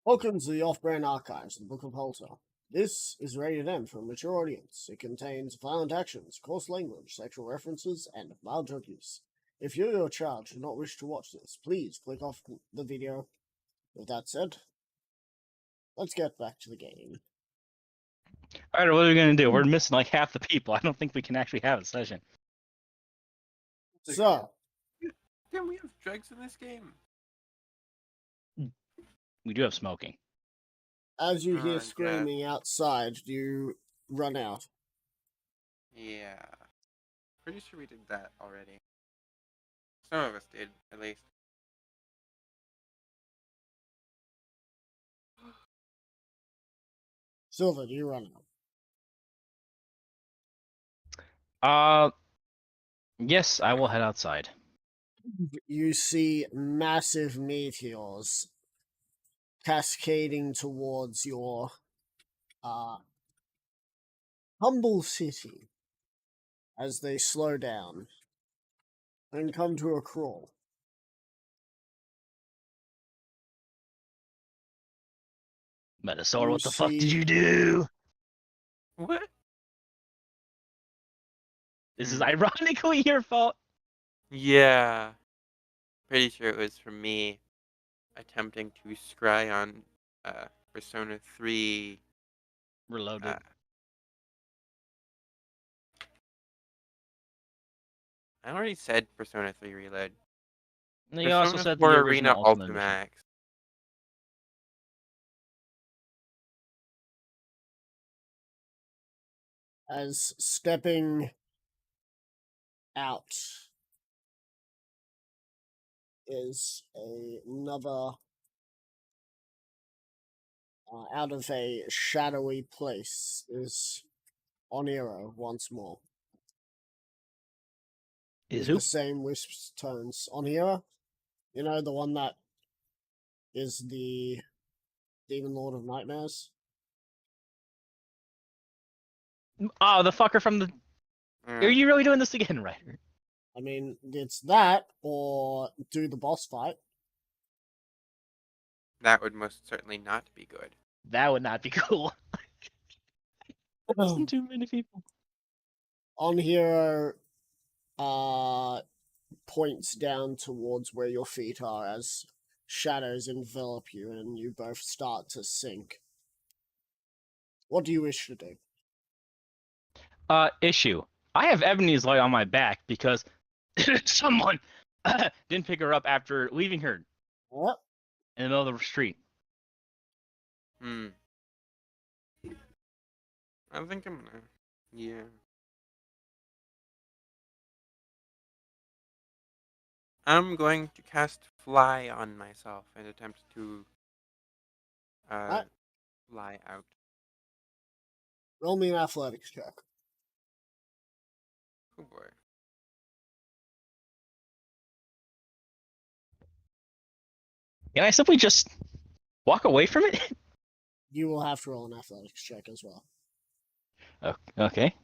Welcome to the Off-Brand Archives of the Book of Holter. This is rated M for a mature audience. It contains violent actions, coarse language, sexual references, and mild drug use. If you or your child do not wish to watch this, please click off the video. With that said, let's get back to the game. All right, what are we gonna do? We're missing like half the people. I don't think we can actually have a session. So, Can we have drugs in this game? We do have smoking. as you hear Yeah. screaming outside, you run out. Yeah. Pretty sure we did that already. Some of us did, at least. Silver, do you run out? Yes, I will head outside. You see massive meteors cascading towards your humble city as they slow down and come to a crawl. Metasaur, You what the fuck did see- you do? What? This is ironically your fault. Yeah. Pretty sure it was from me attempting to scry on Persona 3. Reloaded. I already said Persona 3 Reload. And you also said the Persona 4 original Arena Ultimate Edition. Ultimax. As stepping out is another out of a shadowy place is Oniro once more. Is With who? the same wisp tones. Oniro? You know, the one that is the Demon Lord of Nightmares? Oh, the fucker from the. Are you really doing this again, Ryder? I mean, it's that, or do the boss fight. That would most certainly not be good. That would not be cool. Listen, too many people. Onhiro points down towards where your feet are as shadows envelop you and you both start to sink. What do you wish to do? Issue. I have Ebony's light on my back because someone didn't pick her up after leaving her What? in the middle of the street. I think I'm gonna. Yeah. I'm going to cast Fly on myself and attempt to fly out. Roll me an athletics check. Oh boy. Can I simply just walk away from it? You will have to roll an athletics check as well. Oh, okay.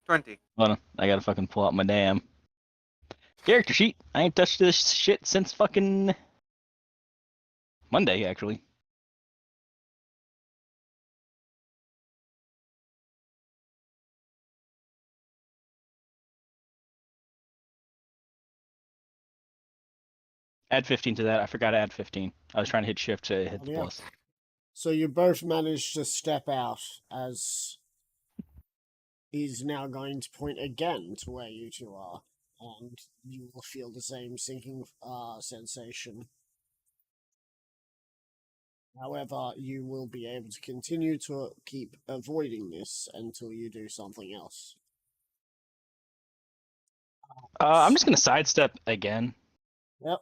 20. Hold on, I gotta fucking pull out my damn character sheet. I ain't touched this shit since fucking Monday, actually. Add 15 to that. I forgot to add 15. I was trying to hit shift to hit the plus. So you both managed to step out as he's now going to point again to where you two are, and you will feel the same sinking sensation. However, you will be able to continue to keep avoiding this until you do something else. I'm just gonna sidestep again. Yep.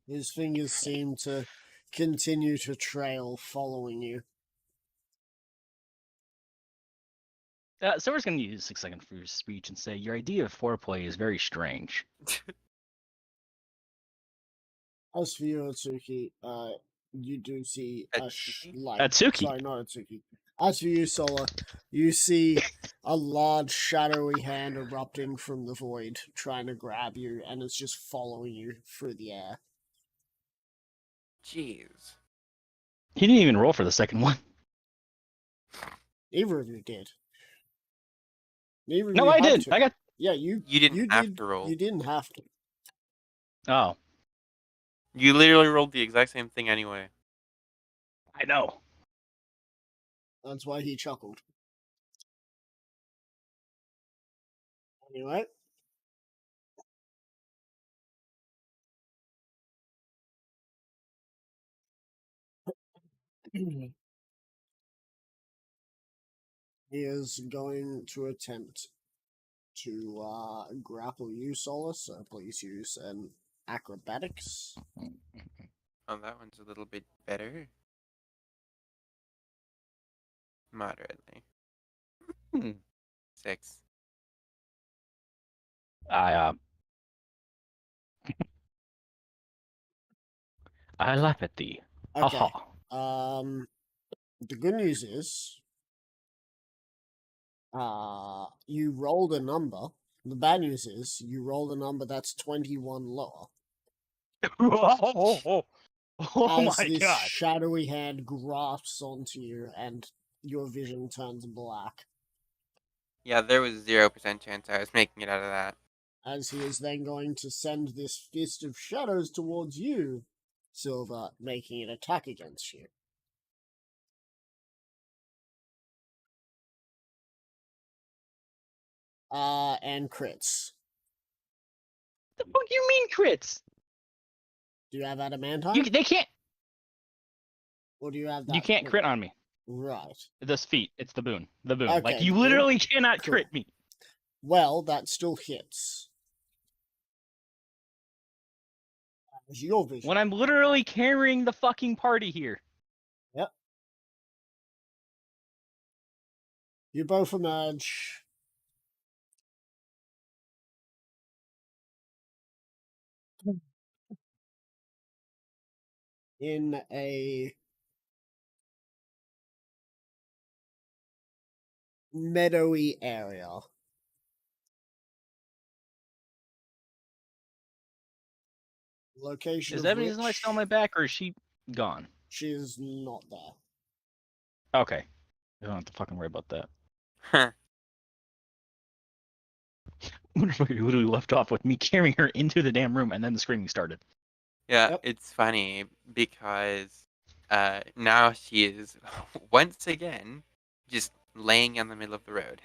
His fingers seem to continue to trail, following you. Silver's gonna use 6 seconds for your speech and say, your idea of foreplay is very strange. As for you, Atsuki, you do see a light. Atsuki? Sorry, not Atsuki. As for you, Sola, you see a large shadowy hand erupting from the void, trying to grab you, and it's just following you through the air. Jeez. He didn't even roll for the second one. Neither of you did. Neither of No, you I had did. to. I got. Yeah, you You didn't have did. to roll. You didn't have to. Oh, You literally rolled the exact same thing anyway. I know. That's why he chuckled. Anyway. He is going to attempt to grapple you, Solus, so please use an acrobatics. Oh, that one's a little bit better. Moderately. 6. I I laugh at thee. Ha Okay. ha. The good news is, you rolled a number. The bad news is, you rolled a number that's 21 lower. Oh As my this god. shadowy hand grasps onto you and your vision turns black. Yeah, there was 0% chance I was making it out of that. As he is then going to send this fist of shadows towards you, Silver, making it attack against you. And crits. The fuck you mean crits? Do you have adamantine? They can't. Or do you have that? You can't crit on me. Right. This feat. It's the boon. The boon. Okay, Like you the boon? literally cannot Cool. crit me. Well, that still hits. As your vision. When I'm literally carrying the fucking party here. Yep. You both emerge. In a meadowy area. Location Is of Ebony which still on my back, or is she gone? she is not there. Okay. I don't have to fucking worry about that. We literally left off with me carrying her into the damn room, and then the screaming started. Yeah, Yep. it's funny because now she is once again just laying in the middle of the road.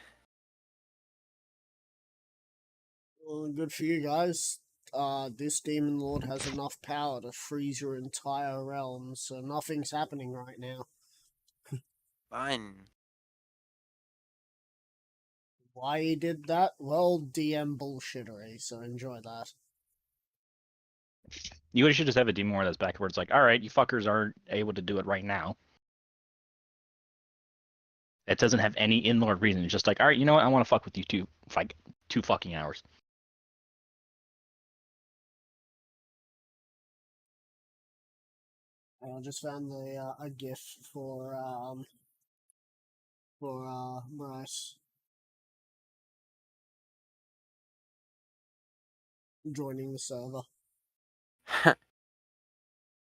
Well, good for you guys. This demon lord has enough power to freeze your entire realm, so nothing's happening right now. Fun. Why he did that? Well, DM bullshittery, so enjoy that. You should just have a demon war that's backwards. Like, all right, you fuckers aren't able to do it right now. It doesn't have any in-lord reason. It's just like, all right, you know what? I want to fuck with you too for like 2 fucking hours. I just found a gif for Bryce joining the server.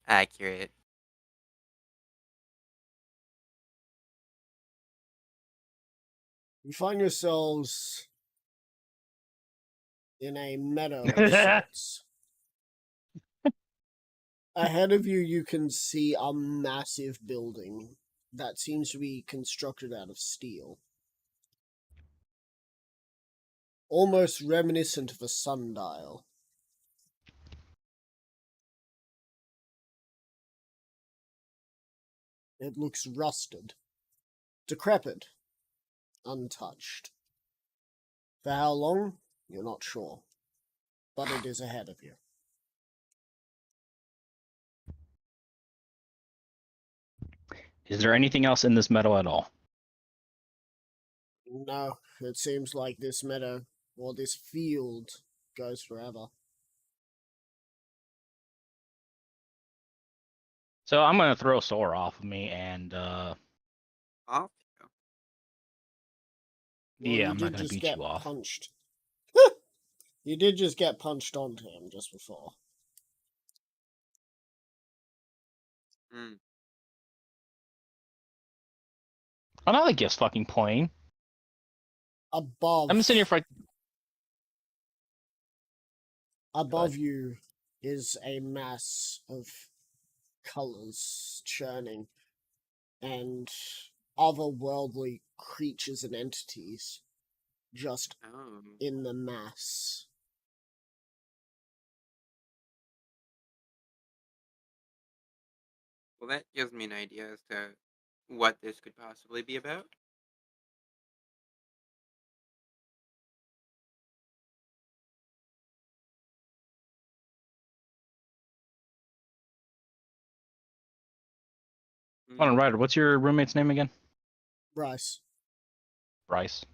Accurate. You find yourselves in a meadow of sorts. Ahead of you, you can see a massive building that seems to be constructed out of steel. Almost reminiscent of a sundial. It looks rusted, decrepit, untouched. For how long, you're not sure, but it is ahead of you. Is there anything else in this meadow at all? No, it seems like this meadow, or this field, goes forever. So I'm gonna throw Sora off of me, and Off. Well, yeah, you I'm not did gonna just beat get you off. punched. You did just get punched onto him just before. Mm. Another gift's fucking playing. Above, I'm sitting here for like, above you is a mass of colors churning and otherworldly creatures and entities just Oh. in the mass. Well, that gives me an idea as to what this could possibly be about. hold on, Mm. Ryder, what's your roommate's name again? Bryce, Bryce.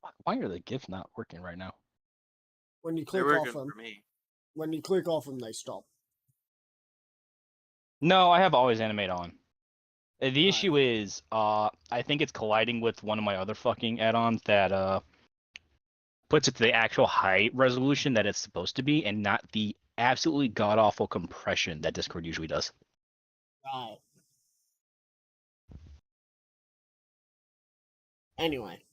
Fuck, why are the gifts not working right now? when you They're click off working them, for me. they stop. No, I have always animate on. The Right. issue is, I think it's colliding with one of my other fucking add-ons that puts it to the actual high resolution that it's supposed to be, and not the absolutely god awful compression that Discord usually does. Right. Anyway,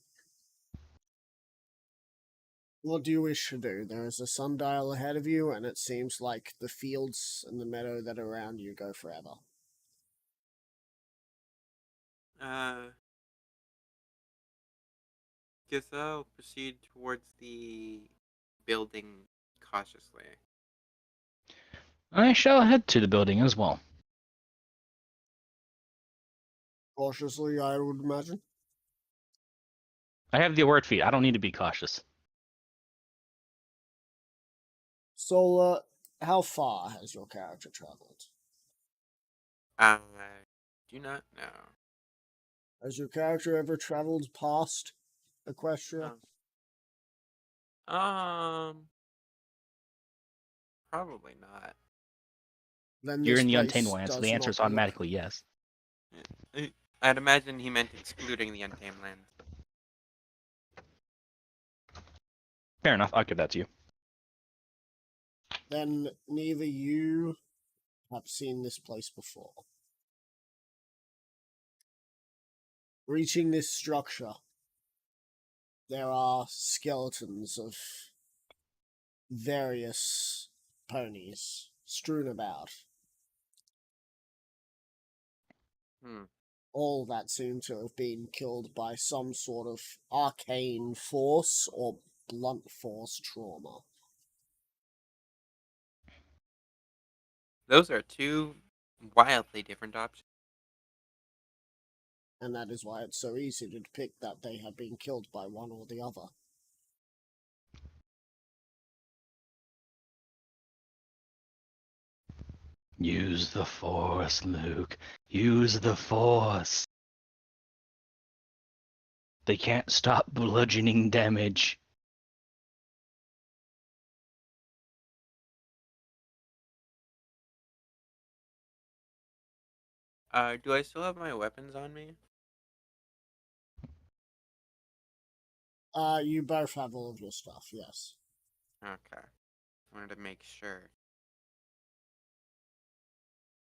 what do you wish to do? There is a sundial ahead of you, and it seems like the fields and the meadow that are around you go forever. Guess I'll proceed towards the building cautiously. I shall head to the building as well. Cautiously, I would imagine. I have the alert feed. I don't need to be cautious. So, how far has your character traveled? I do not know. Has your character ever traveled past Equestria? No. Probably not. Then You're this in the place Untamed Land, so does the answer not is look. automatically yes. I'd imagine he meant excluding the Untamed Lands. Fair enough. I'll give that to you. Then neither you have seen this place before. Reaching this structure, there are skeletons of various ponies strewn about. Hmm. All that seem to have been killed by some sort of arcane force or blunt force trauma. Those are two wildly different options. And that is why it's so easy to depict that they have been killed by one or the other. Use the Force, Luke. Use the Force. They can't stop bludgeoning damage. Do I still have my weapons on me? You both have all of your stuff, yes. Okay. Wanted to make sure.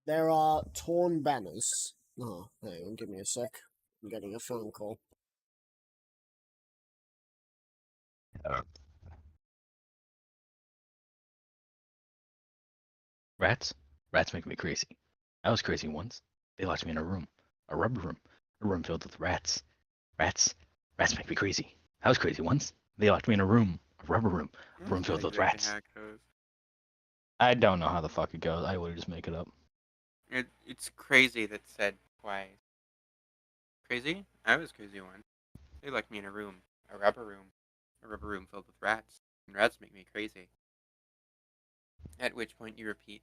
There are torn banners. Oh, hang on, give me a sec. I'm getting a phone call. Rats? Rats make me crazy. I was crazy once. They locked me in a rubber room, a room filled with rats. Rats? Rats make me crazy. I was crazy once. They locked me in a rubber room, a room That's not filled with exactly rats. how it goes. I don't know how the fuck it goes. I would just make it up. It's crazy that said twice. Crazy? I was crazy once. They locked me in a room. A rubber room filled with rats. And rats make me crazy. At which point you repeat.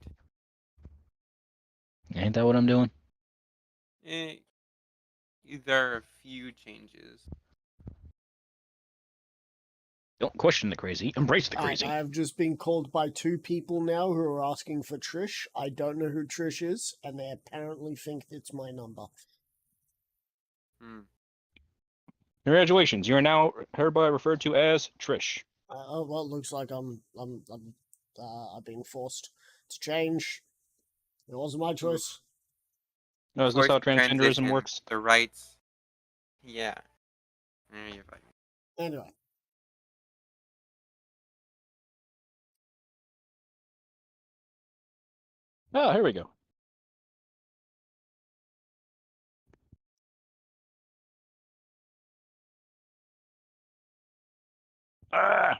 Ain't that what I'm doing? Eh, there are a few changes. Don't question the crazy. Embrace the Alright, crazy. I have just been called by two people now who are asking for Trish. I don't know who Trish is, and they apparently think it's my number. Hmm. Congratulations, you are now hereby referred to as Trish. Well, it looks like I'm being forced to change. It wasn't my choice. Oh, is this how Forced transgenderism transition, works? the rights. Yeah. You're fine. Anyway, Oh, here we go. Ah!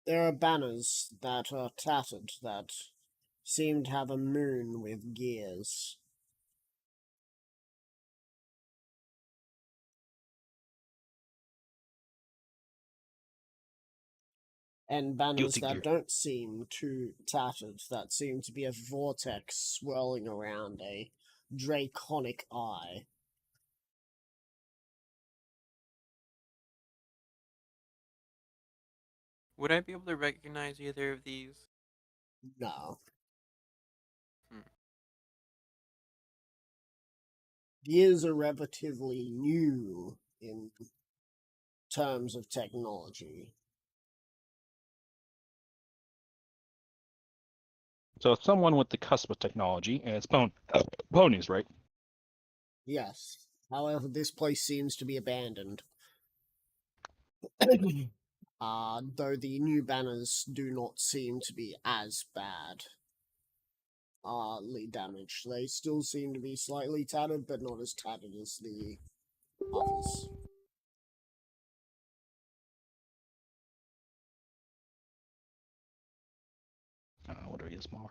there are banners that are tattered that seem to have a moon with gears. And banners Guilty that gear. don't seem too tattered, that seem to be a vortex swirling around a draconic eye. Would I be able to recognize either of these? No. Hmm. Gears are relatively new in terms of technology. So someone with the cusp of technology, and it's ponies, right? Yes. However, this place seems to be abandoned. Though the new banners do not seem to be as badly damaged. They still seem to be slightly tattered, but not as tattered as the others. What are you smaller?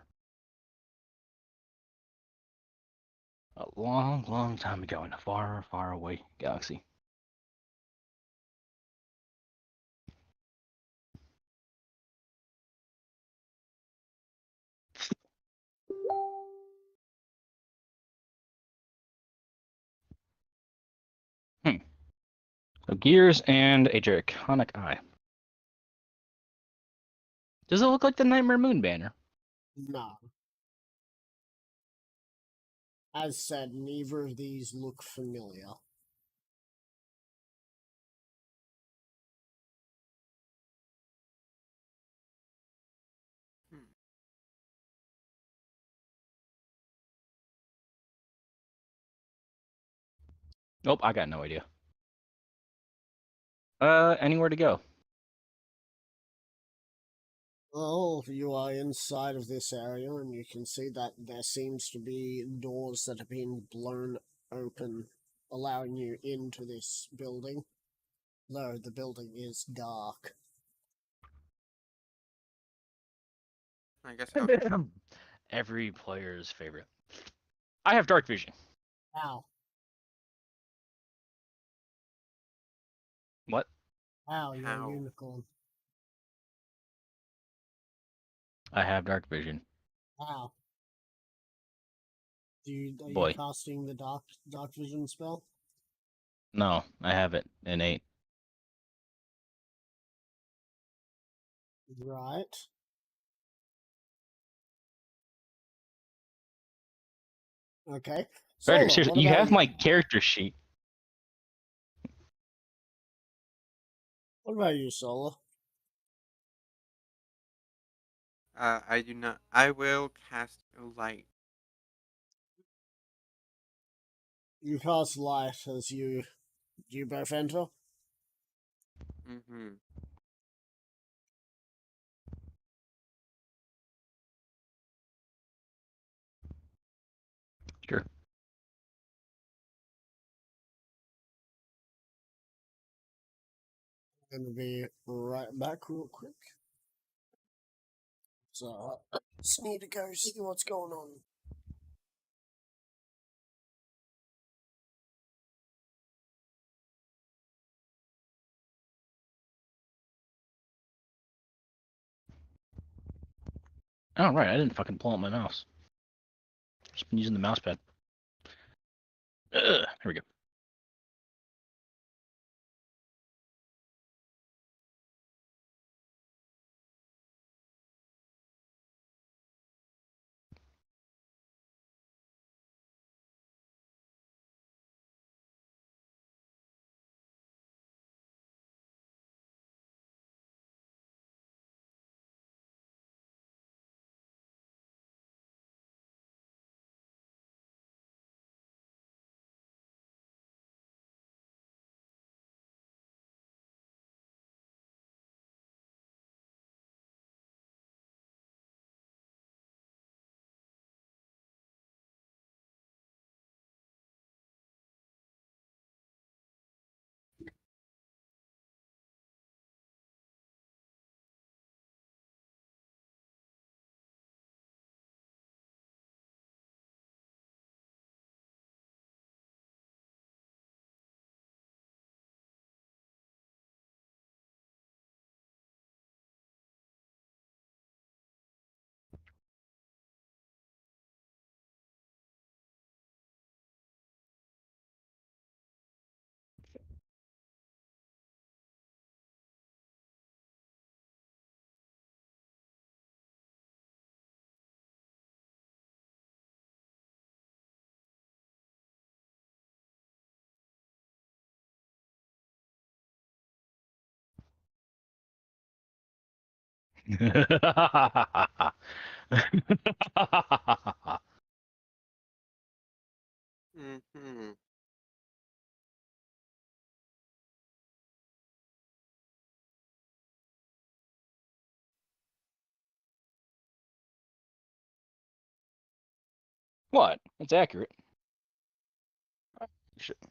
A long, long time ago in a far, far away galaxy. So gears and a draconic eye. Does it look like the Nightmare Moon banner? No. As said, neither of these look familiar. Hmm. Nope, I got no idea. Anywhere to go? Well, you are inside of this area, and you can see that there seems to be doors that have been blown open, allowing you into this building. Though the building is dark. I guess I'll. Every player's favorite. I have dark vision. Ow. What? Ow, you're a How? unicorn. I have dark vision. Ow. Are you Boy. casting the dark vision spell? No, I have it innate. Right. Okay. Frederick, Solo, what seriously, you about have you? my character sheet. What about you, Solo? I do not. I will cast a light. You cast light as you. Do you both enter? Mm-hmm. Sure. I'm gonna be right back real quick. So, just need to go see what's going on. Oh, right, I didn't fucking pull out my mouse. Just been using the mouse pad. Here we go. Mm-hmm. What? It's accurate. Shit. I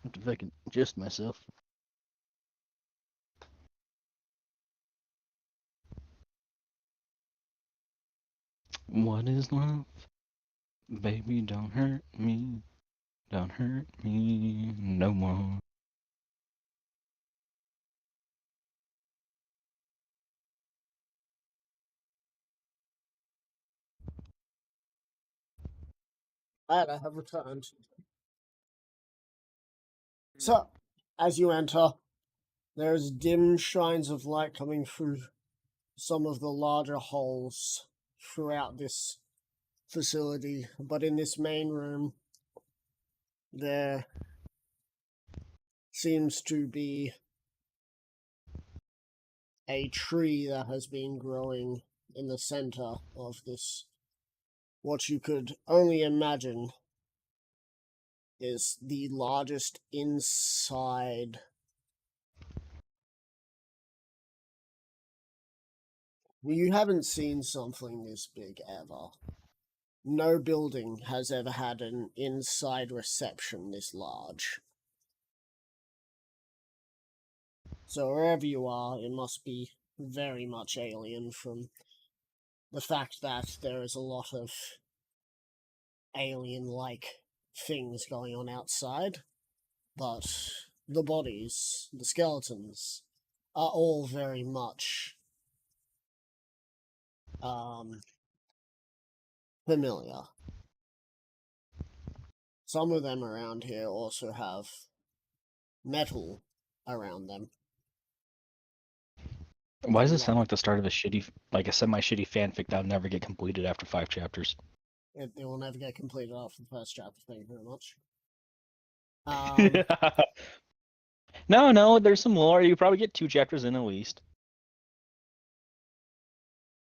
have to fucking adjust myself. What is love? Baby, don't hurt me. Don't hurt me no more. And I have returned. So, as you enter, there's dim shines of light coming through some of the larger holes throughout this facility, but in this main room, there seems to be a tree that has been growing in the center of this, what you could only imagine is the largest inside you haven't seen something this big ever. No building has ever had an inside reception this large. So wherever you are, it must be very much alien from the fact that there is a lot of alien-like things going on outside. But the bodies, the skeletons, are all very much familiar. Some of them around here also have metal around them. Why does it sound like the start of a semi-shitty fanfic that'll never get completed after 5 chapters? It will never get completed after the first chapter, thank you very much. No, there's some lore. You probably get 2 chapters in at least.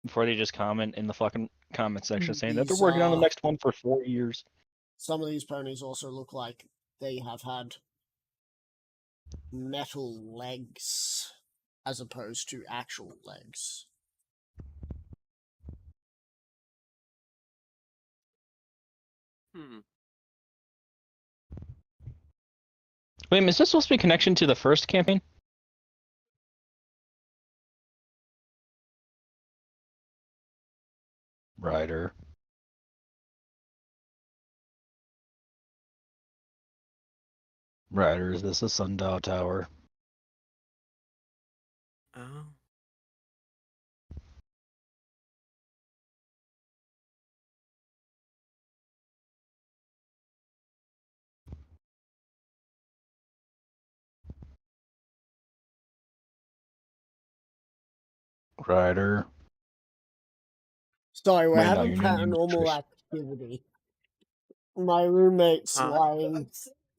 Before they just comment in the fucking comment section saying that they're working on the next one for 4 years. Some of these ponies also look like they have had metal legs as opposed to actual legs. Wait, is this supposed to be a connection to the first campaign? Ryder. Ryder, is this a sundial tower? Oh. Ryder. Sorry, we're Wait, no, having your new name is paranormal Trish. activity. My roommate's Huh? lying.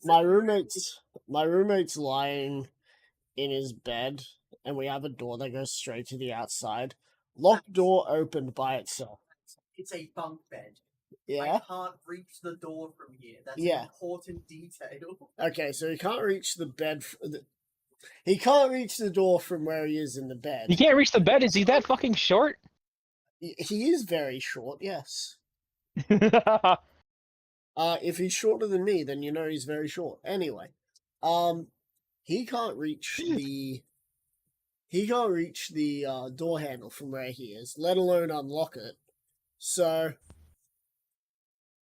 My roommate's lying in his bed, and we have a door that goes straight to the outside. Locked door opened by itself. It's a bunk bed. Yeah. I can't reach the door from here. That's Yeah. an important detail. Okay, so he can't reach the bed. He can't reach the door from where he is in the bed. You can't reach the bed. Is he that fucking short? He is very short. Yes. If he's shorter than me, then you know he's very short. Anyway, he can't reach the door handle from where he is, let alone unlock it. So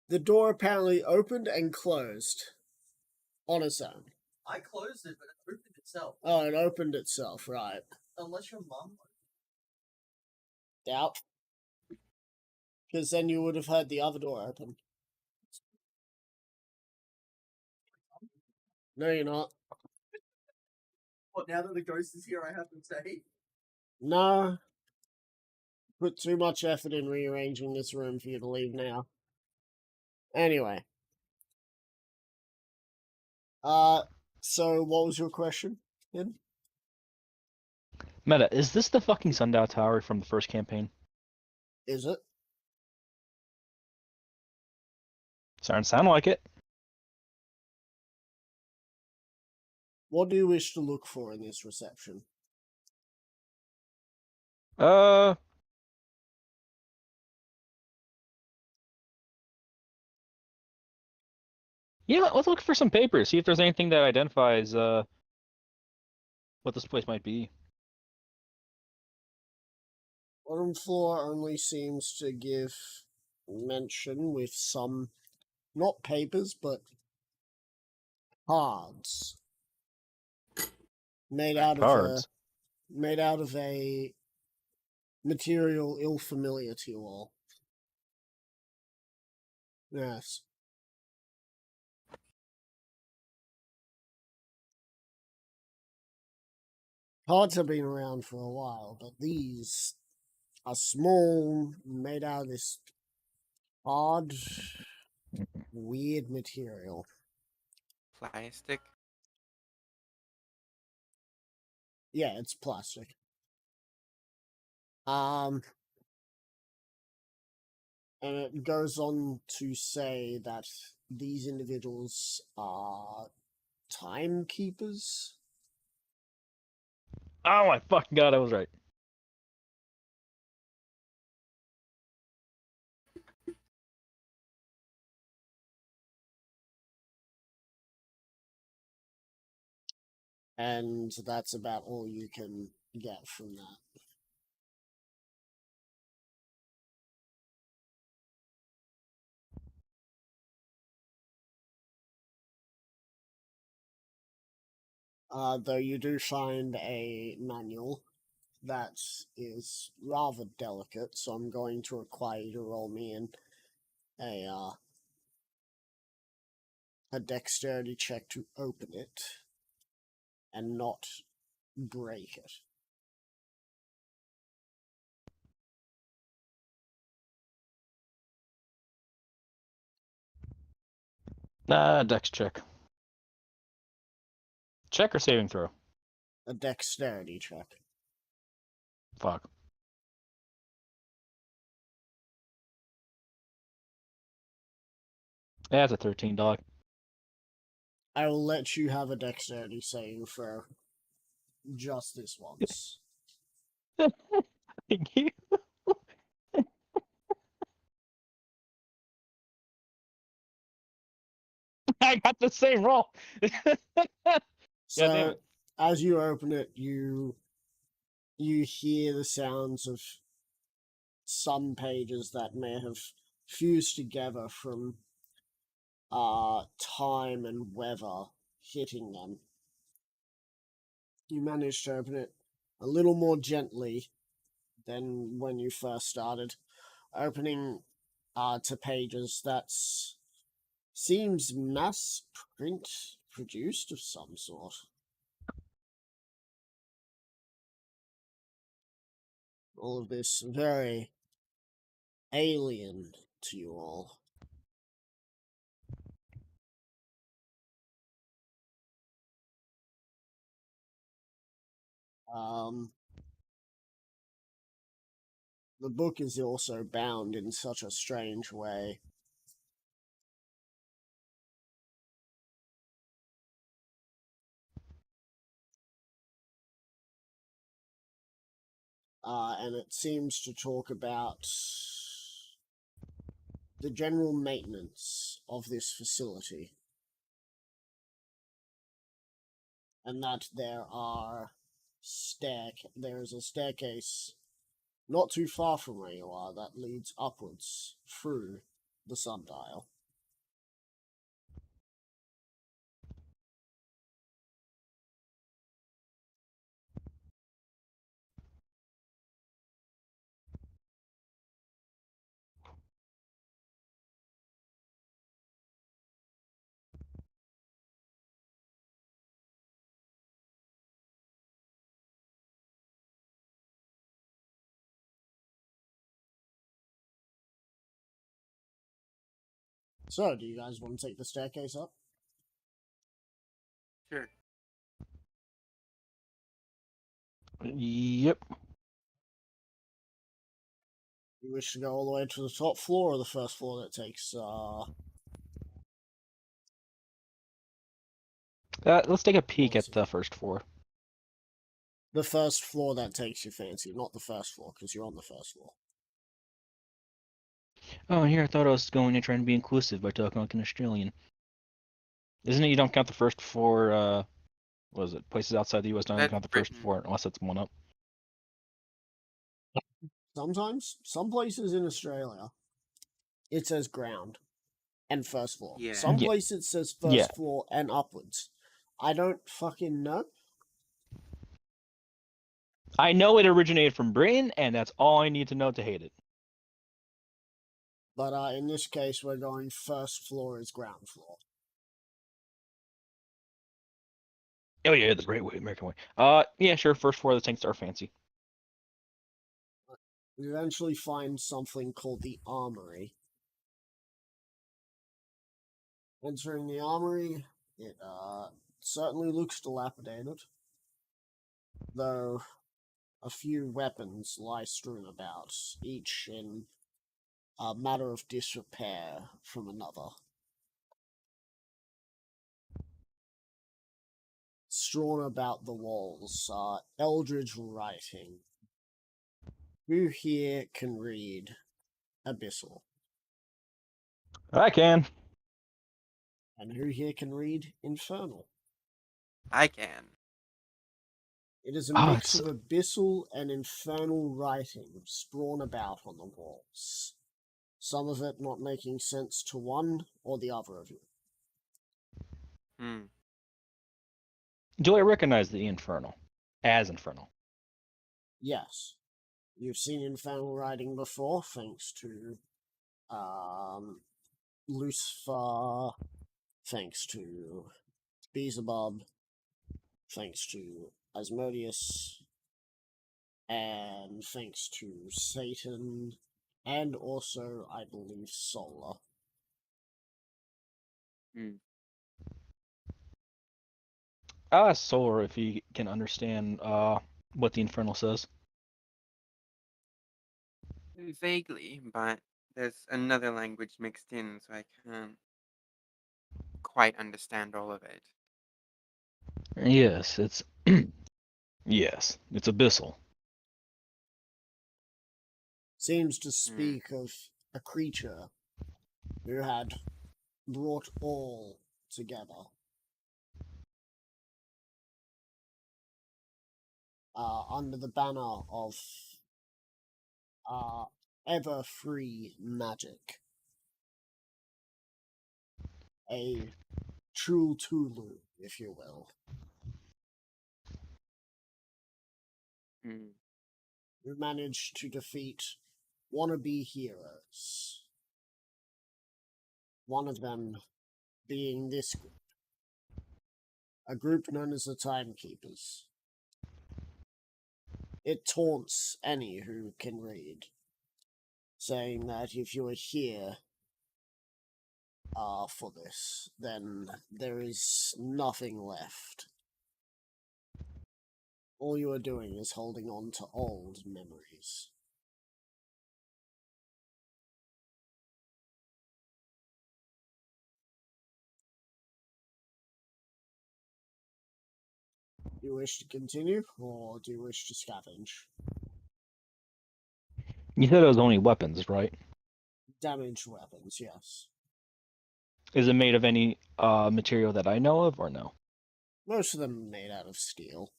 the door apparently opened and closed on its own. I closed it, but it opened itself. Oh, it opened itself, right? Unless your mum. Doubt. Because then you would have had the other door open. No, you're not. What, now that the ghost is here, I have to say? No. Put too much effort in rearranging this room for you to leave now. Anyway. So what was your question, Ian? Meta, is this the fucking Sundial Tower from the first campaign? Is it? Starting to sound like it. What do you wish to look for in this reception? Uh, yeah, let's look for some papers. See if there's anything that identifies what this place might be. Bottom floor only seems to give mention with some, not papers, but cards made out of Cards. a material ill familiar to you all. Yes. Cards have been around for a while, but these are small, made out of this odd, weird material. Plastic. Yeah, it's plastic. And it goes on to say that these individuals are timekeepers. Oh my fucking god, I was right. And that's about all you can get from that. Though you do find a manual that is rather delicate, so I'm going to require you to roll me in a dexterity check to open it and not break it. Dex check. Check or saving throw? A dexterity check. Fuck. Yeah, it's a 13, dog. I will let you have a dexterity saving throw just this once. Thank you. I got the same roll. So damn it. as you open it, you hear the sounds of some pages that may have fused together from time and weather hitting them. You managed to open it a little more gently than when you first started, opening to pages that seems mass print produced of some sort. All of this very alien to you all. The book is also bound in such a strange way. And it seems to talk about the general maintenance of this facility. And that there is a staircase not too far from where you are that leads upwards through the sundial. So, do you guys want to take the staircase up? Sure. Yep. You wish to go all the way to the top floor or the first floor that takes, Let's take a peek at Fancy. the first floor. The first floor that takes your fancy, not the first floor, because you're on the first floor. Oh, here I thought I was going to try and be inclusive by talking like an Australian. Isn't it you don't count the first floor, what is it? Places outside the US don't That's count the first Britain. floor unless it's one up. Sometimes, some places in Australia, it says ground and first floor. Yeah. Some Yeah. places it says first Yeah. floor and upwards. I don't fucking know. I know it originated from Britain, and that's all I need to know to hate it. But in this case, we're going first floor is ground floor. Oh yeah, the great way, American way. Yeah, sure. First floor of the tanks are fancy. We eventually find something called the armory. Entering the armory, it certainly looks dilapidated, though a few weapons lie strewn about, each in a matter of disrepair from another. Strewn about the walls are eldritch writing. Who here can read Abyssal? I can. And who here can read Infernal? I can. It is a Oh, mix it's of abyssal and infernal writing strewn about on the walls, some of it not making sense to one or the other of you. Hmm. do I recognize the Infernal as Infernal? Yes, you've seen infernal writing before, thanks to Lucifer, thanks to Beelzebub, thanks to Asmodeus, and thanks to Satan, and also, I believe, Solar. Hmm. I'll ask Solar if he can understand what the Infernal says. Vaguely, but there's another language mixed in, so I can't quite understand all of it. Yes, it's yes, it's abyssal. Seems to speak of a creature who had brought all together. Under the banner of ever free magic. A true Tulu, if you will. Hmm. Who managed to defeat wannabe heroes. One of them being this group. A group known as the Timekeepers. It taunts any who can read, saying that if you are here for this, then there is nothing left. All you are doing is holding on to old memories. Do you wish to continue, or do you wish to scavenge? You said it was only weapons, right? Damaged weapons, yes. Is it made of any material that I know of, or no? Most of them are made out of steel.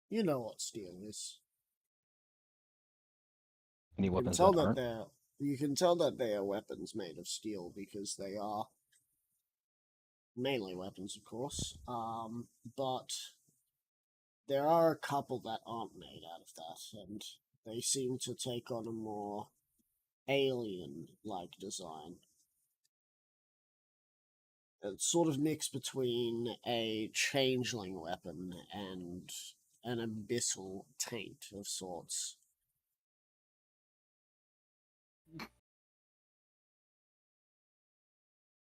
You know what steel is. Any You can weapons tell that that aren't? you can tell that they are weapons made of steel because they are mainly weapons, of course. But there are a couple that aren't made out of that, and they seem to take on a more alien-like design. It's sort of mixed between a changeling weapon and an abyssal taint of sorts.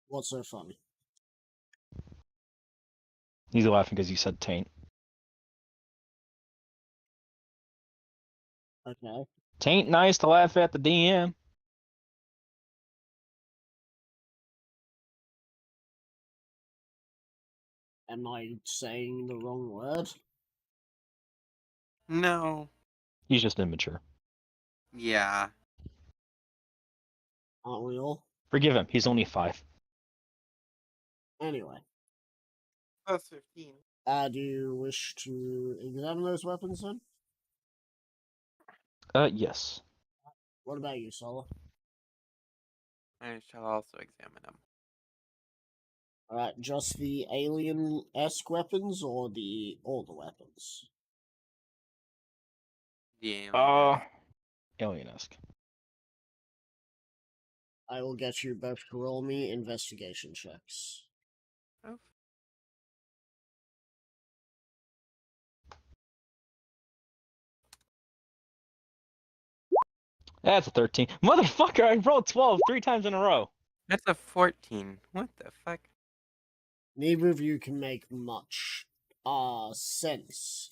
What's so funny? He's laughing because you said taint. Okay. Tain't nice to laugh at the DM. Am I saying the wrong word? No. He's just immature. Yeah. Aren't we all? Forgive him. He's only 5. Anyway, Plus 15. do you wish to examine those weapons then? Yes. What about you, Sola? I shall also examine them. Alright, just the alien-esque weapons or all the weapons? The alien. Alien-esque. I will get you both to roll me investigation checks. Oh. That's a 13. Motherfucker, I rolled 12 3 times in a row. That's a 14. What the fuck? Neither of you can make much sense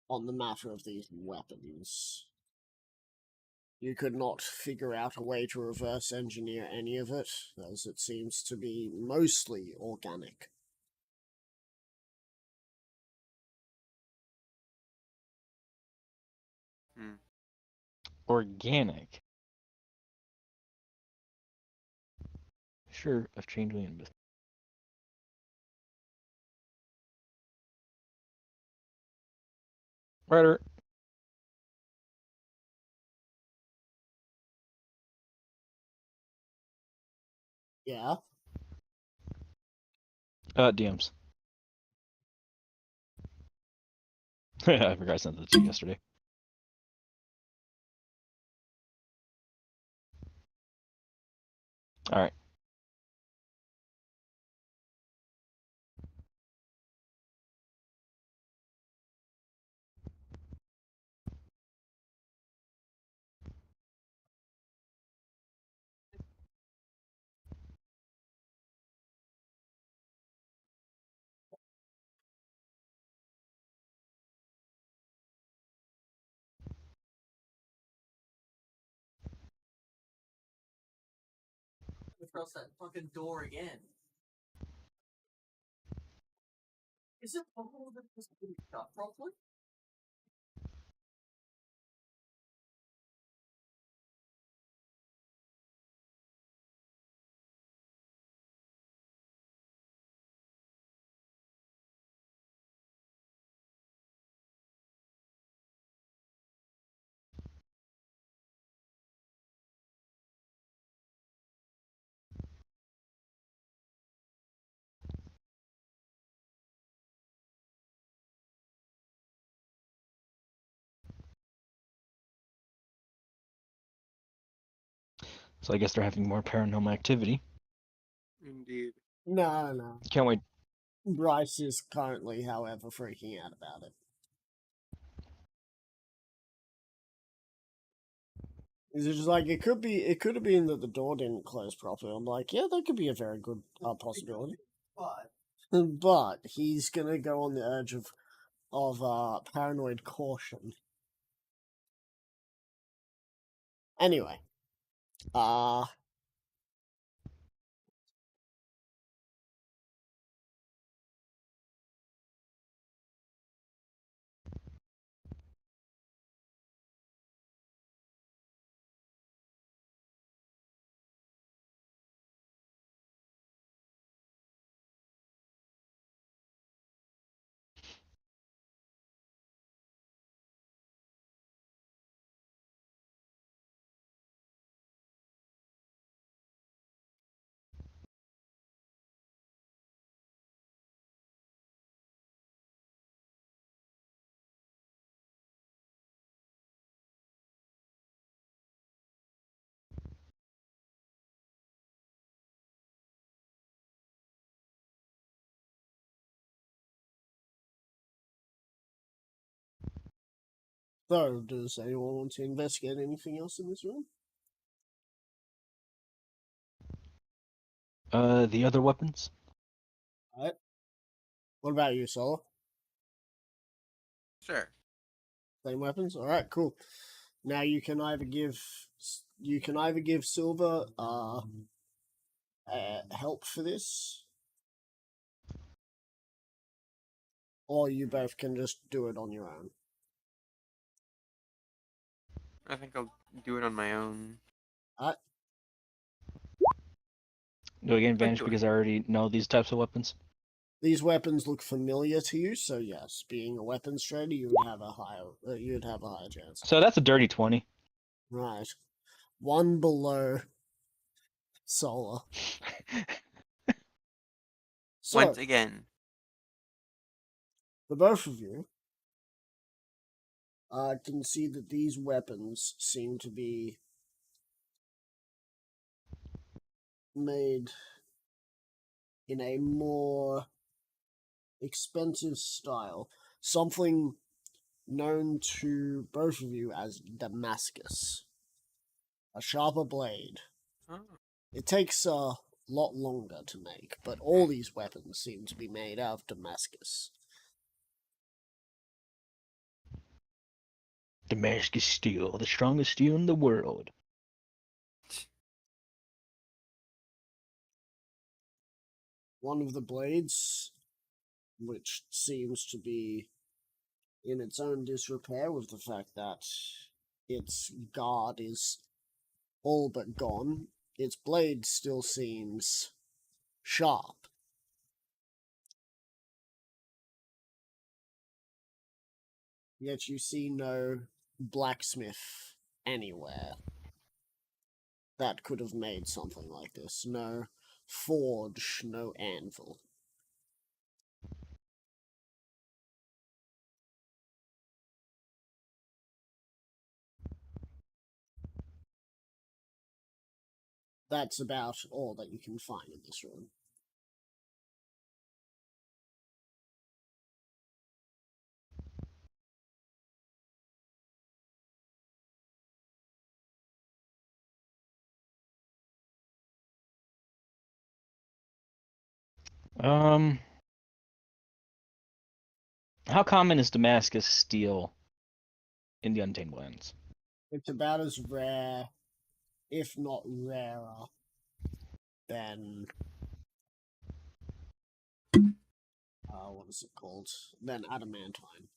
on the matter of these weapons. You could not figure out a way to reverse engineer any of it, as it seems to be mostly organic. Hmm. Organic. Sure, I've changed my invest. Right. Yeah? DMs. I forgot I sent that to you yesterday. Alright. Across that fucking door again. Is it possible that this didn't shut properly? So I guess they're having more paranormal activity. Indeed. No. Can't wait. Bryce is currently, however, freaking out about it. It's just like it could have been that the door didn't close properly. I'm like, yeah, that could be a very good possibility. But But he's gonna go on the urge of paranoid caution. Anyway, so does anyone want to investigate anything else in this room? The other weapons? Alright. What about you, Solo? Sure. Same weapons. All right, cool. Now you can either give Silver help for this, or you both can just do it on your own. I think I'll do it on my own. Do I get advantage do it. because I already know these types of weapons? These weapons look familiar to you, so yes, being a weapons trader, you would have a higher chance. So that's a dirty 20. Right, one below Solar. So Once again. the both of you can see that these weapons seem to be made in a more expensive style, something known to both of you as Damascus, a sharper blade. Oh. It takes a lot longer to make, but all these weapons seem to be made out of Damascus. Damascus steel, the strongest steel in the world. One of the blades, which seems to be in its own disrepair with the fact that its guard is all but gone, its blade still seems sharp. Yet you see no blacksmith anywhere that could have made something like this. No forge, no anvil. That's about all that you can find in this room. How common is Damascus steel in the Untamed Lands? It's about as rare, if not rarer, than what is it called? Than adamantine.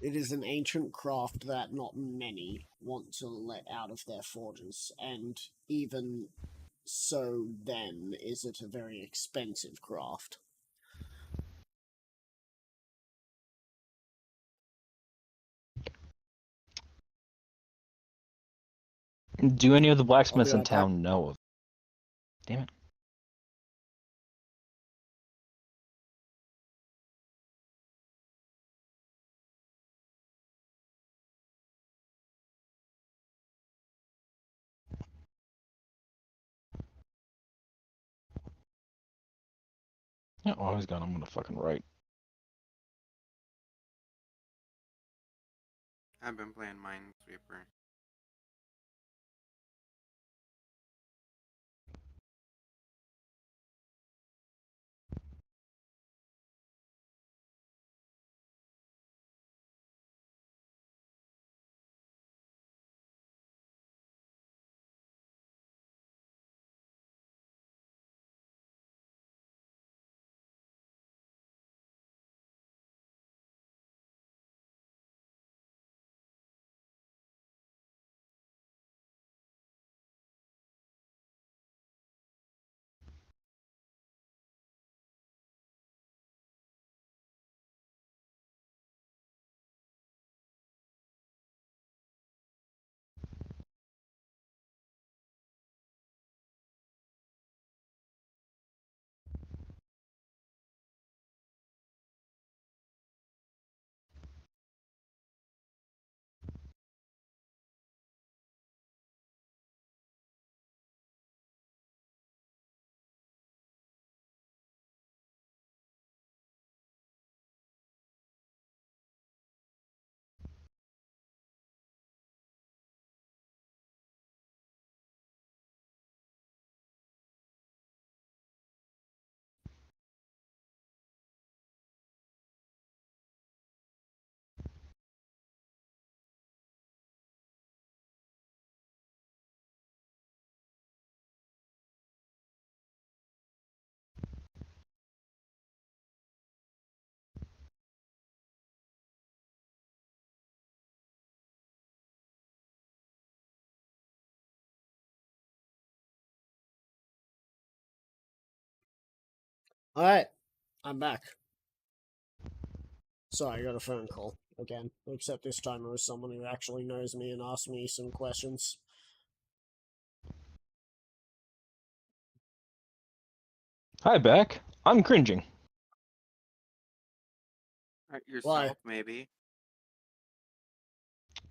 It is an ancient craft that not many want to let out of their forges, and even so then is it a very expensive craft. Do any of the blacksmiths in right back. town know of? Damn it. Yeah, oh, he's gone. I'm gonna fucking write. I've been playing Minesweeper. Alright, I'm back. Sorry, I got a phone call again. Except this time it was someone who actually knows me and asked me some questions. Hi, Beck. I'm cringing. Yourself, maybe.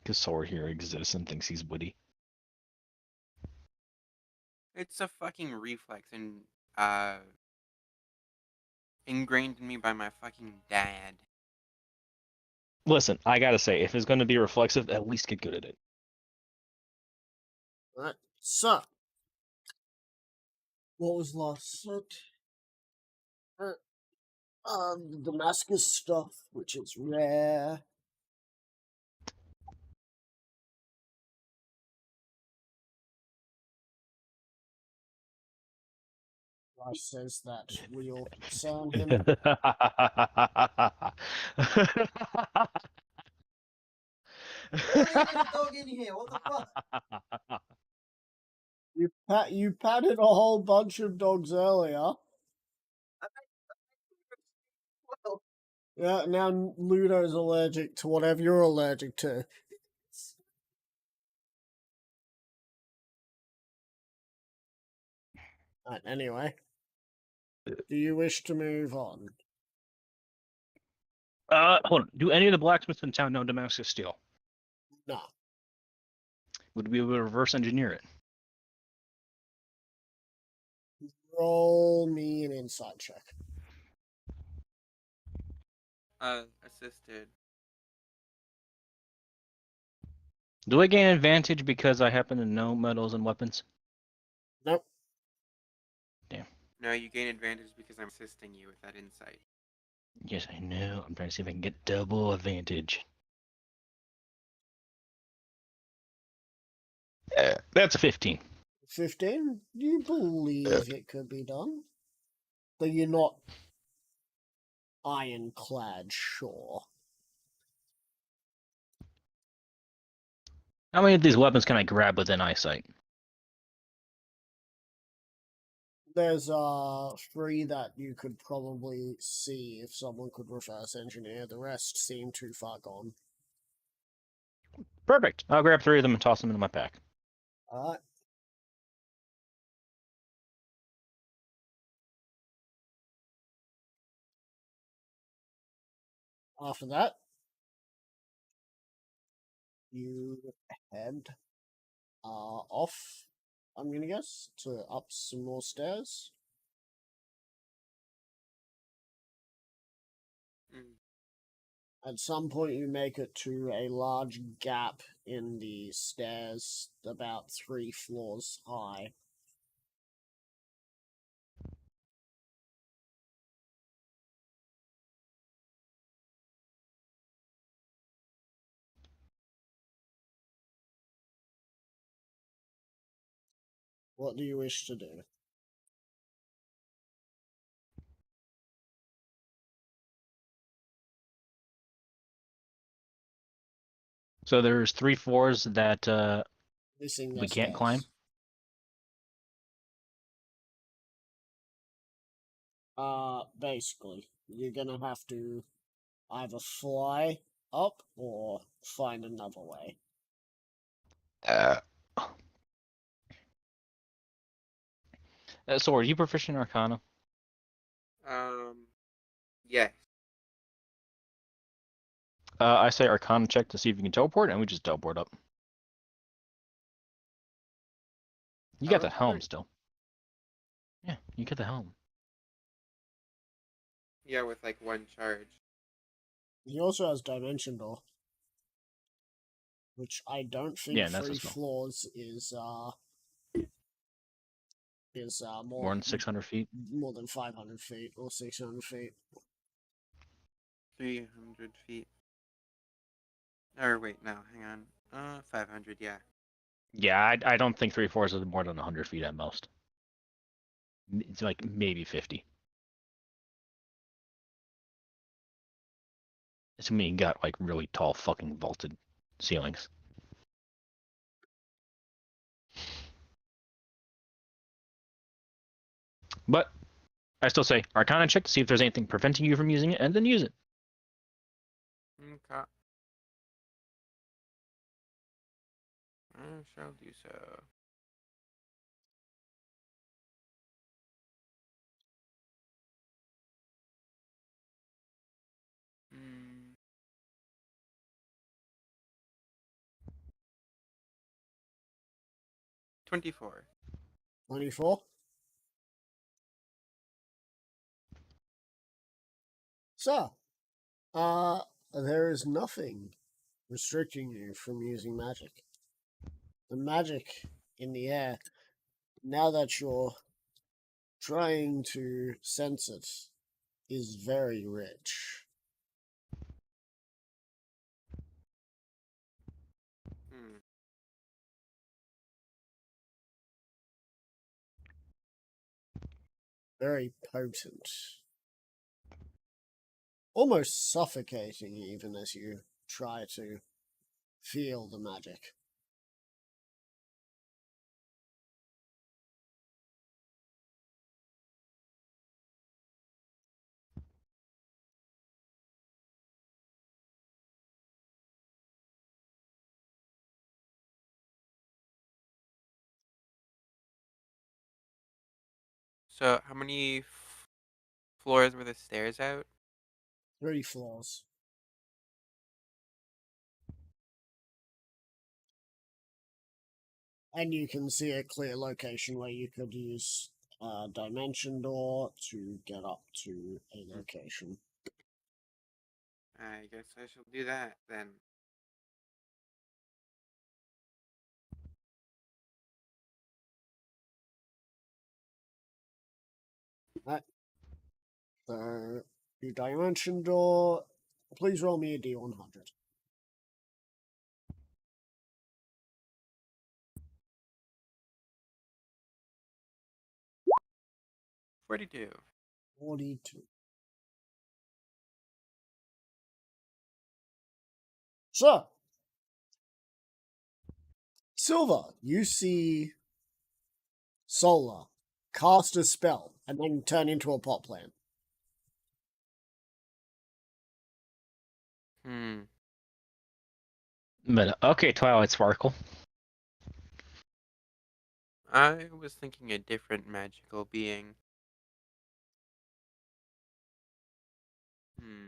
Because Sora here exists and thinks he's witty. It's a fucking reflex and ingrained in me by my fucking dad. Listen, I gotta say, if it's gonna be reflexive, at least get good at it. Alright, so. What was last said? Damascus stuff, which is rare. Rice says that we all concern him. Why is a dog in here? What the fuck? You patted a whole bunch of dogs earlier. Well, Yeah, now Ludo's allergic to whatever you're allergic to. Right, anyway. Do you wish to move on? Hold on. Do any of the blacksmiths in town know Damascus steel? No. Would we be able to reverse engineer it? Roll me an insight check. Assisted. Do I gain advantage because I happen to know metals and weapons? Nope. No, you gain advantage because I'm assisting you with that insight. Yes, I know. I'm trying to see if I can get double advantage. That's a 15. 15? You believe it could be done? Though you're not ironclad sure. How many of these weapons can I grab within eyesight? There's 3 that you could probably see if someone could reverse engineer. The rest seem too far gone. Perfect. I'll grab 3 of them and toss them into my pack. Alright. After that, you head off, I'm gonna guess, to up some more stairs. Mm. At some point, you make it to a large gap in the stairs, about 3 floors high. What do you wish to do? So there's 3 floors that Missing we the can't climb. stairs. Basically, you're gonna have to either fly up or find another way. So are you proficient in Arcana? Yes. I say Arcana check to see if you can teleport, and we just teleport up. You got the helm Teleport? still. Yeah, you got the helm. Yeah, with like 1 charge. He also has Dimension Door, which I don't think Yeah, and that's a 3 spell. floors is More than 600 feet. more than 500 feet or 600 feet. 300 feet. Or wait, no, hang on. 500, yeah. Yeah, I don't think 3 floors is more than 100 feet at most. It's like maybe 50. Assuming you got like really tall fucking vaulted ceilings. But I still say Arcana check to see if there's anything preventing you from using it, and then use it. Okay. I shall do so. Hmm. 24. 24. So, there is nothing restricting you from using magic. The magic in the air, now that you're trying to sense it, is very rich. Hmm. Very potent. Almost suffocating, even as you try to feel the magic. So, how many floors were the stairs out? 3 floors. And you can see a clear location where you could use a dimension door to get up to a location. I guess I shall do that then. Right. So, your dimension door. Please roll me a d100. 42. 42. So, Silver, you see Solar cast a spell and then turn into a pot plant. Hmm. But okay, Twilight Sparkle. I was thinking a different magical being. Hmm.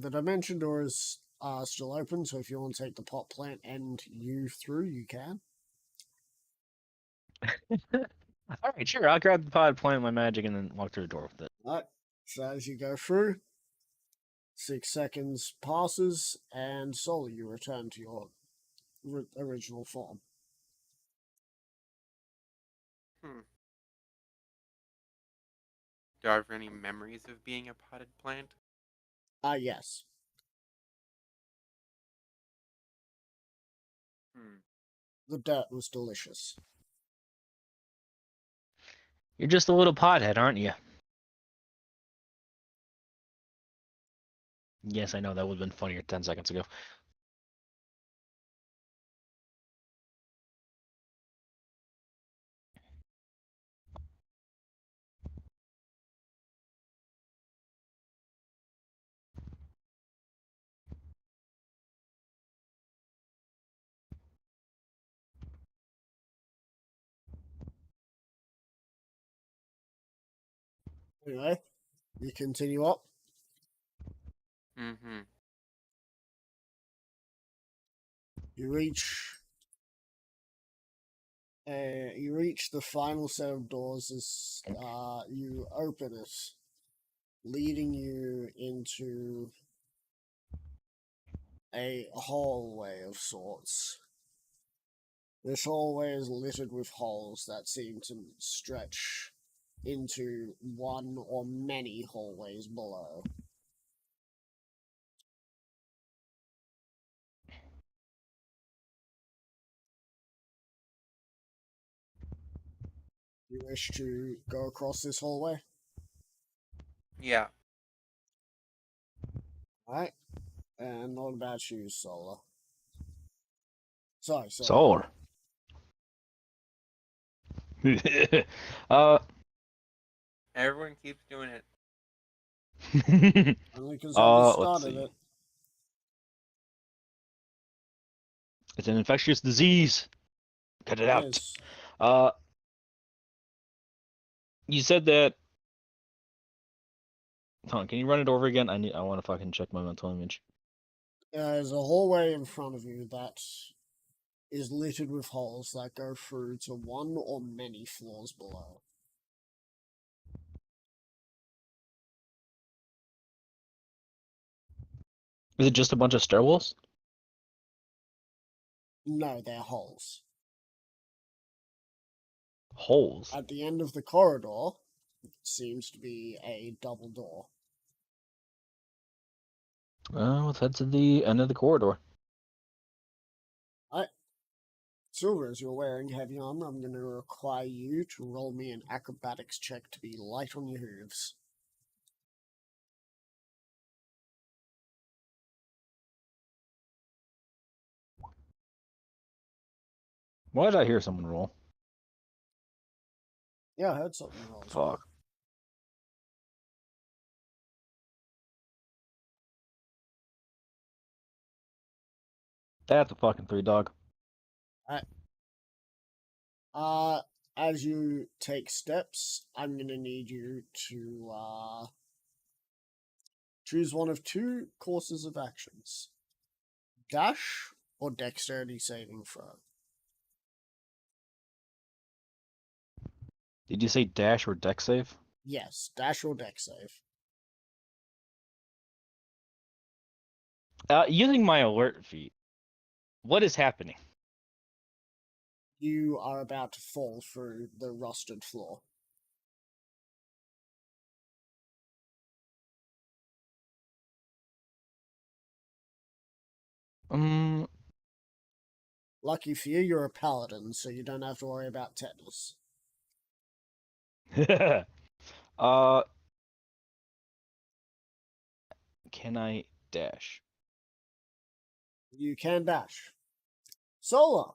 The dimension door is still open, so if you want to take the pot plant and you through, you can. All right, sure. I'll grab the pod, plant my magic, and then walk through the door with it. Right. So as you go through, 6 seconds passes, and Solar, you return to your original form. Hmm. Do I have any memories of being a potted plant? Yes. Hmm. The dirt was delicious. You're just a little pothead, aren't you? Yes, I know that would have been funnier 10 seconds ago. Anyway, you continue up. Mm-hmm. You reach. You reach the final set of doors as you open it, leading you into a hallway of sorts. This hallway is littered with holes that seem to stretch into one or many hallways below. You wish to go across this hallway? Yeah. Alright. And what about you, Solar? Sorry, Solar. Everyone keeps doing it. Only because I just Let's started see. it. It's an infectious disease. Cut it It out. is. You said that. Hold on, can you run it over again? I want to fucking check my mental image. There's a hallway in front of you that is littered with holes that go through to one or many floors below. Is it just a bunch of stairwells? No, they're holes. Holes. At the end of the corridor seems to be a double door. Let's head to the end of the corridor. Silver, as you're wearing heavy armor, I'm going to require you to roll me an acrobatics check to be light on your hooves. Why did I hear someone roll? Yeah, I heard something roll as Fuck. well. That's a fucking 3, dog. As you take steps, I'm going to need you to choose one of two courses of actions. Dash or dexterity saving throw. Did you say dash or deck save? Yes, dash or dex save. Using my alert feat, what is happening? You are about to fall through the rusted floor. Um, Lucky for you, you're a paladin, so you don't have to worry about tetanus. uh, can I dash? You can dash. Solar,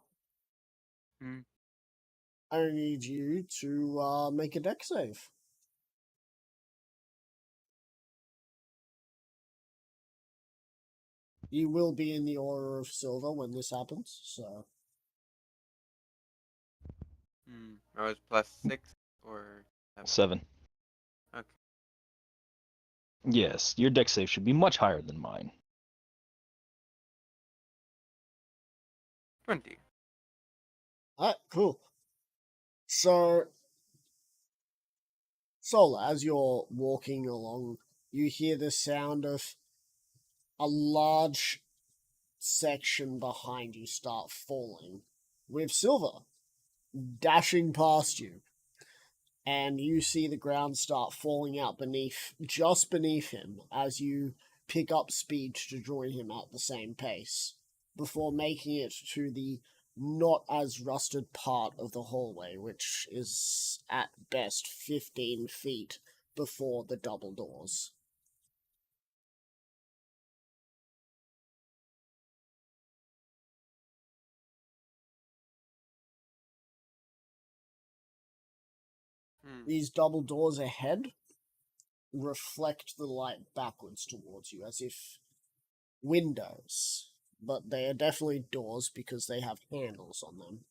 Hmm. I need you to make a dex save. You will be in the Order of Silver when this happens, so... I was +6 or 7. 7. Okay. Yes, your deck save should be much higher than mine. 20. Alright, cool. So, Solar, as you're walking along, you hear the sound of a large section behind you start falling, with Silver dashing past you, and you see the ground start falling out just beneath him, as you pick up speed to join him at the same pace, before making it to the not as rusted part of the hallway, which is at best 15 feet before the double doors. These double doors ahead reflect the light backwards towards you, as if windows, but they are definitely doors because they have handles on them.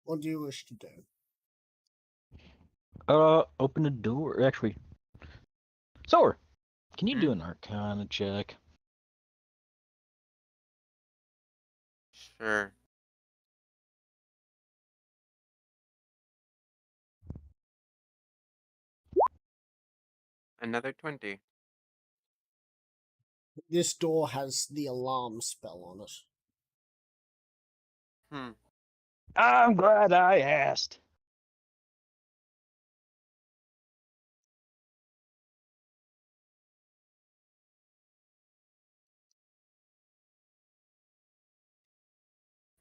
What do you wish to do? Open the door. Actually, Sower, can you Hmm? do an Arcana check? Sure. Another 20. This door has the alarm spell on it. Hmm. I'm glad I asked.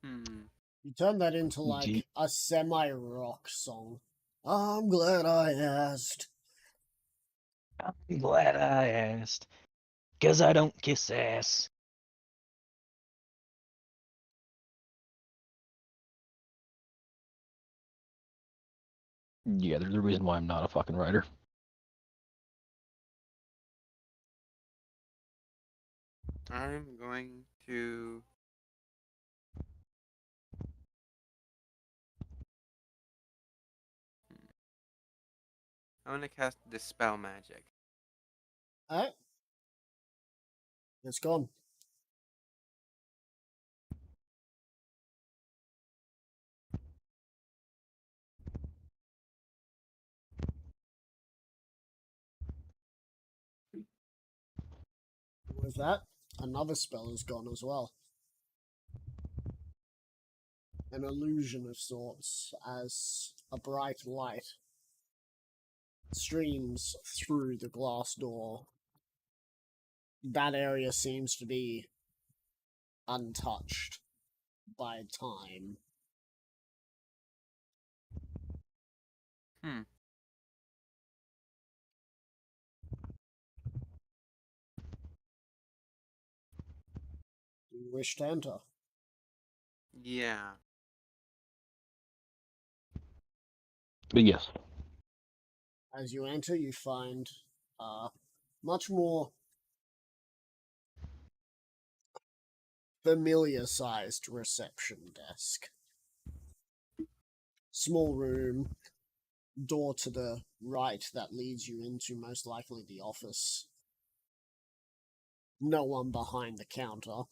Hmm. You turn that into Do you- like a semi-rock song. I'm glad I asked. I'm glad I asked. 'Cause I don't kiss ass. Yeah, there's a reason why I'm not a fucking writer. I'm going to. I want to cast Dispel Magic. Alright. It's gone. With that, another spell is gone as well. An illusion of sorts, as a bright light streams through the glass door. That area seems to be untouched by time. Hmm. Do you wish to enter? Yeah. But yes. As you enter, you find a much more familiar sized reception desk. Small room, door to the right that leads you into most likely the office. No one behind the counter.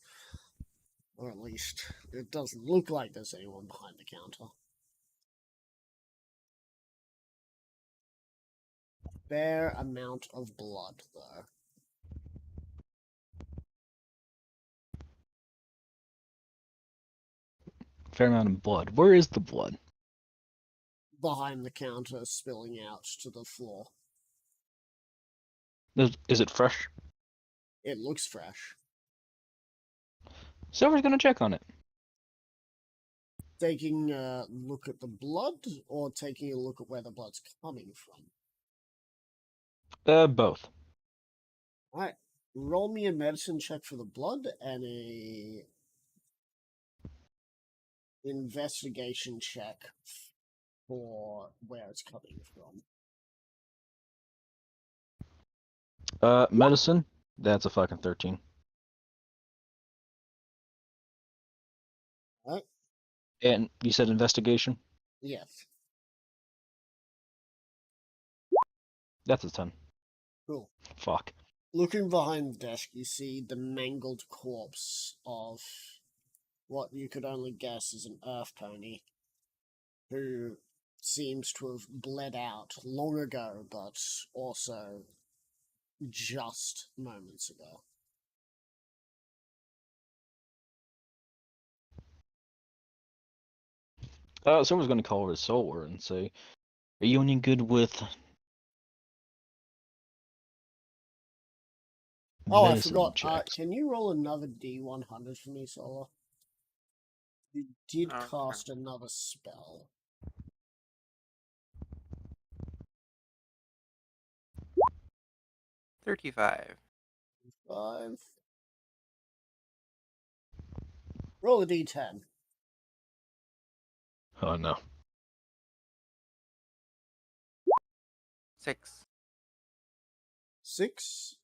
Or at least, it doesn't look like there's anyone behind the counter. Fair amount of blood, though. Fair amount of blood. Where is the blood? Behind the counter, spilling out to the floor. Is it fresh? It looks fresh. Silver's gonna check on it. Taking a look at the blood, or taking a look at where the blood's coming from? Both. Alright. Roll me a medicine check for the blood and a investigation check for where it's coming from. Medicine. That's a fucking 13. Alright? And you said investigation? Yes. That's a 10. Cool. Fuck. Looking behind the desk, you see the mangled corpse of what you could only guess is an earth pony, who seems to have bled out long ago, but also just moments ago. Silver's gonna call her Solar and say, "Are you any good with Oh, I medicine forgot. checks?" Can you roll another D100 for me, Solar? You did Okay. cast another spell. 35. 5. Roll a D10. Oh no. 6. 6.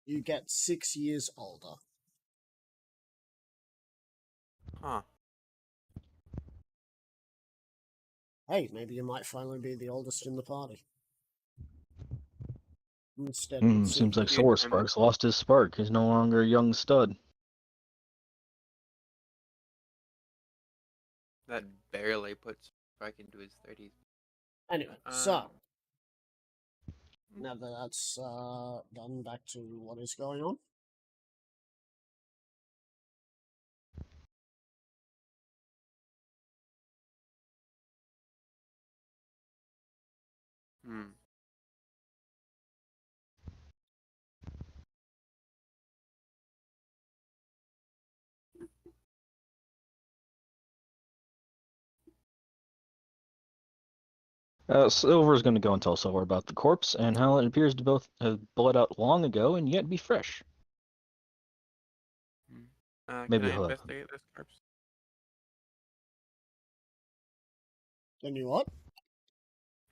You get 6 years older. Huh. Hey, maybe you might finally be the oldest in the party. Instead, it Seems like Dude, Solar Sparks lost his spark. He's no longer a young stud. that barely puts back into his 30s. Anyway, Um, so now that that's done, back to what is going on. Hmm. Silver's going to go and tell Silver about the corpse and how it appears to both have bled out long ago and yet be fresh. Can Maybe I he'll have. investigate this corpse? Then you what?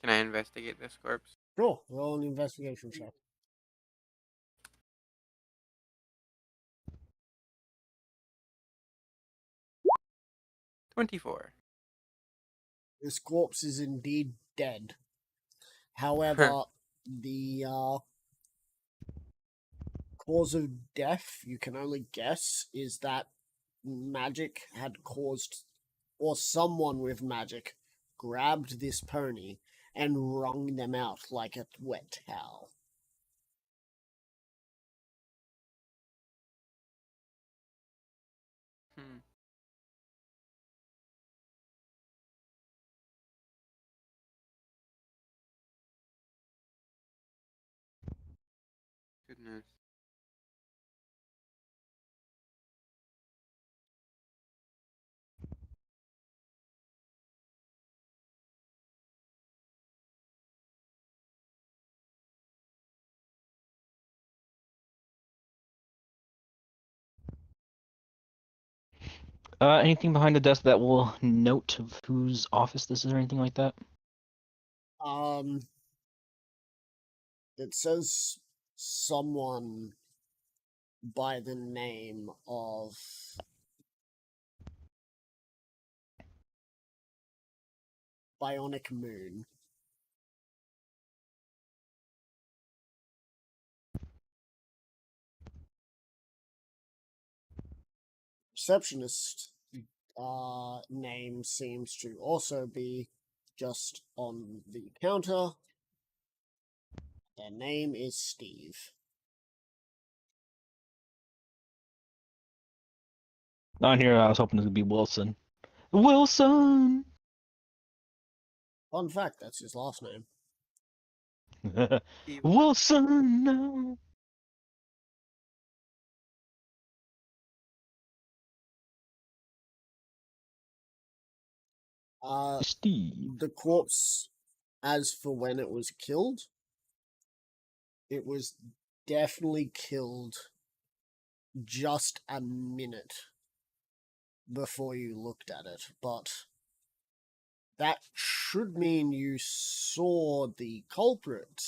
Can I investigate this corpse? Sure, roll an investigation check. 24. This corpse is indeed dead. However, the cause of death, you can only guess, is that magic had caused, or someone with magic grabbed this pony and wrung them out like a wet towel. Hmm. Goodness. Anything behind the desk that will note of whose office this is or anything like that? It says someone by the name of Bionic Moon. Receptionist name seems to also be just on the counter. Their name is Steve. On here, I was hoping it would be Wilson. Wilson! Fun fact, that's his last name. Steve. Wilson! No. Steve. The corpse, as for when it was killed, it was definitely killed just a minute before you looked at it, but that should mean you saw the culprit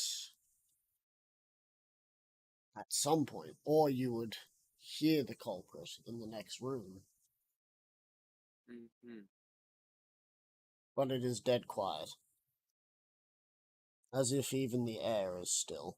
at some point, or you would hear the culprit in the next room. Mm-hmm. But it is dead quiet, as if even the air is still.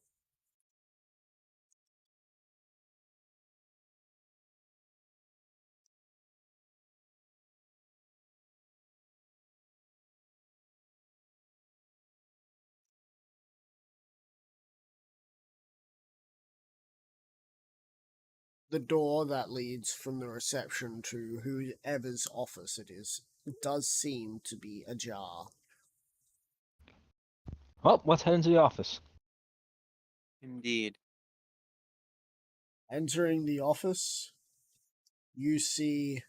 The door that leads from the reception to whoever's office it is does seem to be ajar. Well, let's head into the office. Indeed. Entering the office, you see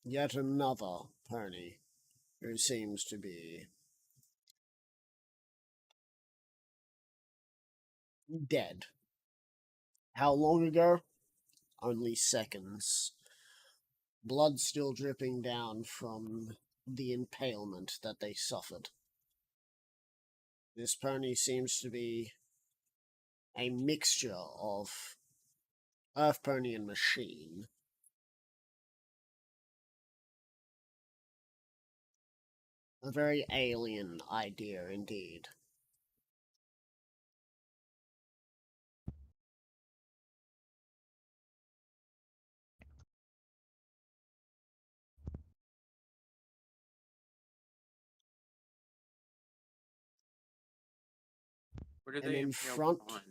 yet another pony who seems to be dead. How long ago? Only seconds. Blood still dripping down from the impalement that they suffered. This pony seems to be a mixture of earth pony and machine. A very alien idea indeed. What are And they in impaled front, on?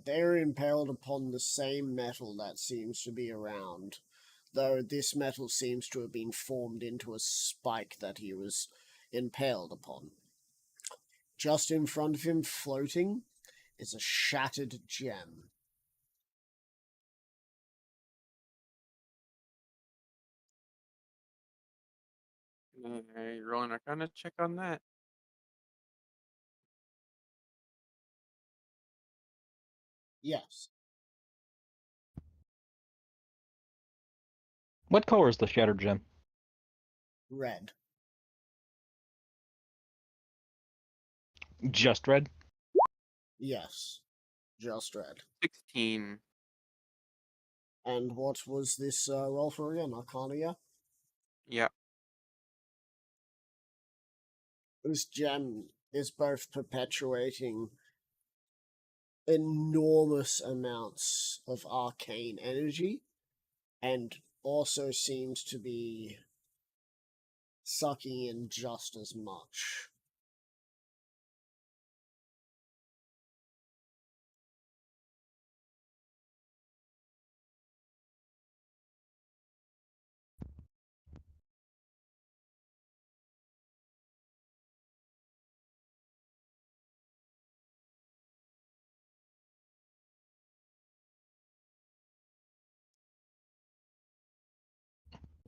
they're impaled upon the same metal that seems to be around, though this metal seems to have been formed into a spike that he was impaled upon. Just in front of him, floating, is a shattered gem. Hey, rolling Arcana check on that. Yes, What color is the shattered gem? red. Just red? Yes, just red. 16. And what was this roll for again? Arcana, yeah? Yeah. This gem is both perpetuating enormous amounts of arcane energy and also seems to be sucking in just as much.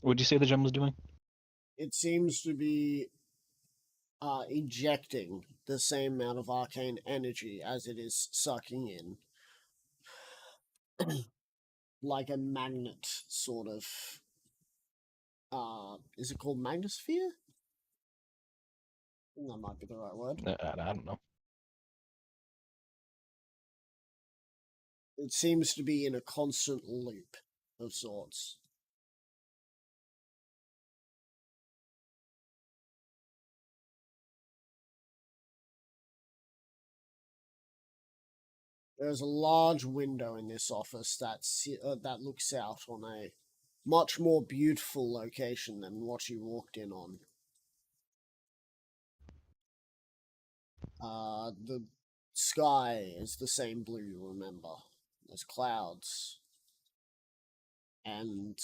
What'd you say the gem was doing? It seems to be ejecting the same amount of arcane energy as it is sucking in. Like a magnet, sort of. Is it called magnosphere? That might be the right word. I don't know. It seems to be in a constant loop of sorts. There's a large window in this office that looks out on a much more beautiful location than what you walked in on. The sky is the same blue you remember. There's clouds. And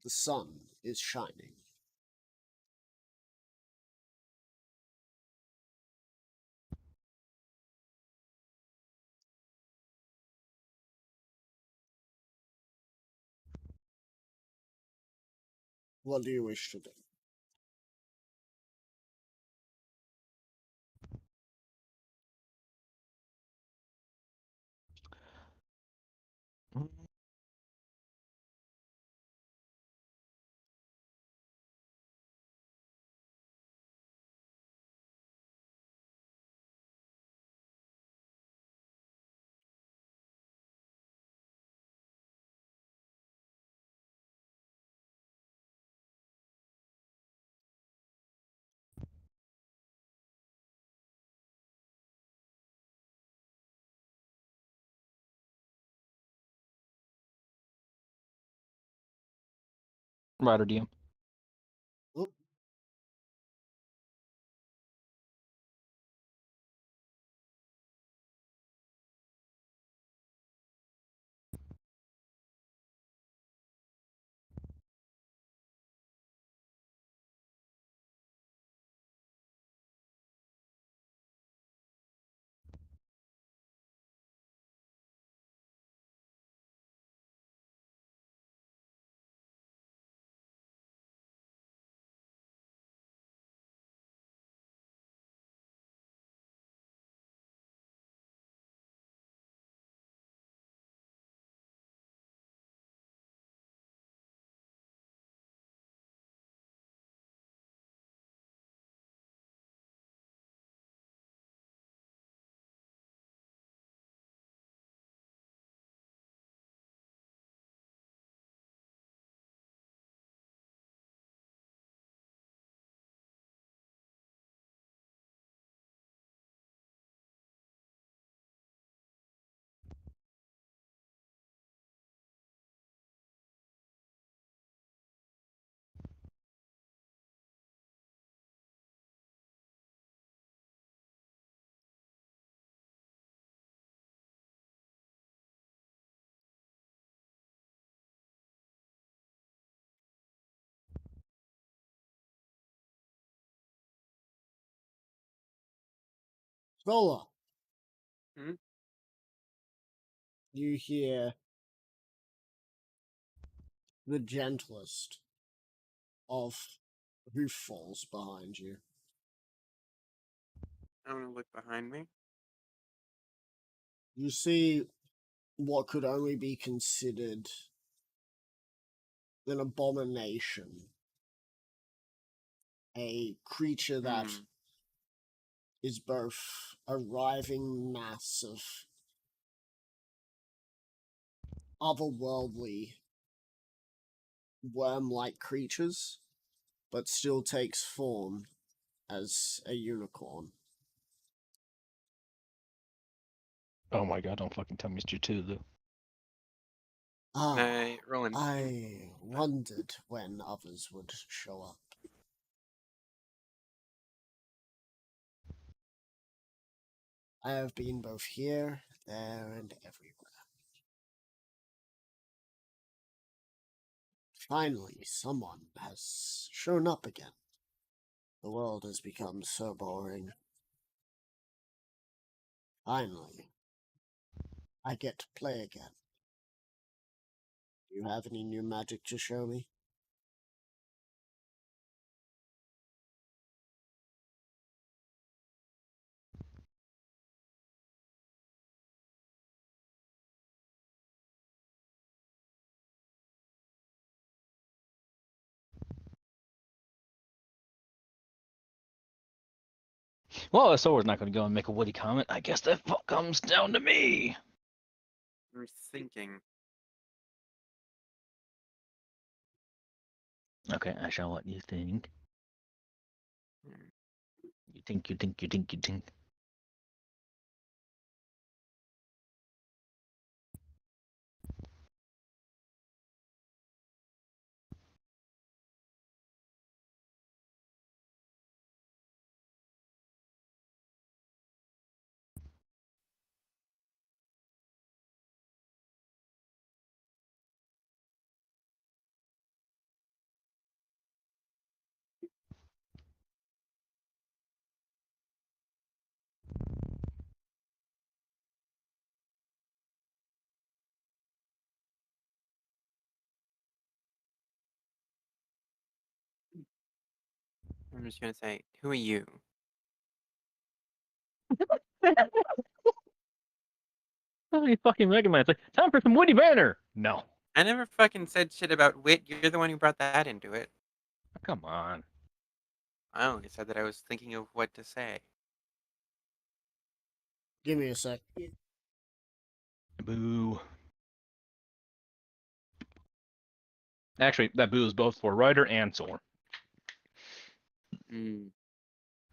the sun is shining. What do you wish to do? Rider DM. Oop. Zola. Hmm? You hear the gentlest of roof falls behind you. I want to look behind me. You see what could only be considered an abomination. A creature that is both a writhing mass of otherworldly worm-like creatures, but still takes form as a unicorn. Oh my god, don't fucking tell me it's Cthulhu. Can Ah, I roll in? I wondered when others would show up. I have been both here, there, and everywhere. Finally, someone has shown up again. The world has become so boring. Finally, I get to play again. Do you have any new magic to show me? Well, if Sora's not going to go and make a witty comment, I guess that fuck comes down to me. I'm thinking. Okay, I shall let you think. Hmm. You think. I'm just gonna say, who are you? Oh, you fucking Mega Man. It's like, time for some witty banner. No. I never fucking said shit about wit. You're the one who brought that into it. Come on. I only said that I was thinking of what to say. Give me a sec. Boo. Actually, that boo is both for Ryder and Sora. Hmm.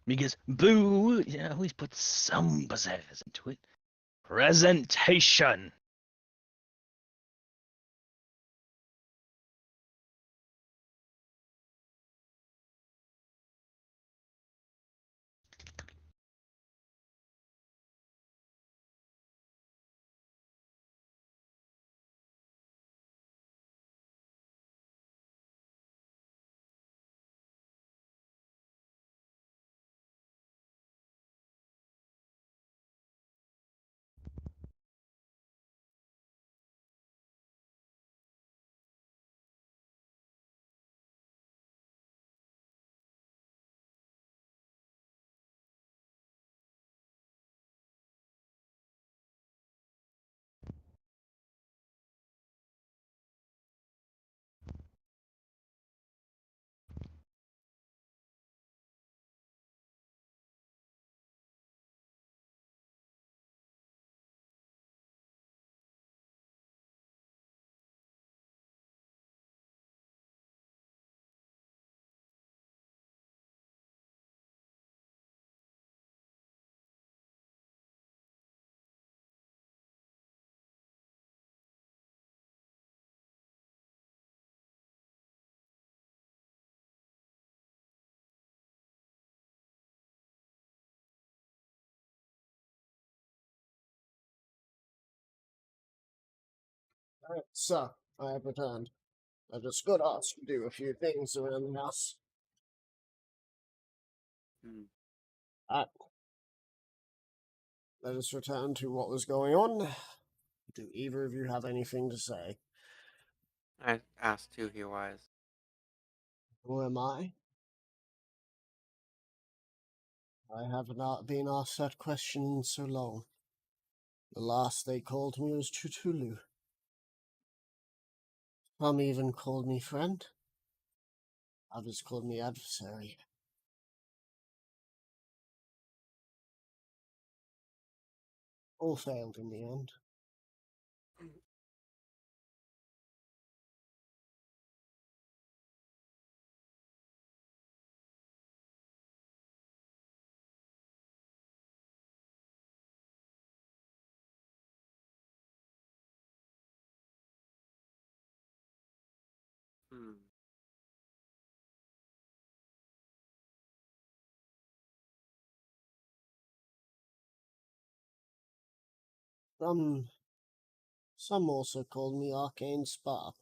Because boo, yeah, at least put some pizzazz into it. Presentation. Alright, so, I have returned. I just got asked to do a few things around the house. Hmm. let us return to what was going on. Do either of you have anything to say? I asked who he was. Who am I? I have not been asked that question in so long. The last they called me was Tutulu. Some even called me friend. Others called me adversary. All failed in the end. Hmm. Some also called me Arcane Spark.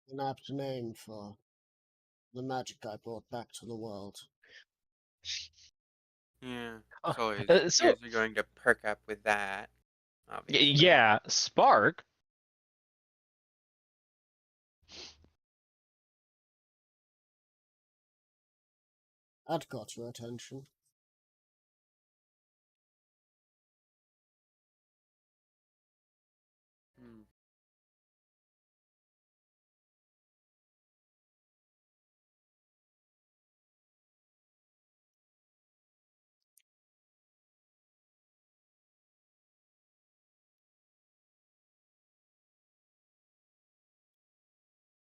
An apt name for the magic I brought back to the world. Yeah. Uh, So his so ears are going to perk up with that. Obviously. yeah, Spark. That got your attention. Hmm.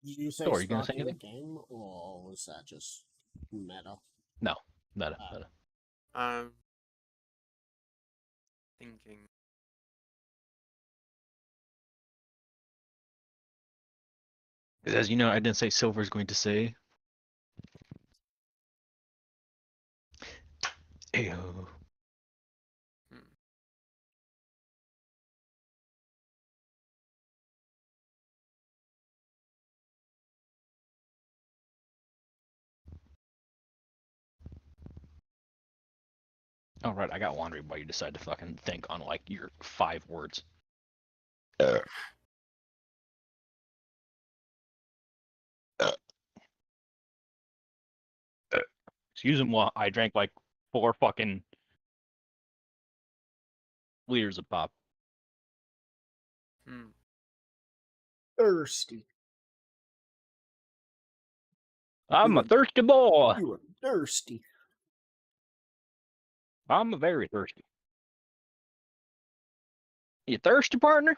Did you say So, are you gonna say Spark in the anything? game, or was that just meta? No, not Ah. a. I'm thinking. As you know, I didn't say Silver's going to say. Ew. Hmm. All right, I got wandering while you decide to fucking think on like your 5 words. Excuse them while I drank like 4 fucking liters of pop. Hmm. Thirsty. I'm You a are, thirsty boy. you are thirsty. I'm a very thirsty. You thirsty, partner?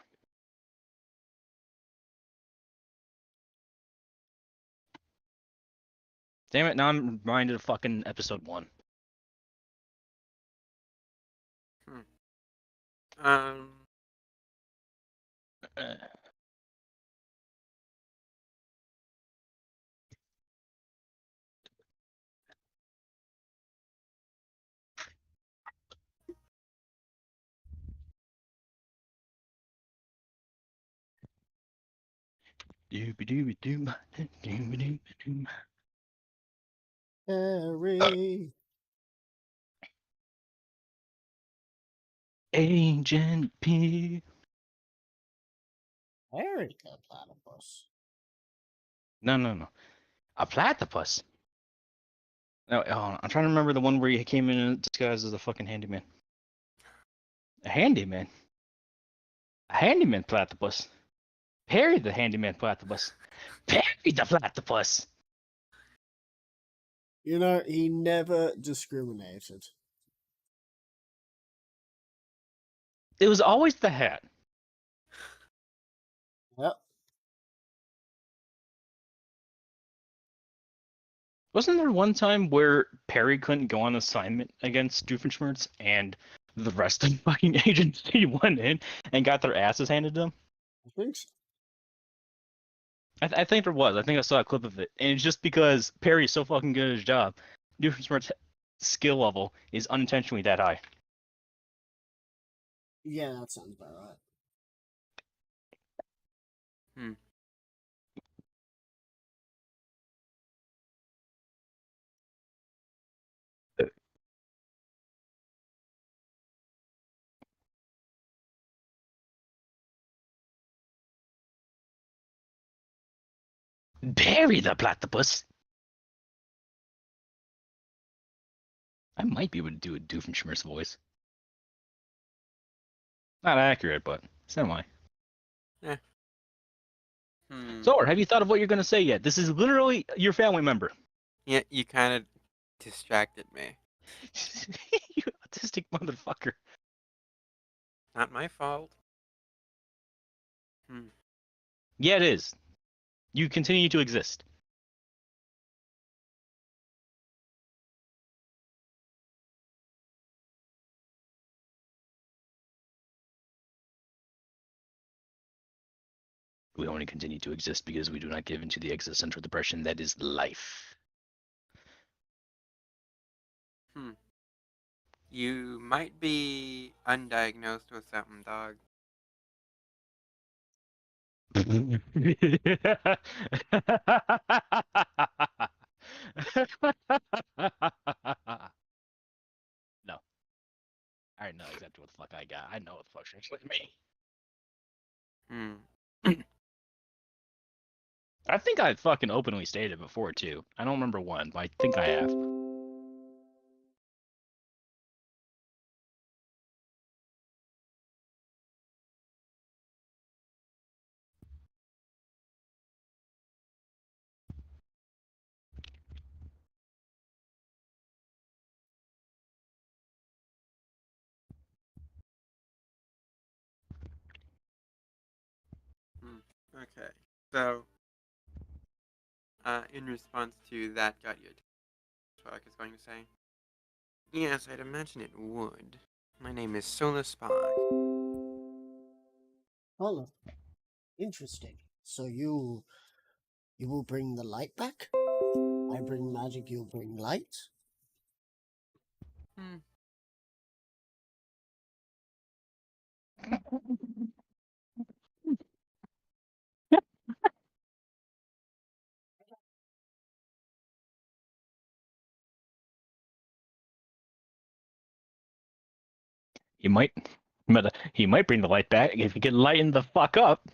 Damn it! Now I'm reminded of fucking episode 1. Hmm. Um. Uh, Dooby-dooby-doo, dooby-dooby-doo. Harry. Agent P. Harry the platypus. No. A platypus. No, I'm trying to remember the one where he came in disguised as a fucking handyman. A handyman? A handyman platypus. Perry the handyman platypus. Perry the platypus. You know, he never discriminated. It was always the hat. Yep. Wasn't there one time where Perry couldn't go on assignment against Doofenshmirtz and the rest of the fucking agency went in and got their asses handed to them? I think so. I think there was. I think I saw a clip of it. And it's just because Perry's so fucking good at his job, Doofenshmirtz's skill level is unintentionally that high. Yeah, that sounds about right. Hmm. Bury the platypus. I might be able to do a Doofenshmirtz voice. Not accurate, but semi. Hmm. So, have you thought of what you're going to say yet? This is literally your family member. Yeah, you kind of distracted me. You autistic motherfucker. Not my fault. Hmm. Yeah, it is. You continue to exist. We only continue to exist because we do not give into the existential depression that is life. Hmm. You might be undiagnosed with something, dog. No. I already know exactly what the fuck I got. I know what the fuck's wrong with me. Hmm. I think I fucking openly stated before too. I don't remember when, but I think I have. Hmm. Okay. So, in response to that, got you. That's what I was going to say. Yes, I'd imagine it would. My name is Sola Spock. Oh, interesting. So you will bring the light back? I bring magic, you bring light? Hmm. He but he might bring the light back if he can lighten the fuck up.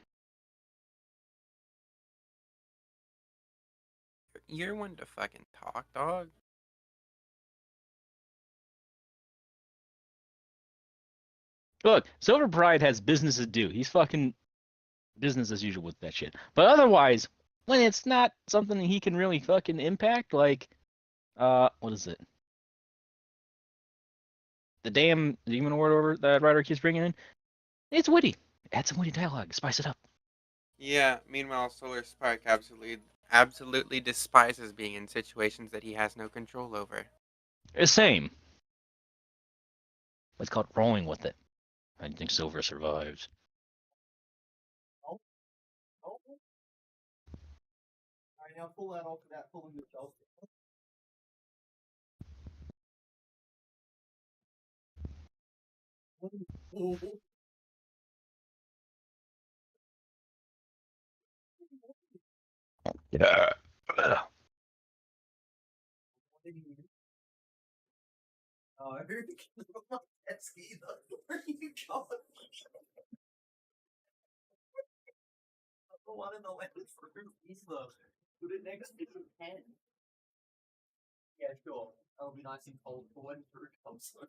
You're one to fucking talk, dog. Look, Silver Pride has business to do. He's fucking business as usual with that shit. But otherwise, when it's not something that he can really fucking impact, like, what is it? The damn demon award over that writer keeps bringing in. It's witty. Add some witty dialogue. Spice it up. Yeah. Meanwhile, Solar Spark absolutely despises being in situations that he has no control over. Same. It's called rolling with it. I think Silver survives. Oh, oh. Alright, now pull that off of that pulling yourself. Yeah. Oh, I heard that's either. Where are you going? The one in the left is for Easler. Put it next to the pen. Yeah, sure. That'll be nice and cold for when Drew comes through.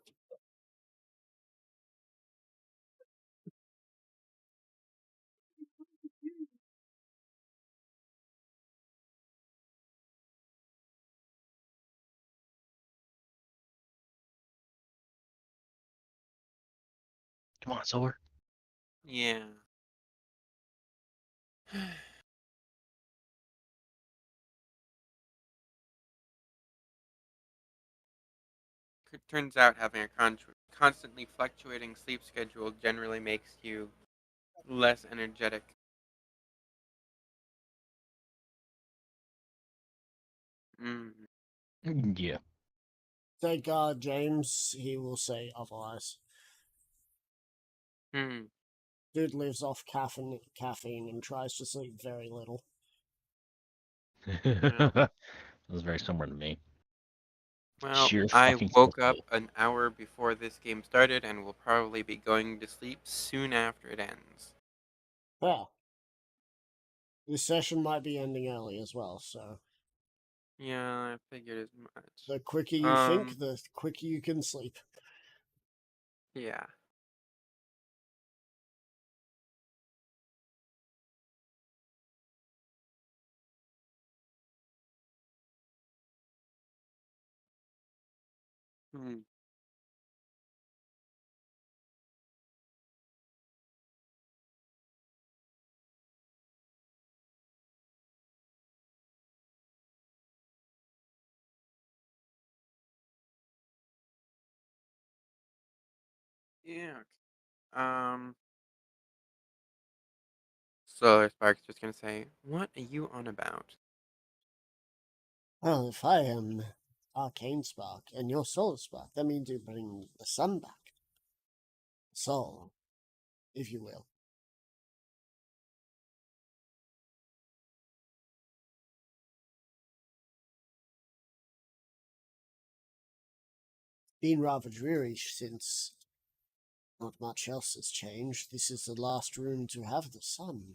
Come on, Silver. Yeah. It turns out having a constantly fluctuating sleep schedule generally makes you less energetic. Mm. Yeah. Thank James, he will say otherwise. Hmm. Dude lives off caffeine and tries to sleep very little. That was very similar to me. Well, Sheer I fucking woke up self-will. an hour before this game started and will probably be going to sleep soon after it ends. Yeah. This session might be ending early as well, so Yeah, I figured as much. the quicker you think, the quicker you can sleep. Yeah. Hmm. Yeah. So Spark's just gonna say, "What are you on about?" Well, if I am Arcane Spark and you're Solar Spark, that means you bring the sun back. Soul, if you will. Been rather dreary since not much else has changed. This is the last room to have the sun.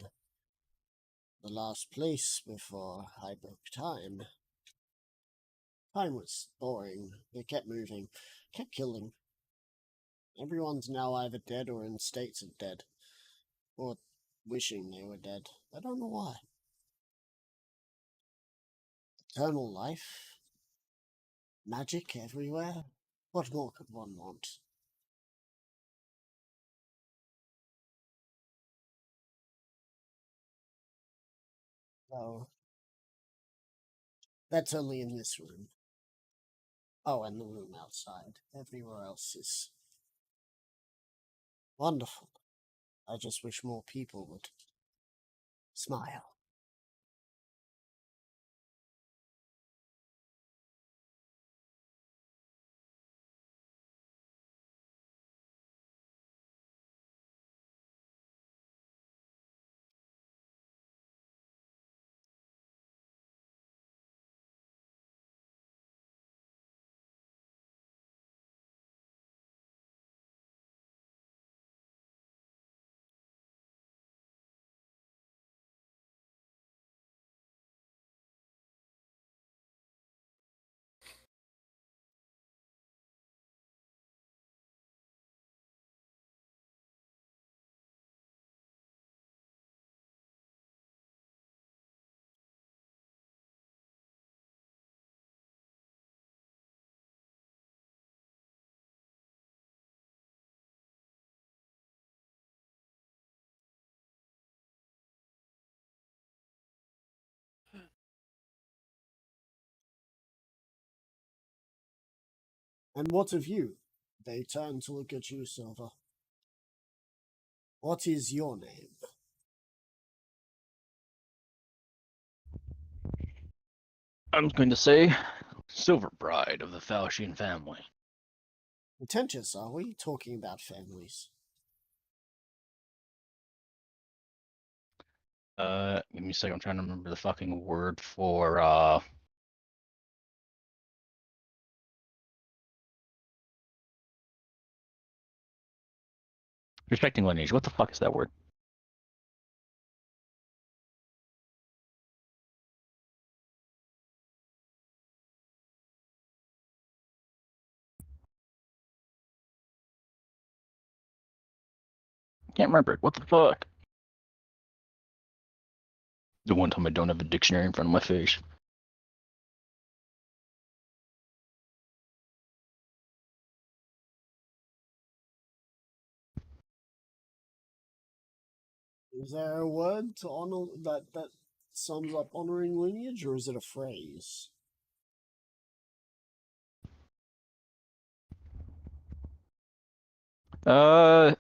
The last place before I broke time. Time was boring. It kept moving, kept killing. Everyone's now either dead or in states of dead. Or wishing they were dead. I don't know why. Eternal life? Magic everywhere? What more could one want? Oh, that's only in this room. Oh, and the room outside. Everywhere else is wonderful. I just wish more people would smile. And what of you? They turn to look at you, Silver. What is your name? I'm going to say Silver Bride of the Falchian family. Pretentious, are we? Talking about families. Give me a second. I'm trying to remember the fucking word for respecting lineage. What the fuck is that word? Can't remember it. What the fuck? The one time I don't have a dictionary in front of my face. Is there a word to honor that sums up honoring lineage, or is it a phrase? Uh,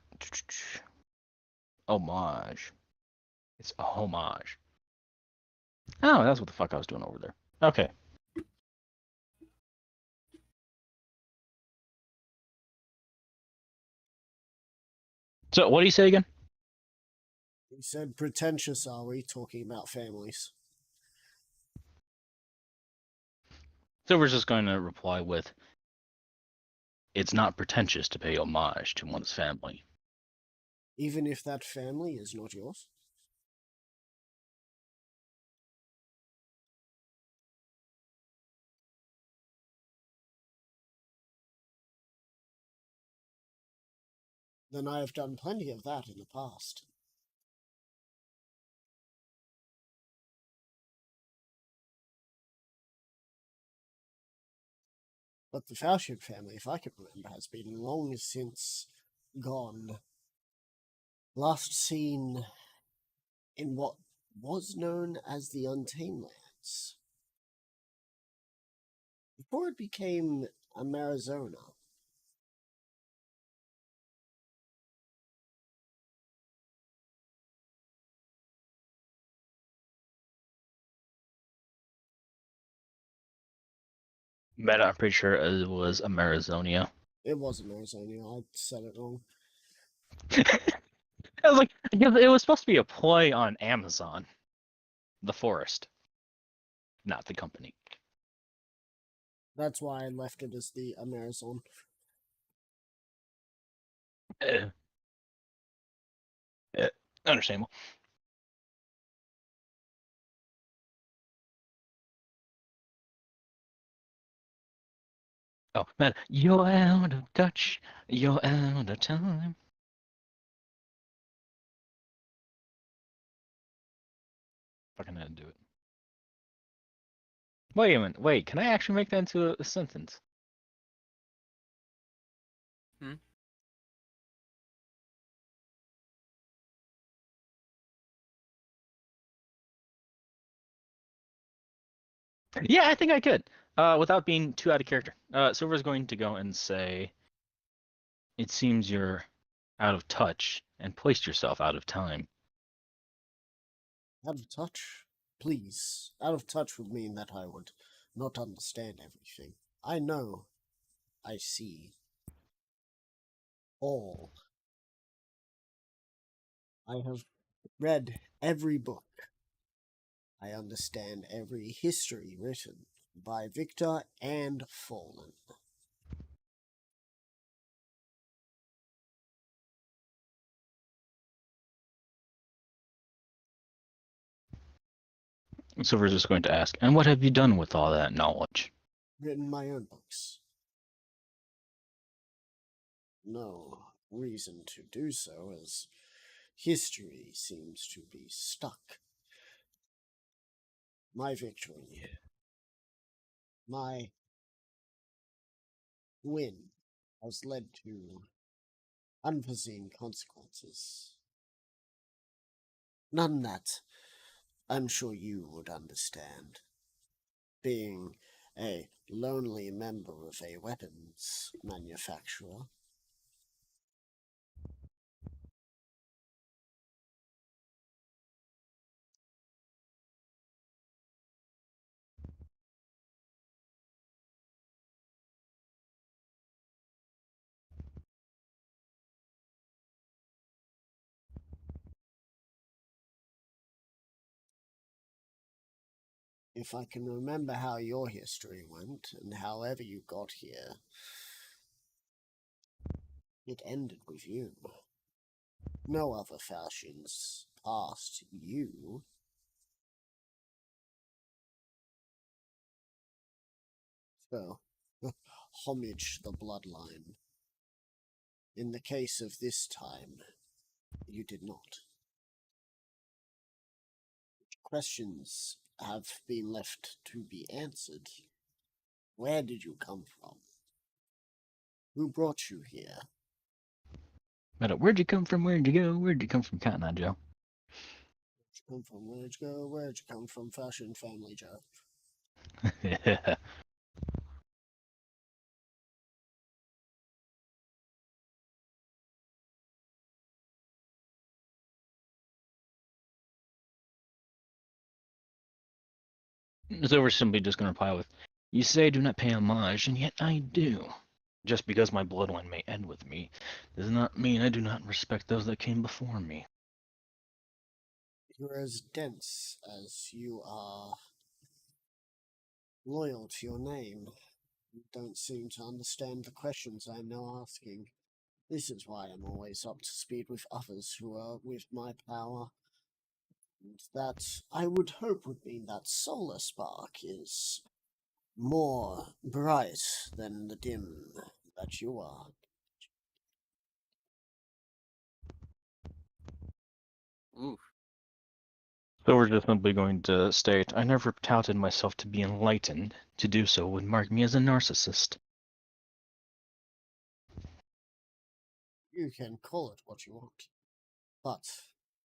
homage. It's a homage. Oh, that's what the fuck I was doing over there. Okay. So, what do you say again? He said, pretentious, are we? Talking about families. Silver's just going to reply with, it's not pretentious to pay homage to one's family. Even if that family is not yours? Then I have done plenty of that in the past. But the Faucian family, if I can remember, has been long since gone. Last seen in what was known as the Untamed Lands. Before it became Arizona. But I'm pretty sure it was Amazonia. It wasn't Arizona, I said it wrong. I was like, yeah, it was supposed to be a play on Amazon, the forest, not the company. That's why I left it as the Amazon. Uh, Understandable. Oh, man, you're out of touch. You're out of time. Fucking had to do it. Wait a minute. Wait, can I actually make that into a sentence? Hmm? Yeah, I think I could. Without being too out of character. Silver's going to go and say, "It seems you're out of touch and placed yourself out of time." Out of touch? Please. Out of touch would mean that I would not understand everything. I know. I see. All. I have read every book. I understand every history written by Victor and Fallen. Silver's just going to ask, "And what have you done with all that knowledge?" Written my own books. No reason to do so, as history seems to be stuck. My victory, my win, has led to unforeseen consequences. None that I'm sure you would understand. Being a lonely member of a weapons manufacturer. If I can remember how your history went, and however you got here, it ended with you. No other fashions past you. So, homage the bloodline. In the case of this time, you did not. Questions have been left to be answered. Where did you come from? Who brought you here? But where'd you come from? Where'd you go? Where'd you come from, Cotton Eye Joe? Where'd you come from? Where'd you go? Where'd you come from? Fashion Family Joe. Silver's simply just going to reply with, "You say I do not pay homage, and yet I do. Just because my bloodline may end with me, does not mean I do not respect those that came before me." You're as dense as you are loyal to your name. You don't seem to understand the questions I am now asking. This is why I'm always up to speed with others who are with my power. And that, I would hope, would mean that solar spark is more bright than the dim that you are. Oof. So we're just simply going to state, I never touted myself to be enlightened. To do so would mark me as a narcissist. You can call it what you want. But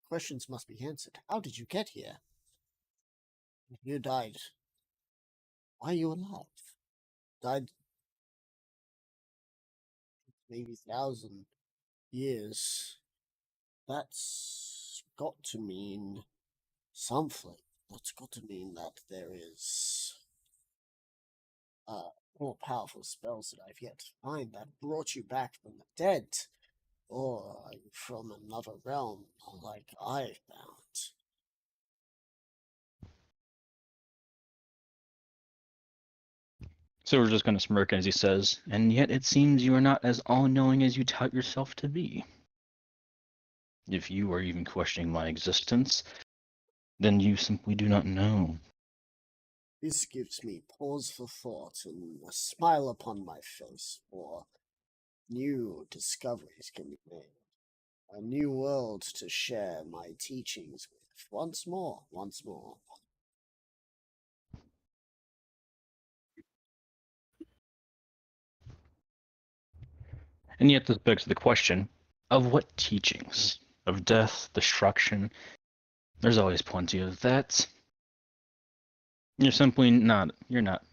questions must be answered. How did you get here? If you died, why are you alive? Died maybe 1,000 years. That's got to mean something. That's got to mean that there is more powerful spells that I've yet to find that brought you back from the dead, or from another realm like I found. So we're just going to smirk as he says, and yet it seems you are not as all-knowing as you tout yourself to be. If you are even questioning my existence, then you simply do not know. This gives me pause for thought and a smile upon my face, for new discoveries can be made. A new world to share my teachings with once more, once more. And yet this begs the question, of what teachings? Of death, destruction? There's always plenty of that. You're simply not, you're not,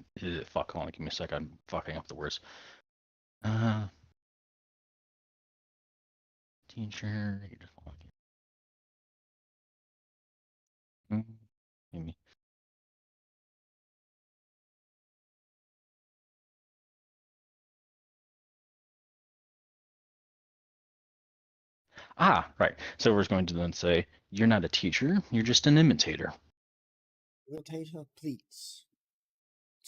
fuck, hold on, give me a sec, I'm fucking up the words. Teacher, you just want to maybe. Ah, right. So we're going to then say, you're not a teacher, you're just an imitator. Imitator, please.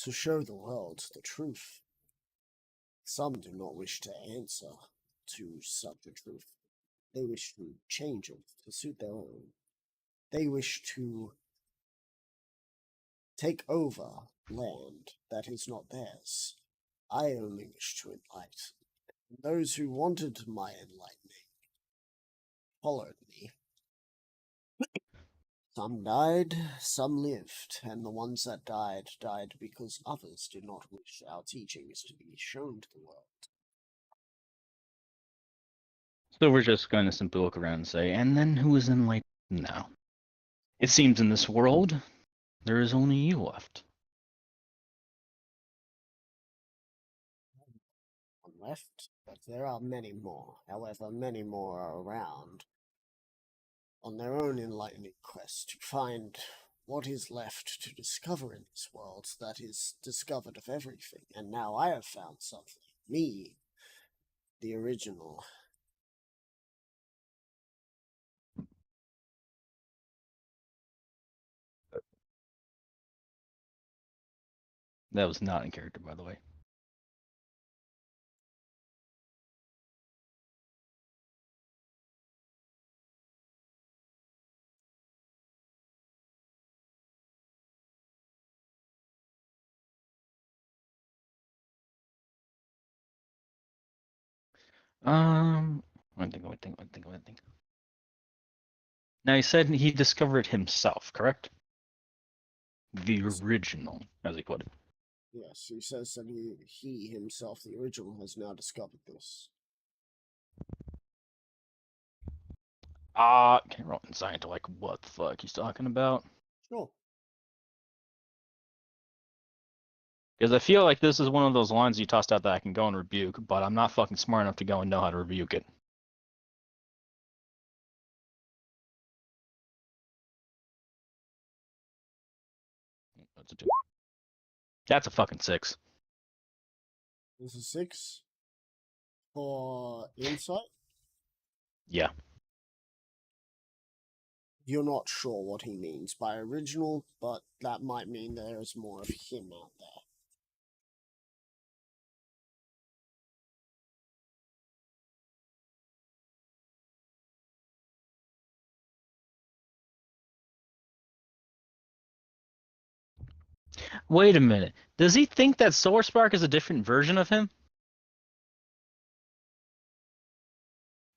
To show the world the truth. Some do not wish to answer to such a truth. They wish to change it to suit their own. They wish to take over land that is not theirs. I only wish to enlighten. Those who wanted my enlightening followed me. Some died, some lived, and the ones that died, died because others did not wish our teachings to be shown to the world. So we're just going to simply look around and say, and then who is enlightened now? It seems in this world, there is only you left. One left, but there are many more. However, many more are around on their own enlightening quest to find what is left to discover in this world that is discovered of everything. And now I have found something. Me, the original. That was not in character, by the way. I think. Now he said he discovered himself, correct? The original, as he put it. Yes, he says that he himself, the original, has now discovered this. Can't roll insight to like what the fuck he's talking about. Sure. Because I feel like this is one of those lines you tossed out that I can go and rebuke, but I'm not fucking smart enough to go and know how to rebuke it. That's a 2. That's a fucking 6. This is 6 for insight. Yeah. You're not sure what he means by original, but that might mean there is more of him out there. Wait a minute. Does he think that Solar Spark is a different version of him?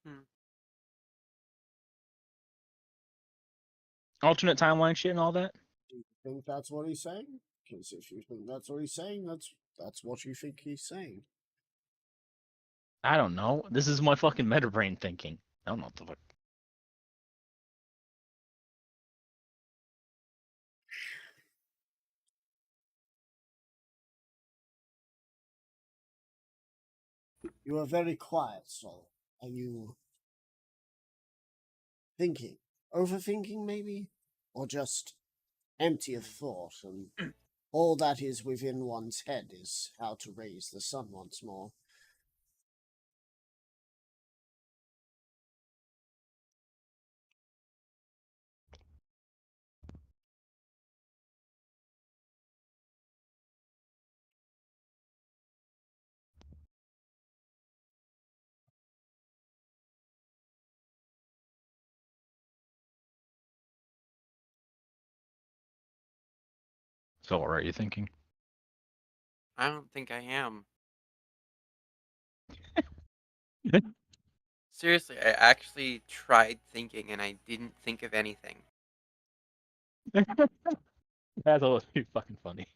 Hmm. Alternate timeline shit and all that. Do you think that's what he's saying? Because if you think that's what he's saying, that's what you think he's saying. I don't know. This is my fucking meta brain thinking. I don't know what the fuck. You are very quiet, Sol. Are you thinking? Overthinking, maybe? Or just empty of thought, and all that is within one's head is how to raise the sun once more? So what are you thinking? I don't think I am. Seriously, I actually tried thinking and I didn't think of anything. That's always be fucking funny.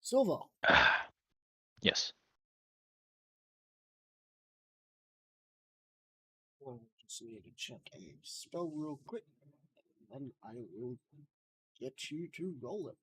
Silver, Yes. I just need to check a spell real quick, and I will get you to roll it.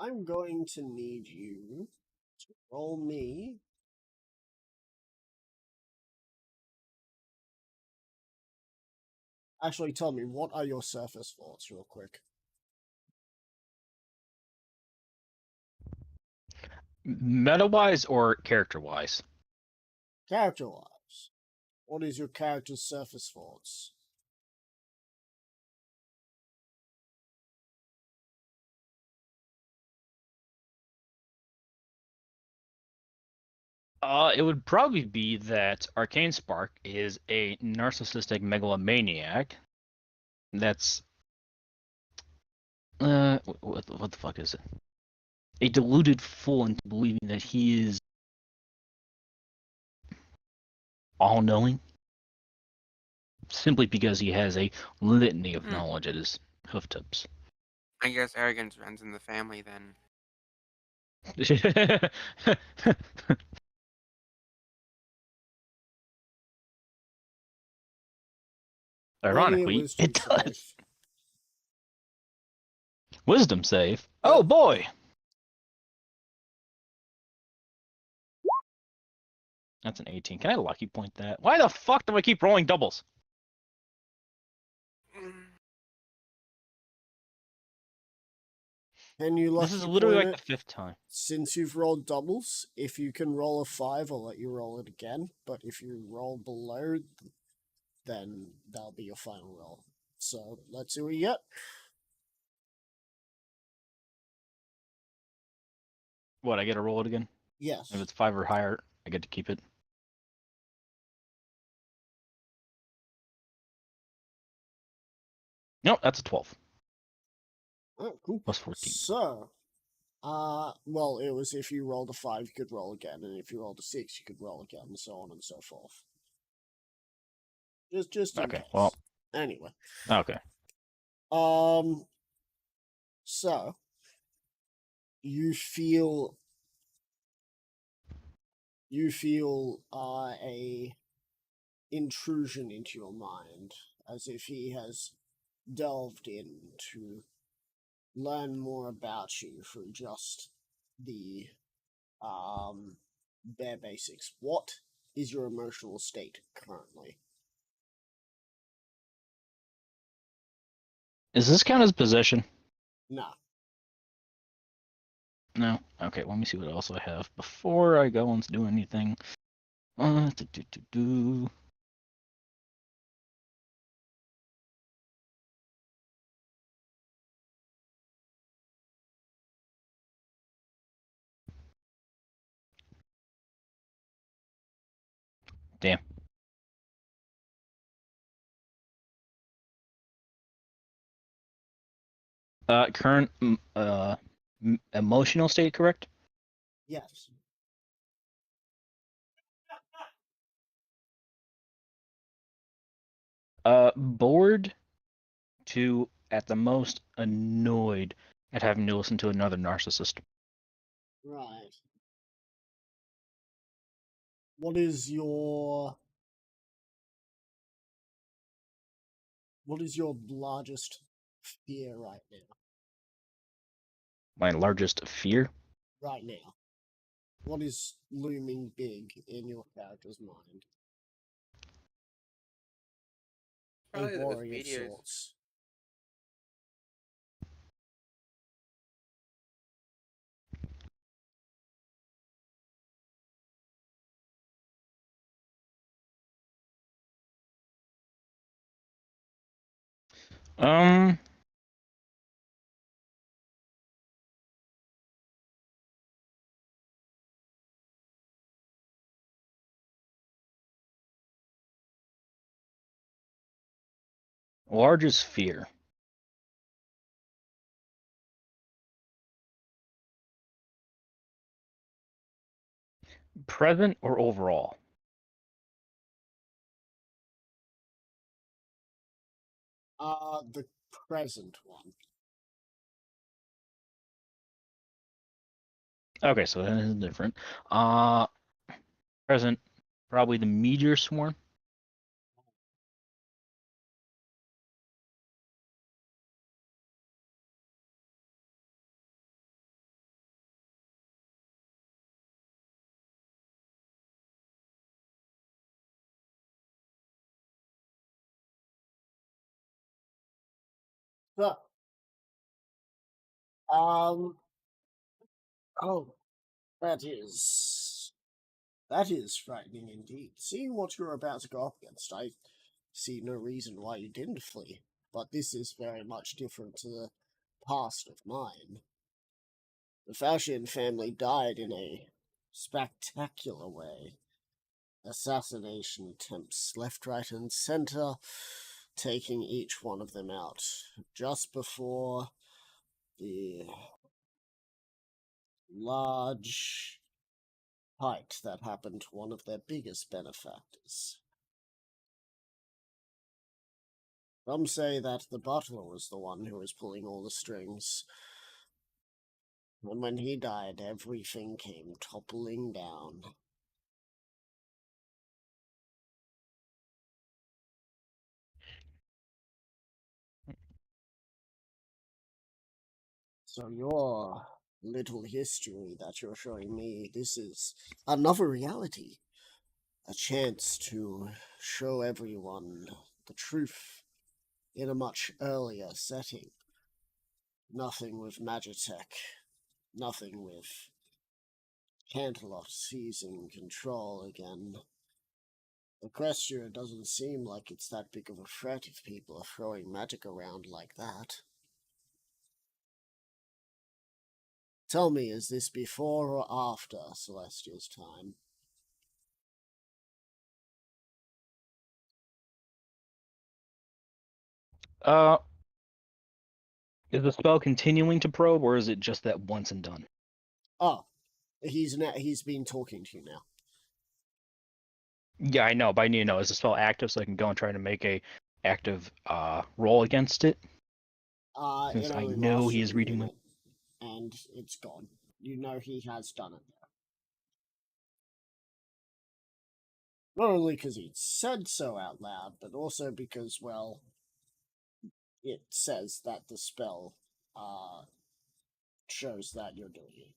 I'm going to need you to roll me. Actually, tell me, what are your surface thoughts, real quick? Meta-wise or character-wise? Character wise, what is your character's surface thoughts? It would probably be that Arcane Spark is a narcissistic megalomaniac. That's what the fuck is it? A deluded fool into believing that he is all-knowing, simply because he has a litany of knowledge at his hoof tips. I guess arrogance runs in the family then. Roll me a Ironically, wisdom it does. save. Wisdom save. Yep. Oh boy. That's an 18. Can I lucky point that? Why the fuck do I keep rolling doubles? Can you lucky This is literally point like it? the 5th time. Since you've rolled doubles, if you can roll a 5, I'll let you roll it again. But if you roll below, then that'll be your final roll. So let's see what you get. What, I get to roll it again? Yes. If it's 5 or higher, I get to keep it. Nope, that's a 12. Oh, cool. Plus 14. So, well, it was if you rolled a 5, you could roll again, and if you rolled a 6, you could roll again, and so on and so forth. Just in Okay, case. well. Anyway. Okay. So you feel a intrusion into your mind, as if he has delved in to learn more about you through just the bare basics. What is your emotional state currently? Does this count as possession? No. No. Okay, let me see what else I have before I go on to do anything. Do, do, do, do. Damn. Current emotional state, correct? Yes. Bored to, at the most, annoyed at having to listen to another narcissist. Right. What is your largest fear right now? My largest fear? Right now. What is looming big in your character's mind? A Probably those worry of meteors. sorts. Um, largest fear. Present or overall? The present one. Okay, so that is different. Present, probably the meteor swarm. So, um, oh, that is frightening indeed. Seeing what you're about to go up against, I see no reason why you didn't flee. But this is very much different to the past of mine. The Fashion family died in a spectacular way. Assassination attempts left, right, and center, taking each one of them out just before the large fight that happened to one of their biggest benefactors. Some say that the butler was the one who was pulling all the strings. And when he died, everything came toppling down. So your little history that you're showing me, this is another reality. A chance to show everyone the truth in a much earlier setting. Nothing with Magitech. Nothing with Canterlot seizing control again. The question doesn't seem like it's that big of a threat if people are throwing magic around like that. Tell me, is this before or after Celestia's time? Uh, is the spell continuing to probe, or is it just that once and done? Oh, he's been talking to you now. Yeah, I know, but I need to know, is the spell active so I can go and try to make a active roll against it? Since It I only know he lasted is a reading my... minute, and it's gone. You know he has done it now. Not only because he said so out loud, but also because, well, it says that the spell shows that you're doing it.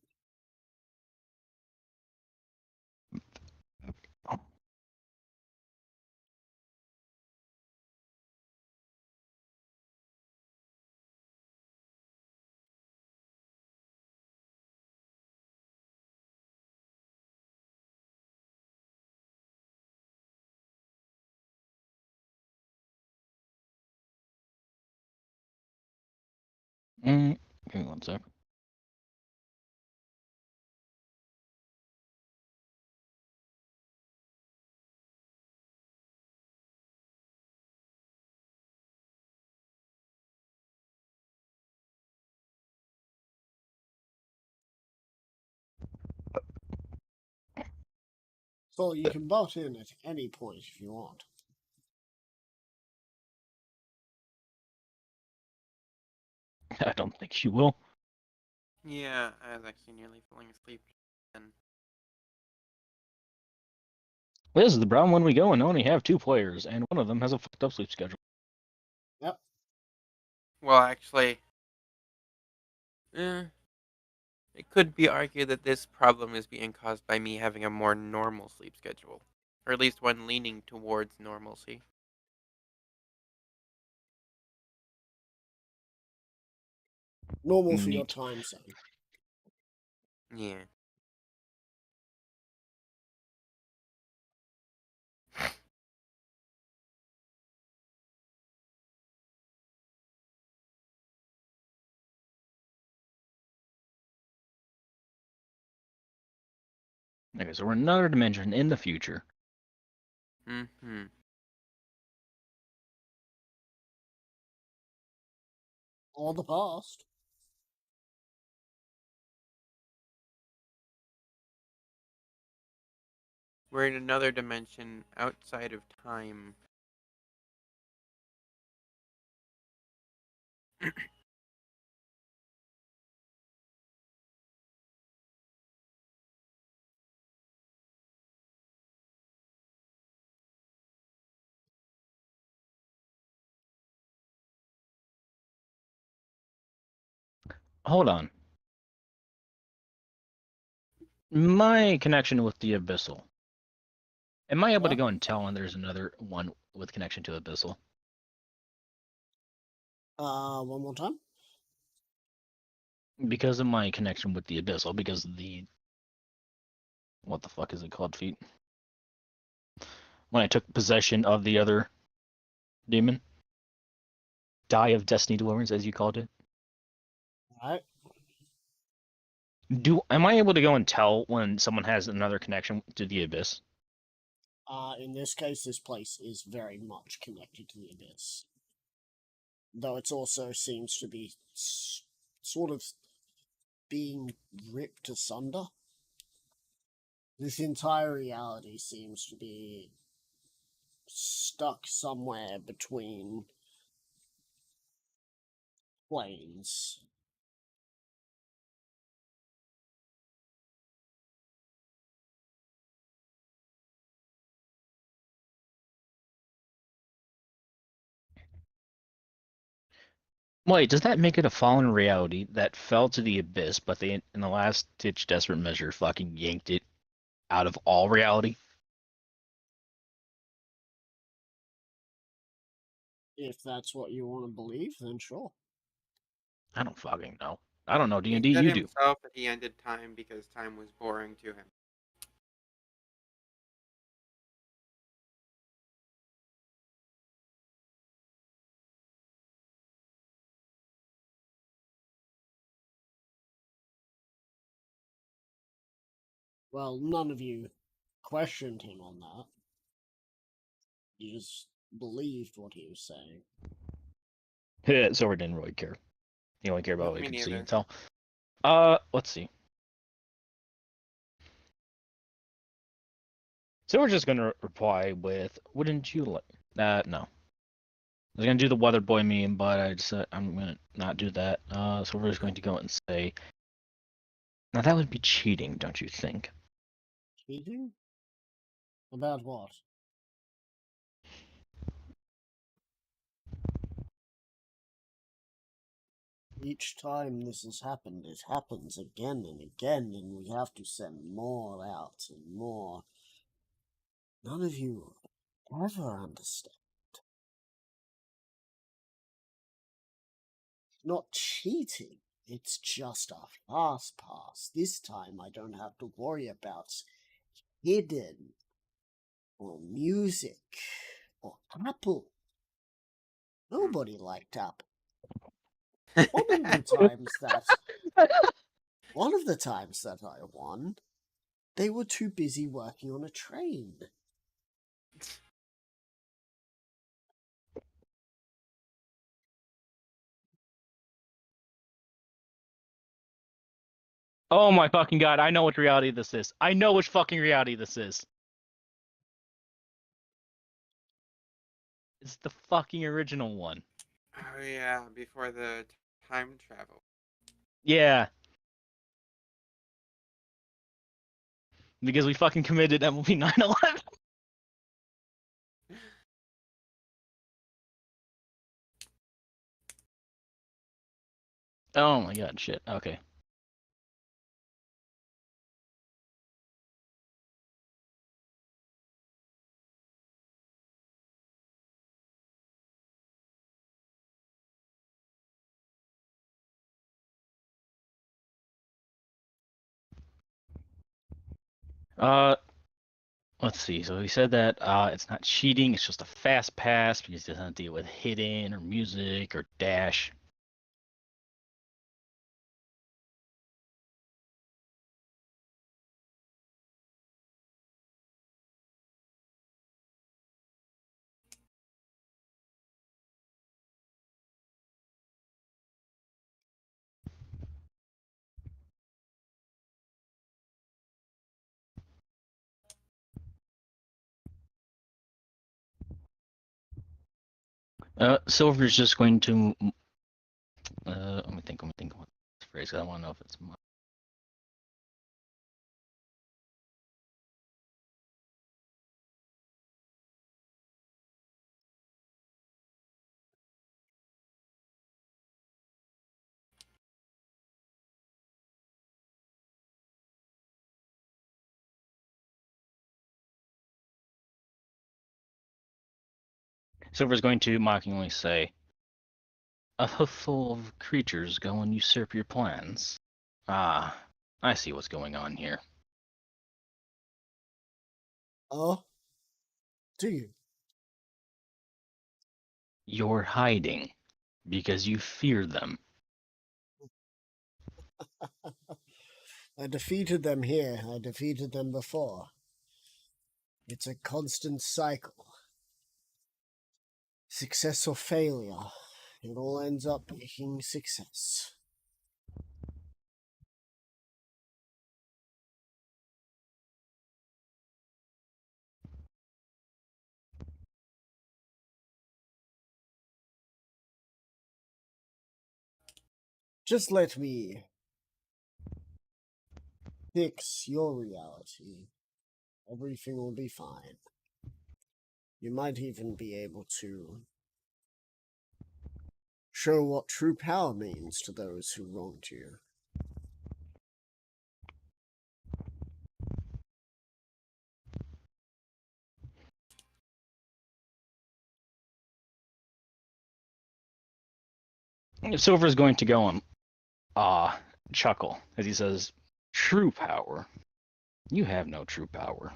Give me one sec. So you can butt in at any point if you want. I don't think she will. Yeah, I was actually nearly falling asleep. And Well, this is the problem when we go and only have 2 players, and one of them has a fucked up sleep schedule. Yep. well, actually, it could be argued that this problem is being caused by me having a more normal sleep schedule, or at least one leaning towards normalcy. Normal for your Neat. time zone. Yeah. Okay, so we're in another dimension in the future. Mm-hmm. Or the past. We're in another dimension outside of time. Hold on. My connection with the Abyssal. Am I able to Yeah. go and tell when there's another one with connection to Abyssal? One more time. Because of my connection with the Abyssal, because of the... What the fuck is it called, feet? When I took possession of the other demon. Die of Destiny Deliverance, as you called it. Alright. Am I able to go and tell when someone has another connection to the Abyss? In this case, this place is very much connected to the Abyss. Though it also seems to be sort of being ripped asunder. This entire reality seems to be stuck somewhere between planes. Wait, does that make it a fallen reality that fell to the Abyss, but they, in the last ditch desperate measure, fucking yanked it out of all reality? If that's what you want to believe, then sure. I don't fucking know. I don't know He D&D. said You do. himself that he ended time because time was boring to him. Well, none of you questioned him on that. You just believed what he was saying. Silver didn't really care. He only cared about what he Me could see neither. and tell. Let's see. So we're just gonna reply with, "Wouldn't you like?" No. I was gonna do the Weather Boy meme, but I decided I'm gonna not do that. So we're just going to go and say, now that would be cheating, don't you think? Cheating? About what? Each time this has happened, it happens again and again, and we have to send more out and more. None of you ever understand. Not cheating. It's just a fast pass. This time I don't have to worry about hidden or music or Apple. Nobody liked Apple. One of the times that I won, they were too busy working on a train. Oh my fucking god, I know which reality this is. I know which fucking reality this is. It's the fucking original one. Oh yeah, before the time travel. Yeah. Because we fucking committed MLP 9/11. Oh my god, shit. Okay. Let's see. So he said that it's not cheating, it's just a fast pass because it doesn't deal with hidden or music or dash. Silver's just going to let me think what this phrase. I want to know if it's Silver's going to mockingly say, "A hoofful of creatures go and usurp your plans. Ah, I see what's going on here. Oh? Do you? You're hiding because you fear them. I defeated them here. I defeated them before. It's a constant cycle. Success or failure. It all ends up being success. Just let me fix your reality. Everything will be fine. You might even be able to show what true power means to those who wronged you. Silver's going to go and chuckle as he says, "True power? You have no true power.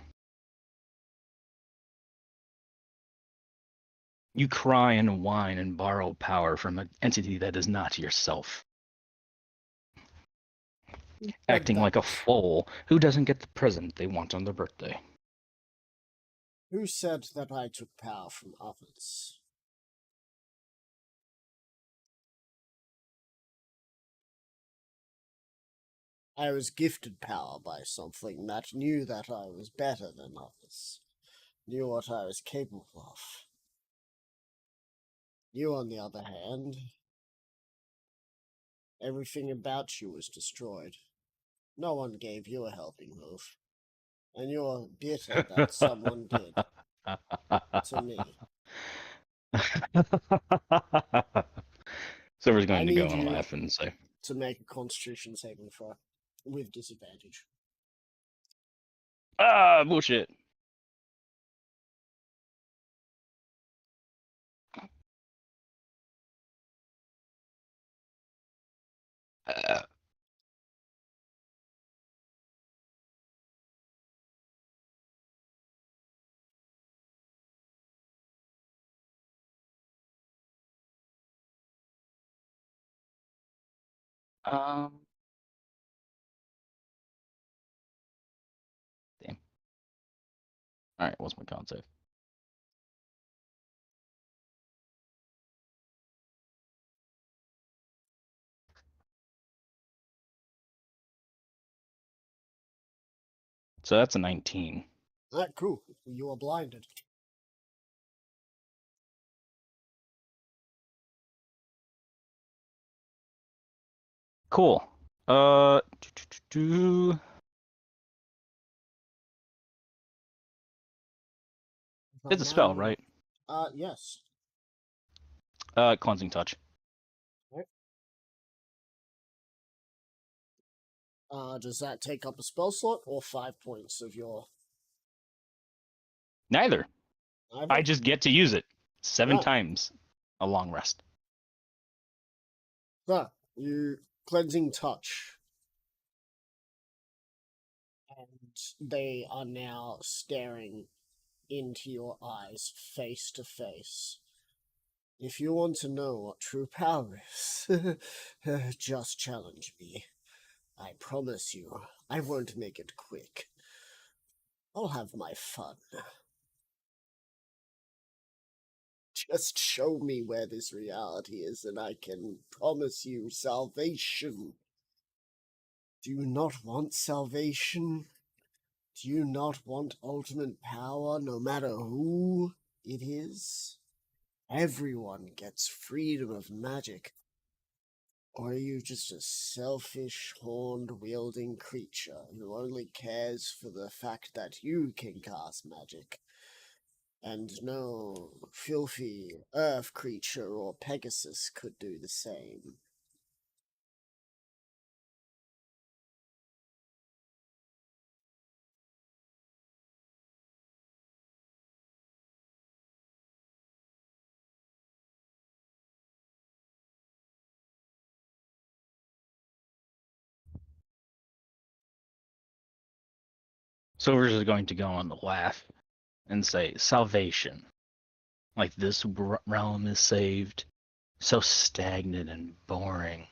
You cry and whine and borrow power from an entity that is not yourself, acting like a fool who doesn't get the present they want on their birthday." Who said that I took power from others? I was gifted power by something that knew that I was better than others, knew what I was capable of. You, on the other hand, everything about you was destroyed. No one gave you a helping hoof, and you're bitter that someone did to me. Silver's I going to go need and you laugh and say, to make a Constitution saving throw with disadvantage. "Ah, bullshit." Uh, Damn. All right, what's my con save? So that's a 19. Alright, cool. You are blinded. Cool. It's a spell, right? Yes. Cleansing touch. Does that take up a spell slot or 5 points of your... Neither. Either? I just get to use it 7 Right. times a long rest. So, you cleansing touch. And they are now staring into your eyes, face to face. If you want to know what true power is, just challenge me. I promise you, I won't make it quick. I'll have my fun. Just show me where this reality is, and I can promise you salvation. Do you not want salvation? Do you not want ultimate power, no matter who it is? Everyone gets freedom of magic. Or are you just a selfish, horn-wielding creature who only cares for the fact that you can cast magic? And no filthy earth creature or Pegasus could do the same. Silver's is going to go on the laugh and say, salvation. Like this realm is saved. So stagnant and boring.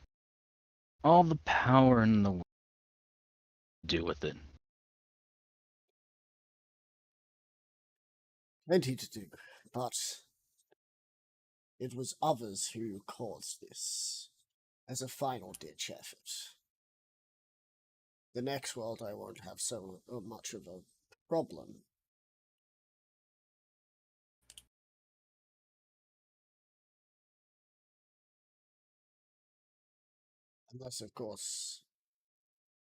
All the power in the world to do with it. Plenty to do, but it was others who caused this as a final-ditch effort. The next world I won't have so much of a problem. Unless, of course,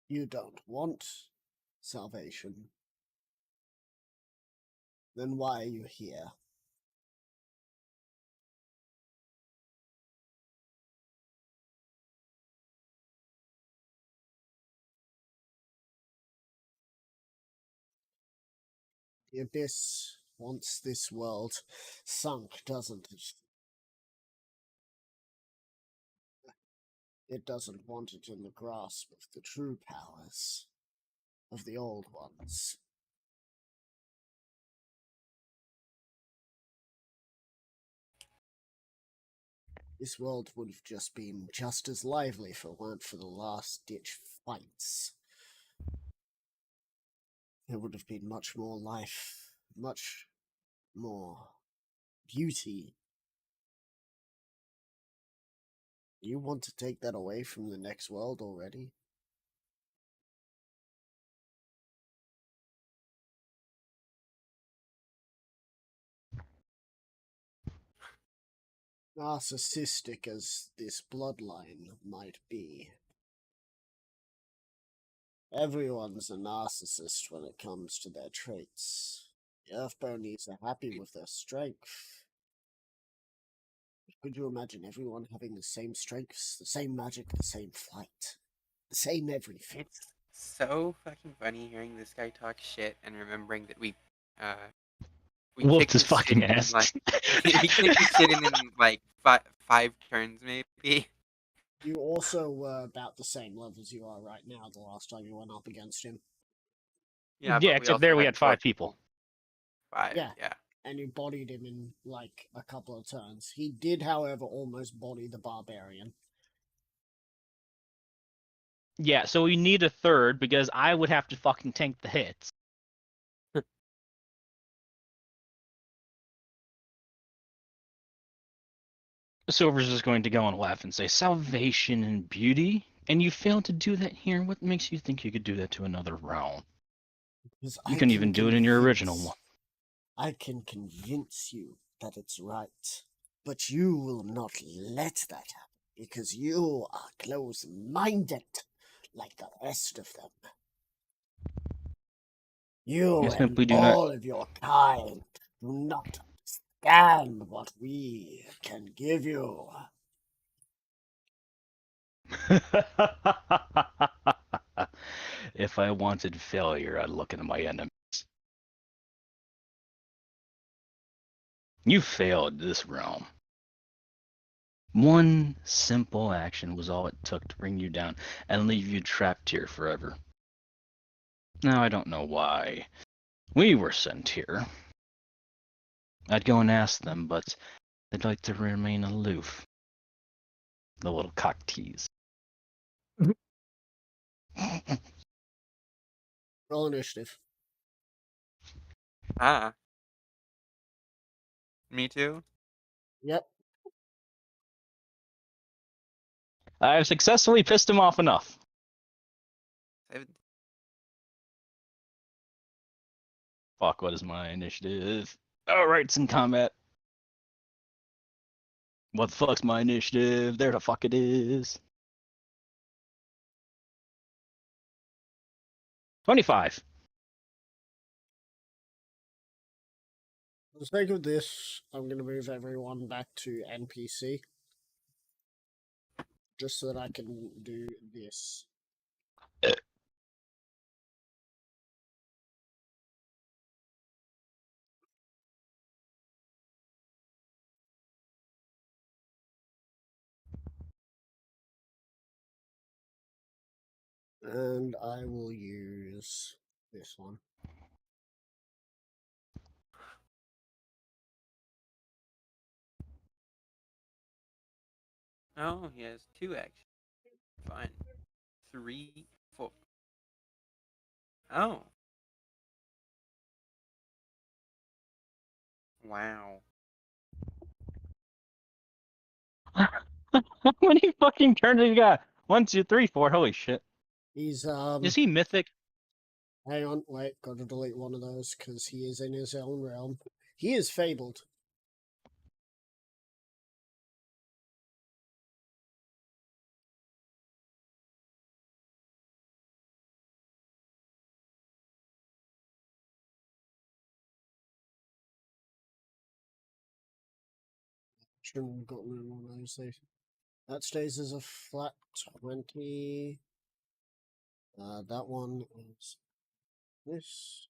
you don't want salvation. Then why are you here? The Abyss wants this world sunk, doesn't it? It doesn't want it in the grasp of the true powers of the old ones. This world would have just been just as lively if it weren't for the last-ditch fights. There would have been much more life, much more beauty. You want to take that away from the next world already? Narcissistic as this bloodline might be, everyone's a narcissist when it comes to their traits. The Earthbonies are happy with their strength. Could you imagine everyone having the same strengths, the same magic, the same flight, the same everything? It's so fucking funny hearing this guy talk shit and remembering that we Whooped kicked his his fucking shit in ass. like we kicked his shit in like five turns maybe. You also were about the same level as you are right now the last time you went up against him. Yeah, Yeah, but except also there we had had 4 5 people. 5, Yeah. yeah. And you bodied him in, like, a couple of turns. He did, however, almost body the barbarian. Yeah, so we need a third because I would have to fucking tank the hits. Silver's just going to go and laugh and say, "Salvation and beauty? And you failed to do that here? What makes you think you could do that to another realm? Because You I can even do it in your original one." I can convince you that it's right, but you will not let that happen because you are close-minded like the rest of them. You You and simply do not. all of your kind do not understand what we can give you. If I wanted failure, I'd look into my enemies. You failed this realm. One simple action was all it took to bring you down and leave you trapped here forever. Now I don't know why we were sent here. I'd go and ask them, but they'd like to remain aloof. The little cock tease. Roll initiative. Ah. Me too? Yep. I've successfully pissed him off enough. Fuck, what is my initiative? Alright, it's in combat. What the fuck's my initiative? There the fuck it is. 25. For the sake of this, I'm going to move everyone back to NPC. Just so that I can do this. And I will use this one. Oh, he has 2 actions. Fine. 3, 4. Oh. Wow. How many fucking turns have you got? 1, 2, 3, 4. Holy shit. He's, Is he mythic? hang on, wait, gotta delete one of those, because he is in his own realm. He is fabled. Shouldn't have gotten rid of one of those. That stays as a flat 20. That one is this.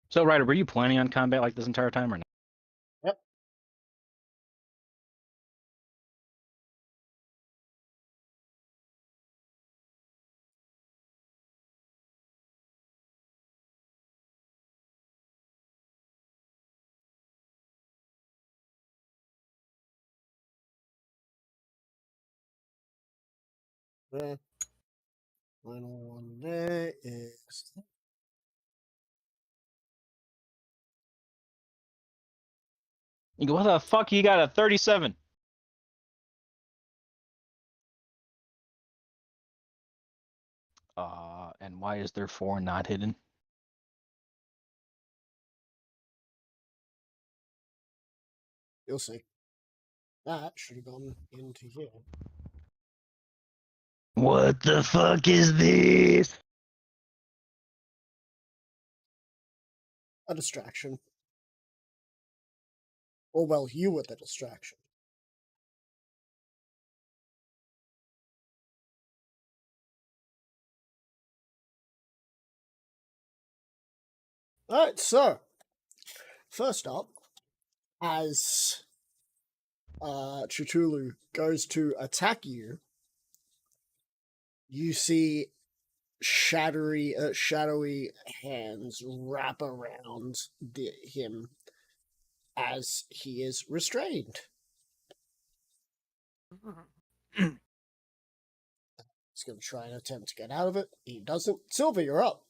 So, Ryder, were you planning on combat like this entire time or not? Yep. The final one there is. You go, what the fuck? You got a 37. And why is there 4 not hidden? You'll see. That should have gone into here. What the fuck is this? A distraction. Or, well, you were the distraction. Alright, so. First up, as Chutulu goes to attack you, you see shadowy hands wrap around him as he is restrained. He's going to try and attempt to get out of it. He doesn't. Silver, you're up.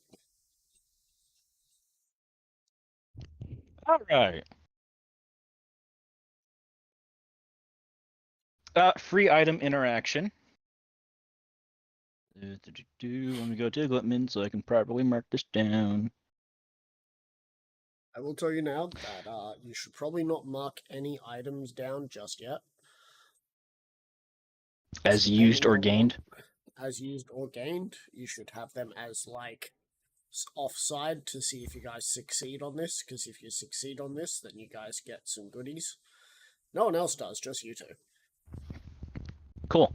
All right. Free item interaction. Let me go to equipment so I can properly mark this down. I will tell you now that you should probably not mark any items down just yet. As used or gained? As used or gained, you should have them as, like, offside to see if you guys succeed on this, because if you succeed on this, then you guys get some goodies. No one else does, just you two. Cool.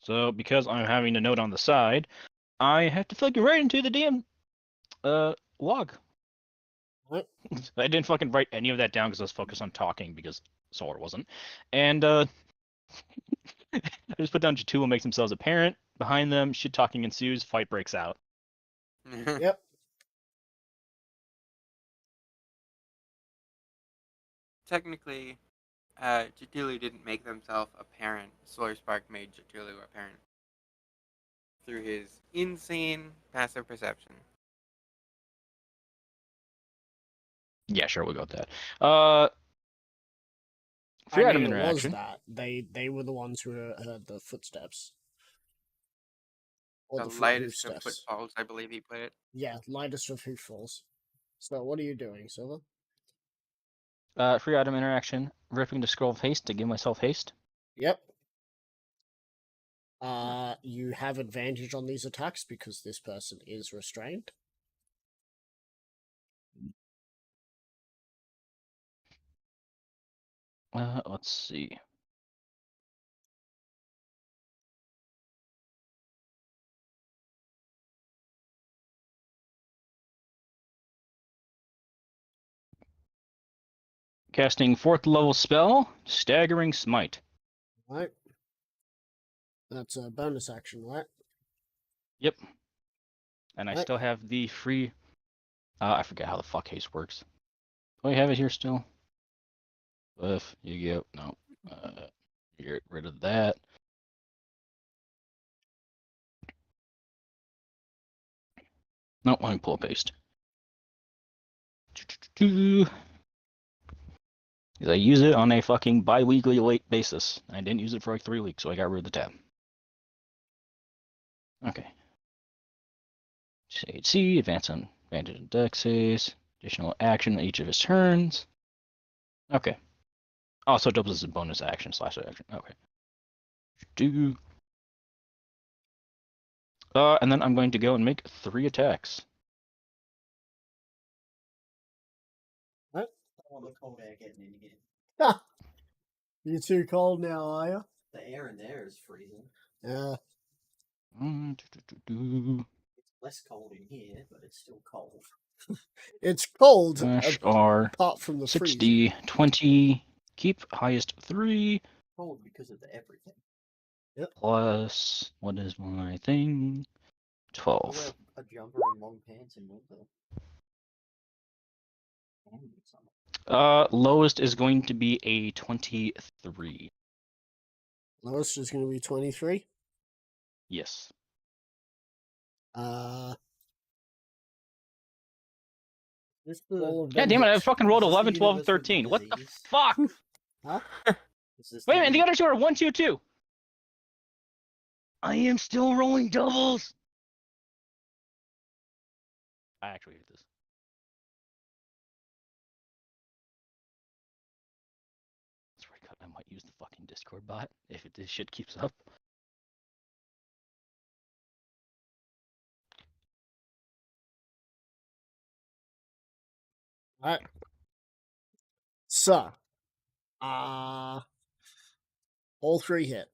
So because I'm having a note on the side, I have to fucking write into the DM log. What? I didn't fucking write any of that down because I was focused on talking because Solar wasn't. And I just put down Jatula makes themselves apparent. Behind them, shit talking ensues, fight breaks out. Yep. Technically, Cthulhu didn't make themselves apparent. Solar Spark made Cthulhu apparent through his insane passive perception. Yeah, sure, we'll go with that. Free item it was interaction. that. They were the ones who heard the footsteps. Or The hoof lightest of steps. footfalls, I believe he put it. Yeah, lightest of hoof falls. So what are you doing, Silver? Free item interaction. Ripping the scroll of haste to give myself haste. Yep. You have advantage on these attacks because this person is restrained. Let's see. Casting 4th level spell, Staggering Smite. Right. That's a bonus action, right? Yep. And I Right. still have the free... I forget how the fuck haste works. Do I have it here still? If you get... No. Get rid of that. No, let me pull up haste. Because I use it on a fucking bi-weekly late basis. I didn't use it for like 3 weeks, so I got rid of the tab. Okay. Shade C, advance on advantage on dex saves. Additional action on each of his turns. Okay. Oh, so it doubles as a bonus action / action. Okay. And then I'm going to go and make 3 attacks. What? I want the cold air getting in here. Ha! You too cold now, are you? The air in there is freezing. Yeah. It's less cold in here, but it's still cold. It's cold, Slash R. apart from the 60, 20. Keep highest 3. Cold because of the everything. Plus, what is my thing? I 12. wear a jumper and long pants in winter. And in summer. Lowest is going to be a 23. Lowest is going to be 23. Yes. This all of Yeah, them damn it, I hit. fucking rolled Is this the 11, 12, universe with 13. What the disease? fuck? Huh? Is this Wait a minute, the other two are 1, 2, 2. I am still rolling doubles. I actually hate this. That's right, I might use the fucking Discord bot if this shit keeps up. Alright. So, all 3 hit.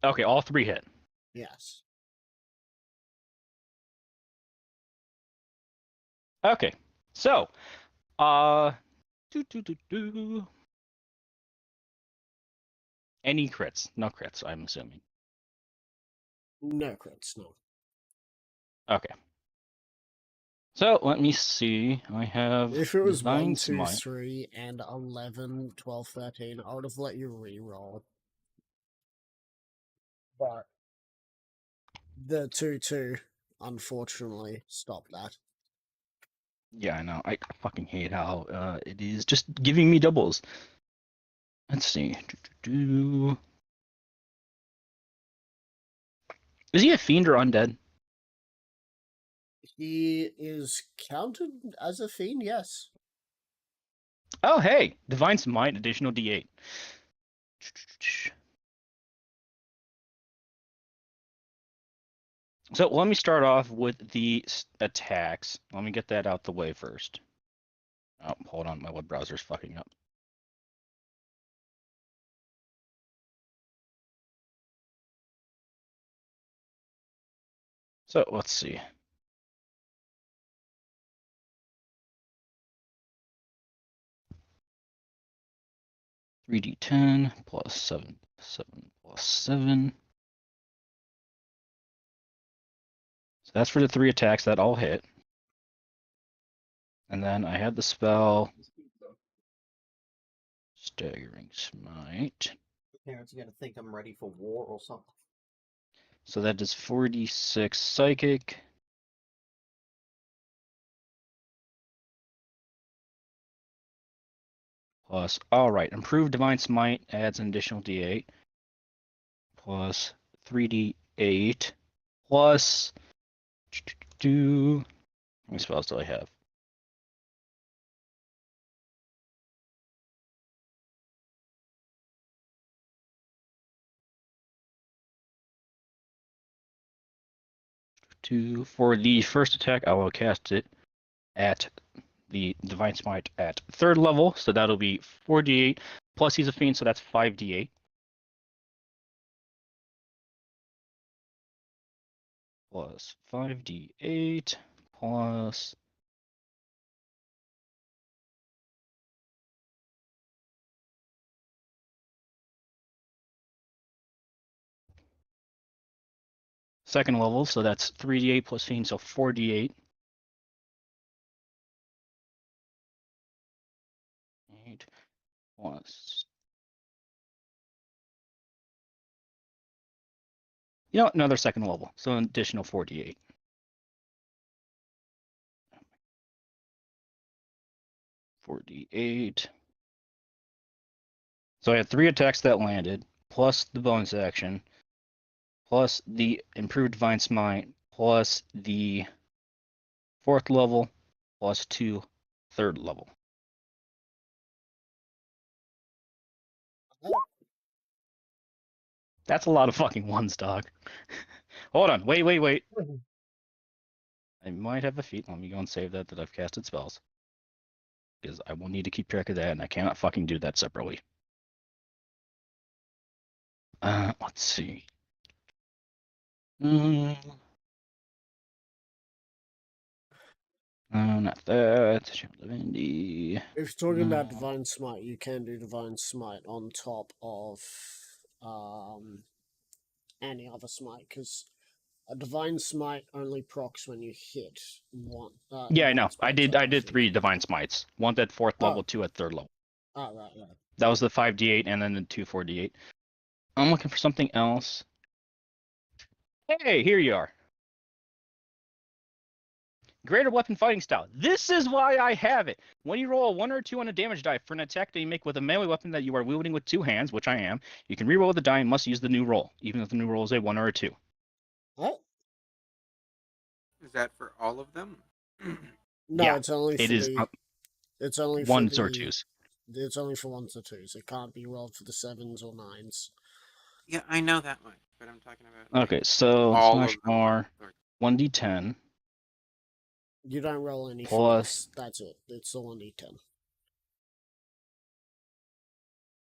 Okay, all 3 hit. Yes. Okay, so Do, do, do, do. Any crits? No crits, I'm assuming. No crits, no. Okay. So let me see. I have If it was Divine 1, 2, Smite. 3, and 11, 12, 13, I would have let you re-roll. But the 2-2, unfortunately, stopped that. Yeah, I know. I fucking hate how it is just giving me doubles. Let's see. Is he a fiend or undead? He is counted as a fiend, yes. Oh, hey! Divine Smite, additional D8. So let me start off with the attacks. Let me get that out the way first. Oh, hold on. My web browser's fucking up. So let's see. $3d10 plus 7, 7 plus 7. So that's for the 3 attacks that all hit. And then I had the spell Staggering Smite. Parents are gonna think I'm ready for war or something. So that is 4d6 Psychic. Plus, alright, Improved Divine Smite adds an additional d8. Plus 3d8. Plus. How many spells do I have? For the first attack, I will cast it at the Divine Smite at 3rd level, so that'll be 4d8. Plus, he's a fiend, so that's 5d8. Plus 5d8 plus second level, so that's 3d8 plus fiend, so 4d8. 8 plus. You know, another second level, so an additional 4d8. 4d8. So I had 3 attacks that landed, plus the bonus action, plus the improved Divine Smite, plus the 4th level, plus 2 3rd level. That's a lot of fucking ones, dog. Hold on, wait. I might have a feat. Let me go and save that I've casted spells. Because I will need to keep track of that, and I cannot fucking do that separately. Let's see. No, not that. Divinity. If you're talking about Divine Smite, you can do Divine Smite on top of any other smite, because a Divine Smite only procs when you hit one. Yeah, I one know. I spell attack, did 3 Divine Smites. One at 4th level, Oh. 2 at 3rd level. Oh, right. That was the 5d8 and then the 2 4d8. I'm looking for something else. Hey, here you are. Greater weapon fighting style. This is why I have it. When you roll a 1 or 2 on a damage die for an attack that you make with a melee weapon that you are wielding with 2 hands, which I am, you can reroll the die and must use the new roll, even if the new roll is a 1 or a 2. What? Is that for all of them? No, Yeah, it's only for it is the. It's only for 1s the. or 2s. It's only for 1s or 2s. It can't be rolled for the 7s or 9s. Yeah, I know that much, but I'm talking about like, Okay, so all slash of them. R 1d10 You don't roll any plus. fives. That's it. It's the 1d10.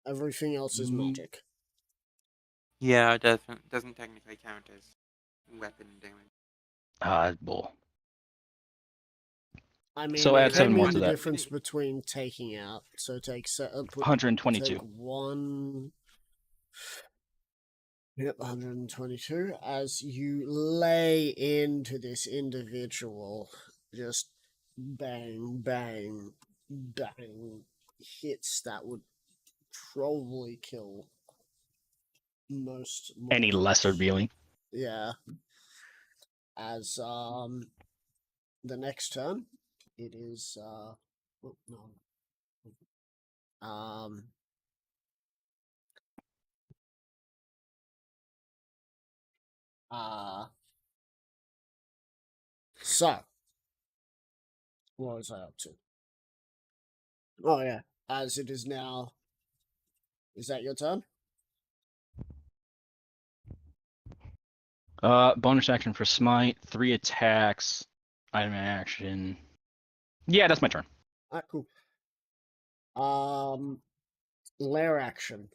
Everything else is magic. Yeah, it doesn't technically count as weapon damage. Bull. I mean, So it add can 7 more mean to the that. difference between taking out. So take 122. Take 1. Yep, 122. As you lay into this individual, just bang, bang, bang, hits that would probably kill most Any mortals. lesser being. Yeah. As the next turn, it is oh, no. Uh so what was I up to? Oh yeah. As it is now, is that your turn? Bonus action for smite, 3 attacks, item action. Yeah, that's my turn. Alright, cool. Lair action.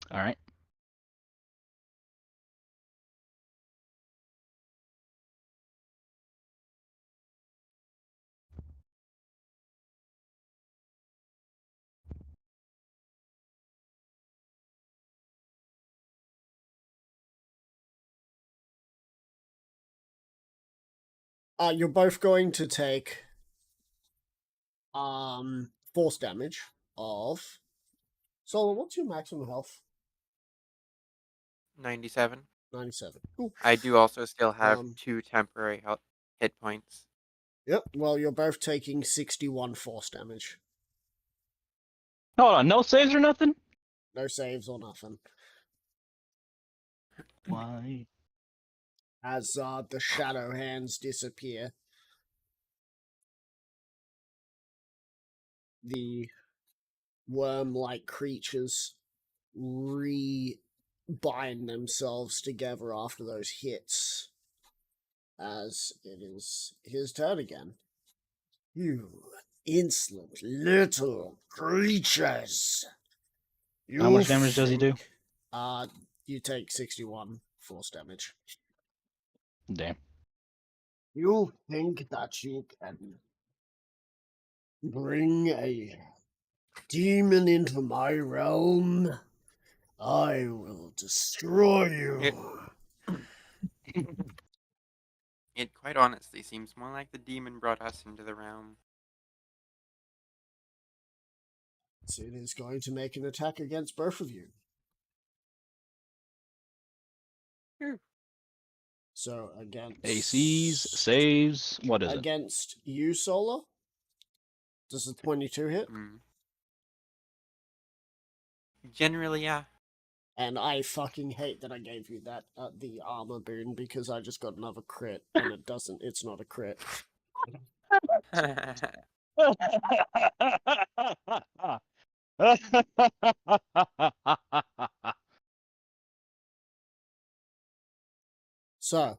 All right. You're both going to take force damage of. So what's your maximum health? 97. 97. Cool. I do also still have Um, 2 temporary health hit points. Yep. Well, you're both taking 61 force damage. Hold on, no saves or nothing? No saves or nothing. Why? As the shadow hands disappear, the worm-like creatures bind themselves together after those hits. As it is his turn again. You insolent little creatures! How much damage does he do? You take 61 force damage. Damn. You think that you can bring a demon into my realm? I will destroy you. It quite honestly seems more like the demon brought us into the realm. It is going to make an attack against both of you. Sure. So against ACs, saves, what is it? against you, Solar. Does a 22 hit? Generally, yeah. And I fucking hate that I gave you that the armor boon because I just got another crit and it's not a crit. So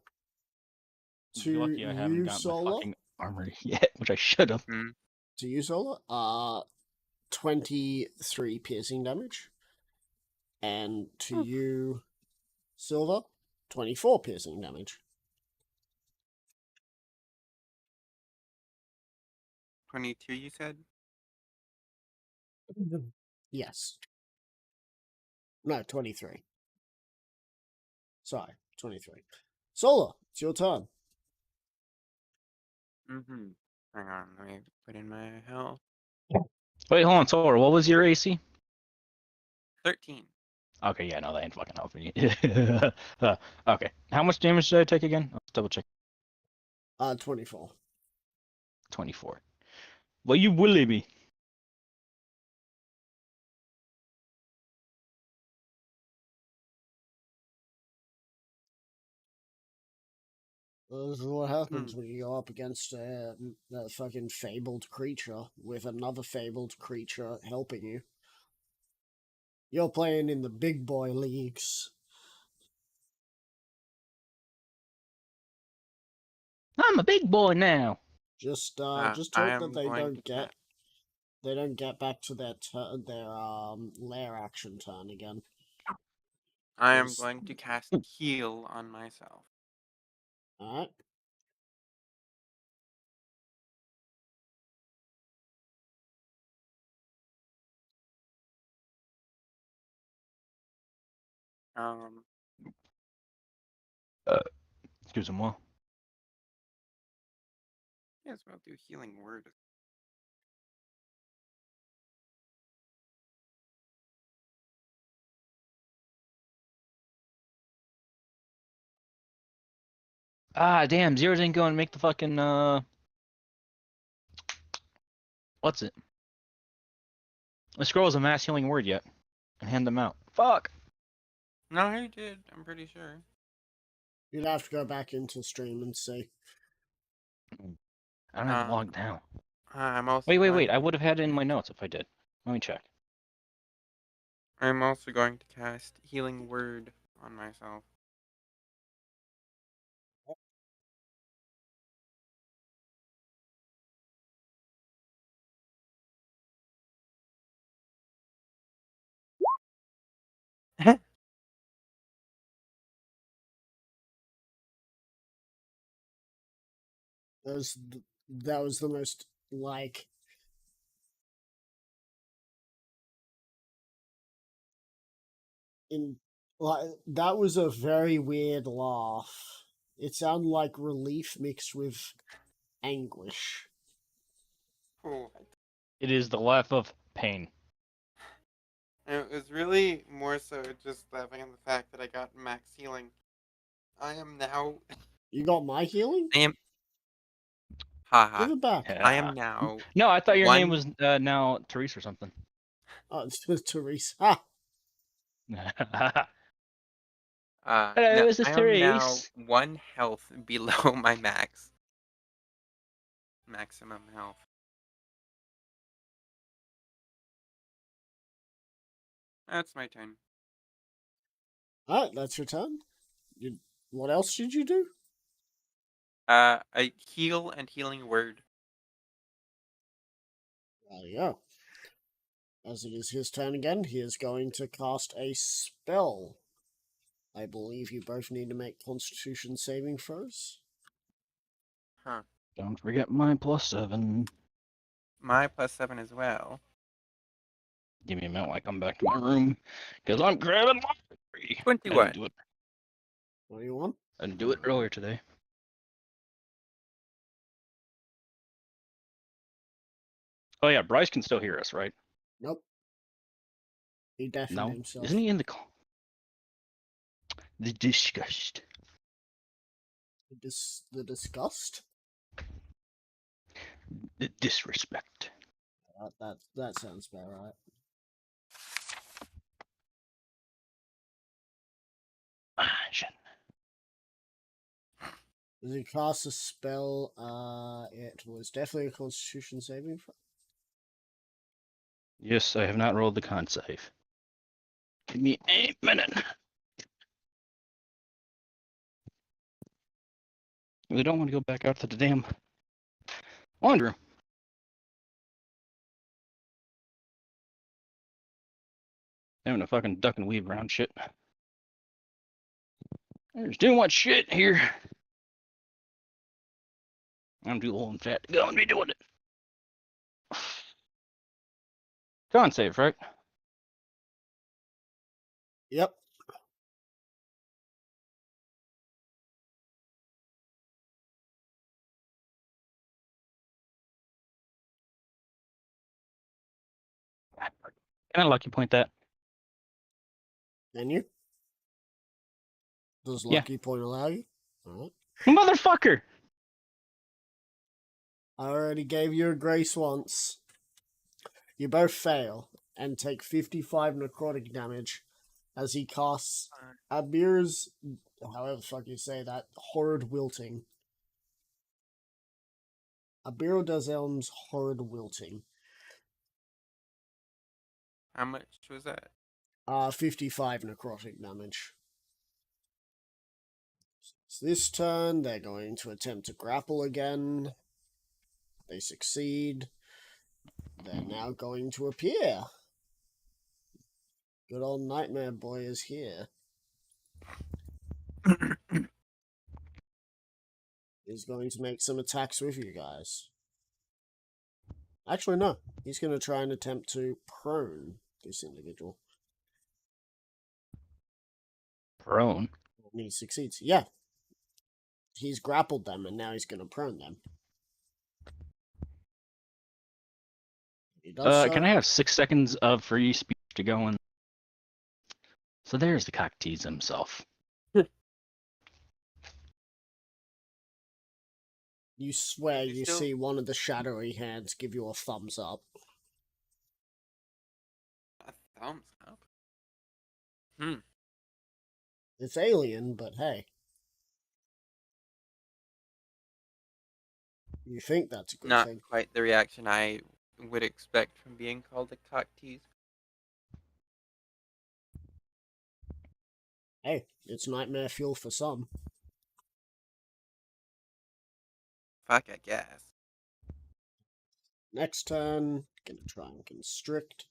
to You're lucky I haven't you, got my Solar. fucking armor yet, which I should have. To you, Solar, 23 piercing damage. And to you, Silver, 24 piercing damage. 22, you said? Yes. No, 23. Sorry, 23. Solar, it's your turn. Mm-hmm. Hang on, let me put in my health. Wait, hold on, Tor, what was your AC? 13. Okay, yeah, no, that ain't fucking helping you. Okay, how much damage did I take again? Let's double check. 24. 24. Well, you bully me. This is what happens when you go up against a fucking fabled creature with another fabled creature helping you. You're playing in the big boy leagues. I'm a big boy now. Just I hope am that they going to don't get back to their lair action turn again. I am Yes. going to cast heal on myself. Alright. Um, Excuse-moi. Yes, we'll do healing word. Ah, damn, Zero didn't go and make the fucking, what's it? The scroll is a mass healing word yet. And hand them out. Fuck! No, he did. I'm pretty sure. You'd have to go back into stream and see. I don't have it logged down. I'm also Wait, going, I would have had it in my notes if I did. Let me check. I'm also going to cast healing word on myself. That was the most, like... that was a very weird laugh. It sounded like relief mixed with anguish. Cool. It is the laugh of pain. It was really more so just laughing at the fact that I got max healing. I am now. You got my healing? I am. Haha. Give it back. I am now. No, I thought your name one- was now Therese or something. Oh, it's Teresa. Ah, Hello, No, is this I am now Therese? 1 health below my maximum health. That's my turn. alright, that's your turn. What else did you do? I heal and healing word. There you go. As it is his turn again, he is going to cast a spell. I believe you both need to make Constitution saving throws. Huh. Don't forget my +7. My +7 as well. Give me a minute while I come back to my room. Because I'm grabbing my degree. I 21. didn't do it. 21? I didn't do it earlier today. Oh yeah, Bryce can still hear us, right? Nope. He deafened No? himself. Isn't he in the call? The disgust. The disgust? The disrespect. That sounds about right. Shit. As he casts a spell, it was definitely a Constitution saving throw. Yes, I have not rolled the con save. Give me a minute. We don't want to go back out to the damn laundry room. Having a fucking duck and weave around shit. There's too much shit here. I'm too old and fat to go and be doing it. Con save, right? Yep. Can I lucky point that? Can you? Does Yeah. Lucky Point allow you? Alright. Motherfucker! I already gave you a grace once. You both fail and take 55 necrotic damage as he casts Abir's, however the fuck you say that, horrid wilting. Abir does Elm's horrid wilting. How much was that? 55 necrotic damage. So this turn, they're going to attempt to grapple again. They succeed. They're now going to appear. Good old Nightmare Boy is here. He's going to make some attacks with you guys. Actually, no. He's going to try and attempt to prone this individual. Prone. And he succeeds. Yeah. He's grappled them, and now he's going to prone them. He does so. Can I have 6 seconds of free speech to go in? So there's the cocktease himself. You swear You you still- see one of the shadowy hands give you a thumbs up. A thumbs up. It's alien, but hey. You think that's a good Not thing. quite the reaction I would expect from being called a cock tease. Hey, it's nightmare fuel for some. Fuck, I guess. Next turn, gonna try and constrict.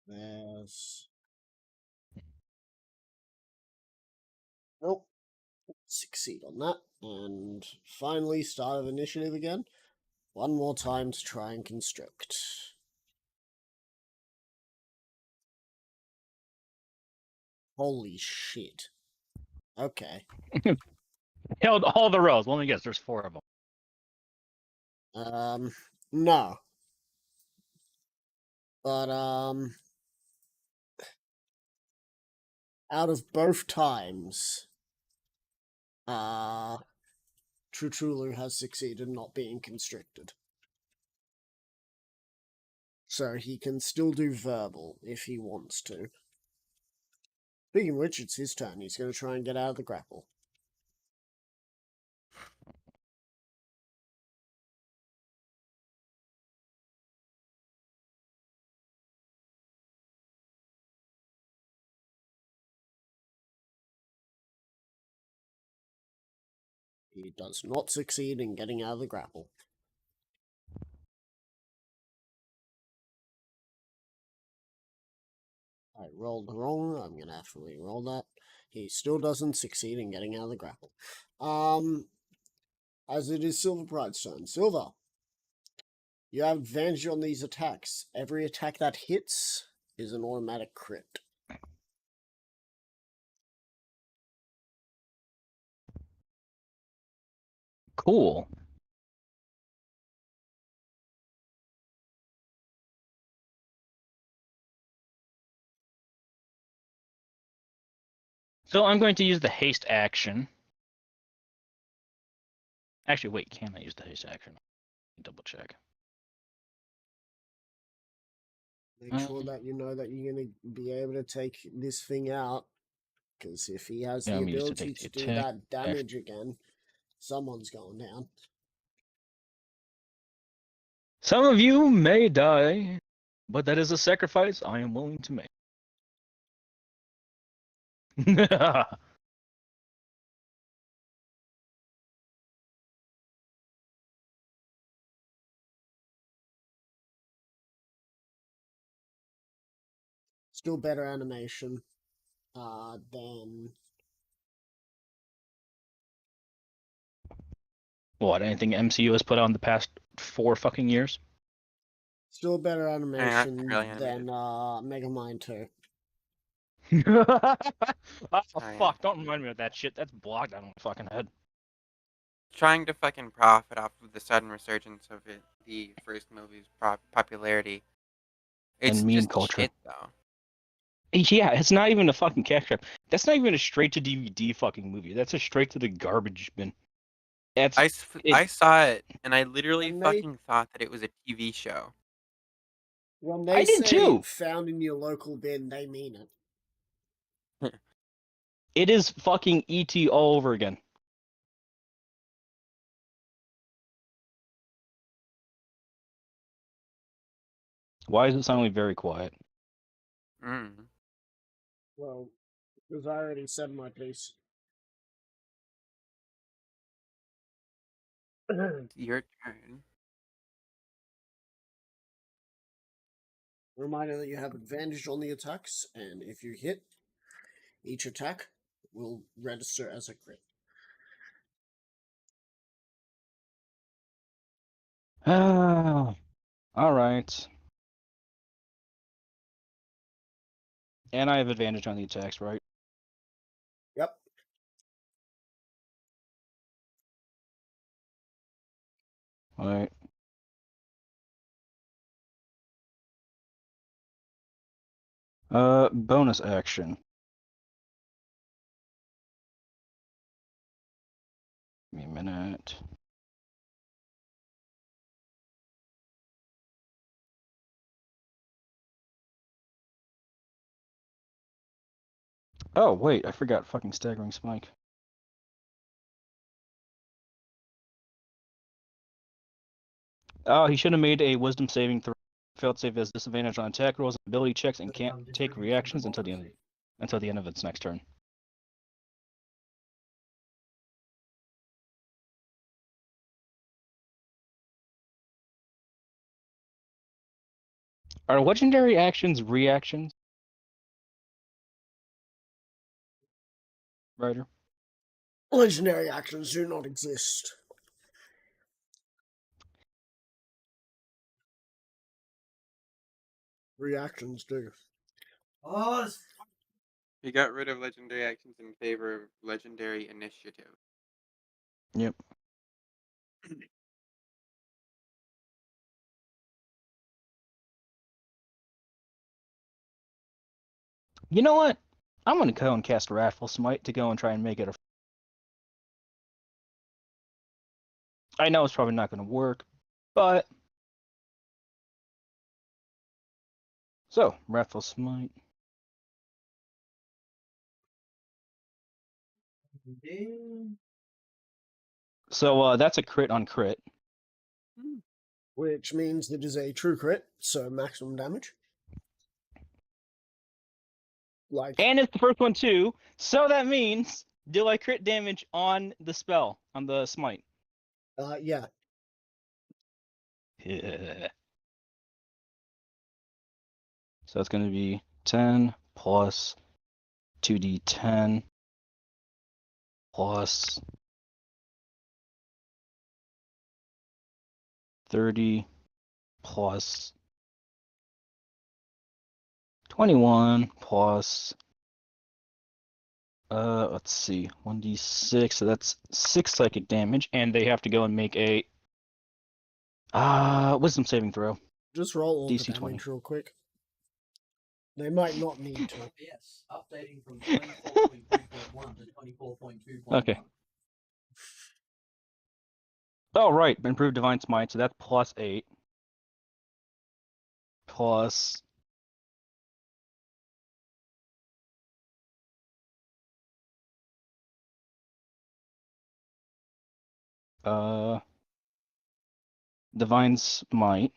There's... Nope. Succeed on that. And finally, start of initiative again. One more time to try and constrict. Holy shit. Okay. Held all the rows. Let me guess, there's 4 of them. No. But, out of both times, Trutrulu has succeeded in not being constricted. So he can still do verbal if he wants to. Speaking of which, it's his turn. He's going to try and get out of the grapple. He does not succeed in getting out of the grapple. I rolled wrong. I'm going to have to re-roll that. He still doesn't succeed in getting out of the grapple. As it is Silver Pride's turn. Silver, you have advantage on these attacks. Every attack that hits is an automatic crit. Cool. So I'm going to use the haste action. Actually, wait, can I use the haste action? Double check. Make sure that you know that you're going to be able to take this thing out. Because if he has Yeah, the I'm used to ability take the to do attack. that damage again, someone's going down. Some of you may die, but that is a sacrifice I am willing to make. Still better animation than... What, anything MCU has put out in the past 4 fucking years? Still better animation really animated. than Megamind 2. Oh, yeah. fuck, don't remind me of that shit. That's blocked out of my fucking head. Trying to fucking profit off of the sudden resurgence of the first movie's popularity. It's And meme just culture. shit, though. Yeah, it's not even a fucking cash grab. That's not even a straight to DVD fucking movie. That's a straight to the garbage bin. That's I saw it, and I literally When they- fucking thought that it was a TV show. When I they did say too. found in your local bin, they mean it. It is fucking ET all over again. Why is it suddenly very quiet? Mm. Well, because I already said my piece. It's your turn. Reminder that you have advantage on the attacks, and if you hit, each attack will register as a crit. Ah, all right. And I have advantage on the attacks, right? Yep. All right. Bonus action. Give me a minute. Oh, wait, I forgot fucking staggering smite. Oh, he should have made a wisdom saving throw. Failed save has disadvantage on attack rolls and ability checks and can't take reactions until the end of its next turn. Are legendary actions reactions? Ryder? Legendary actions do not exist. Reactions do. Oh, He got rid of legendary actions in favor of legendary initiative. Yep. You know what? I'm gonna go and cast Wrathful Smite to go and try and make it a. I know it's probably not gonna work, but so Wrathful Smite. So that's a crit on crit. Which means it is a true crit, so maximum damage. Like, And it's the first one too, so that means do I crit damage on the spell, on the smite? yeah. So it's going to be 10 plus 2d10 plus 30 plus 21 plus let's see, 1d6, so that's 6 psychic damage, and they have to go and make a wisdom saving throw. Just roll all DC the 20. damage real quick. They might not need to. yes, updating from 24.2.1 to 24.2.1. Okay. Oh, right, improved divine smite, so that's plus 8 plus divine smite.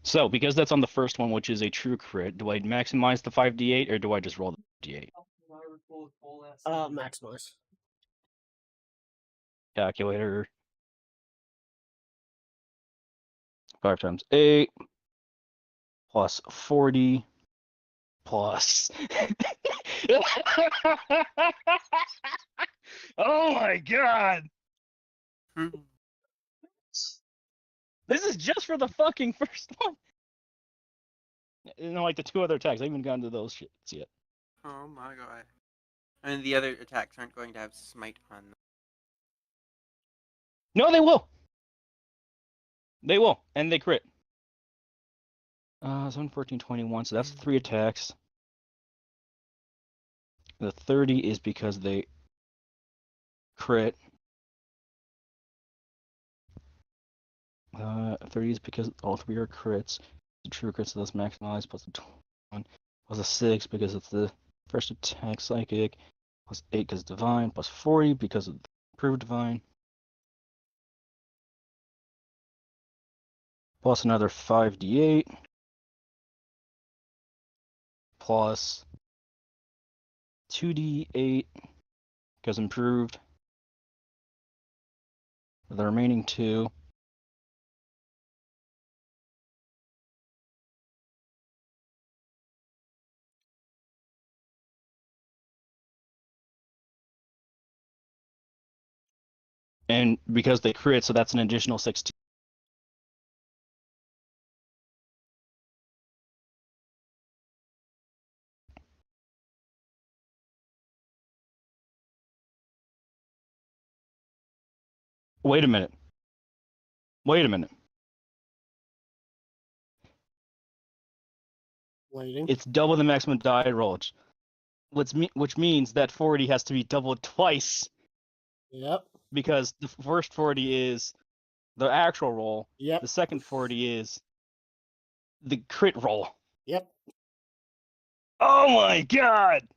So, because that's on the first one, which is a true crit, do I maximize the 5d8 or do I just roll the d8? Maximize. Calculator. 5 times 8 plus 40 plus. Oh my god! Hmm. This is just for the fucking first one. Like the 2 other attacks. I haven't gotten to those shits yet. Oh my god. And the other attacks aren't going to have smite on them. No, they will. They will, and they crit. 7, 14, 21, so that's 3 attacks. The 30 is because they crit. 30 is because all 3 are crits. The true crits, so that's maximized, plus the 1, plus a 6 because it's the first attack psychic, plus 8 because divine, plus 40 because of the improved divine. Plus another 5d8. Plus 2d8 because improved. The remaining 2 And because they crit, so that's an additional 16. Wait a minute. Wait a minute. Waiting. It's double the maximum die roll, which means that 40 has to be doubled twice Yep. because the first 40 is the actual roll. Yep. The second 40 is the crit roll. Yep. Oh my god!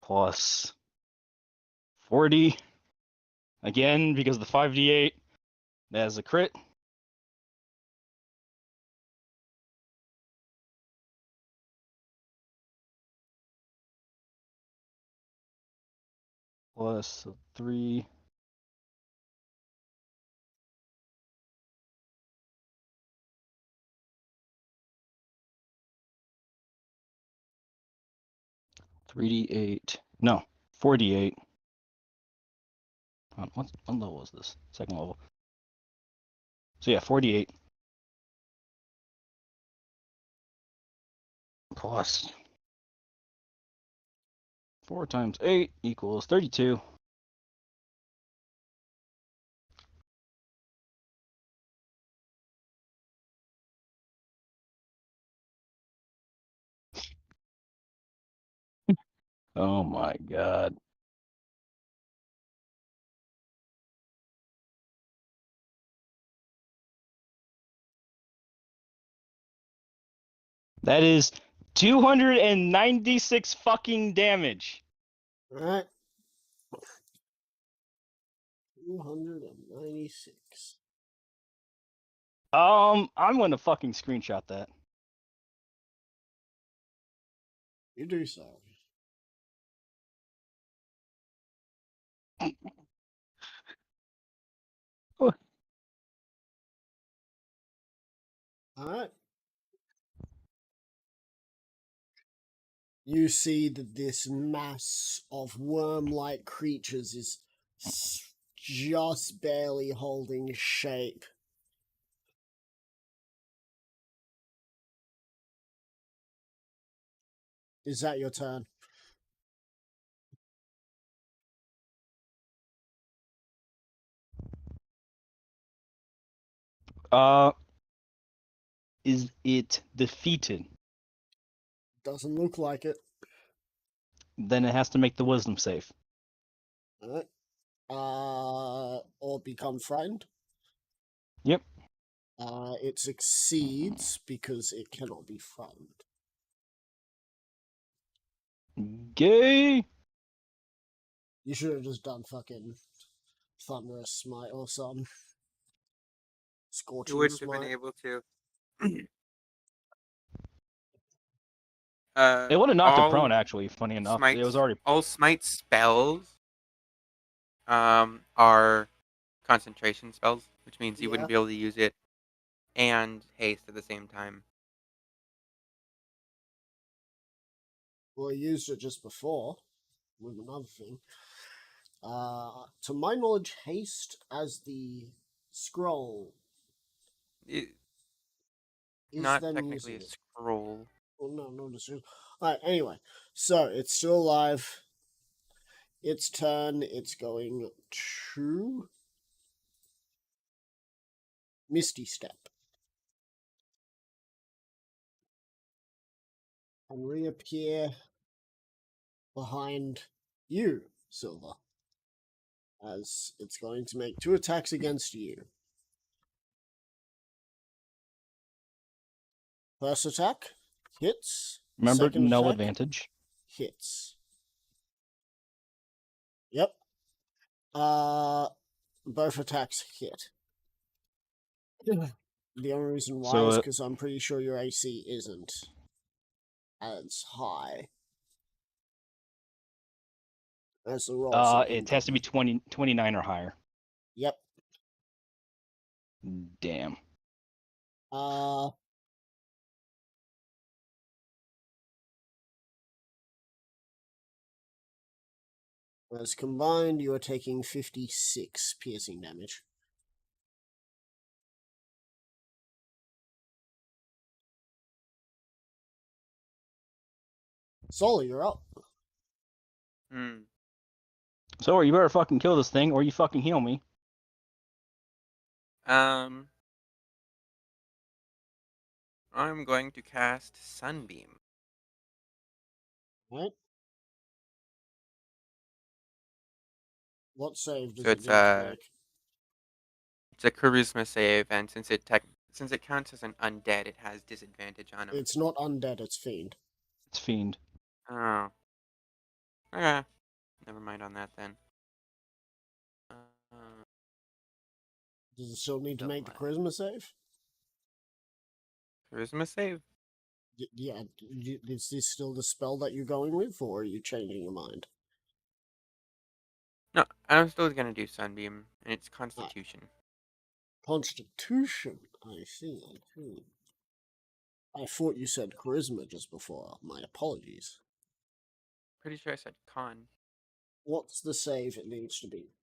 Plus 40. Again, because the 5d8 has a crit. Plus 3. $3d8. No, $4d8. What level is this? Second level. So yeah, 48 plus 4 times 8 equals 32. Oh my god. That is 296 fucking damage. All right. 296. I'm gonna fucking screenshot that. You do so. All right. You see that this mass of worm-like creatures is just barely holding shape. Is that your turn? Is it defeated? Doesn't look like it. Then it has to make the wisdom save. All right. Or become frightened. Yep. It succeeds because it cannot be frightened. Gay. You should have just done fucking thunderous smite or something. You Scorching wouldn't have been smite. able to. It would have knocked it prone, All actually, funny enough. It was smites, already. all smite spells, are concentration spells, which means you wouldn't Yeah. be able to use it and haste at the same time. Well, I used it just before with another thing. To my knowledge, haste as the scroll It, is not them technically using a it. scroll. Oh no, no decision. Alright, anyway. So it's still alive. Its turn, it's going to Misty Step. And reappear behind you, Silver. As it's going to make 2 attacks against you. First attack hits. Remember, Second no attack advantage. hits. Yep. Both attacks hit. The only reason why So is because I'm pretty sure your AC isn't as high as the rolls have been it has to be done. 29 or higher. Yep. Damn. Uh, As combined, you are taking 56 piercing damage. Solar, you're up. Hmm. So you better fucking kill this thing, or you fucking heal me. I'm going to cast Sunbeam. Right? What save does So it it's need to make? it's a charisma save, and since it counts as an undead, it has disadvantage on him. It's not undead, it's fiend. It's fiend. Oh. Okay. Never mind on that then. Does it still need to So make the what? charisma save? Charisma save? Yeah, is this still the spell that you're going with, or are you changing your mind? No, I'm still gonna do Sunbeam, and it's Constitution. Constitution. I see. I thought you said charisma just before. My apologies. Pretty sure I said Con. What's the save it needs to be?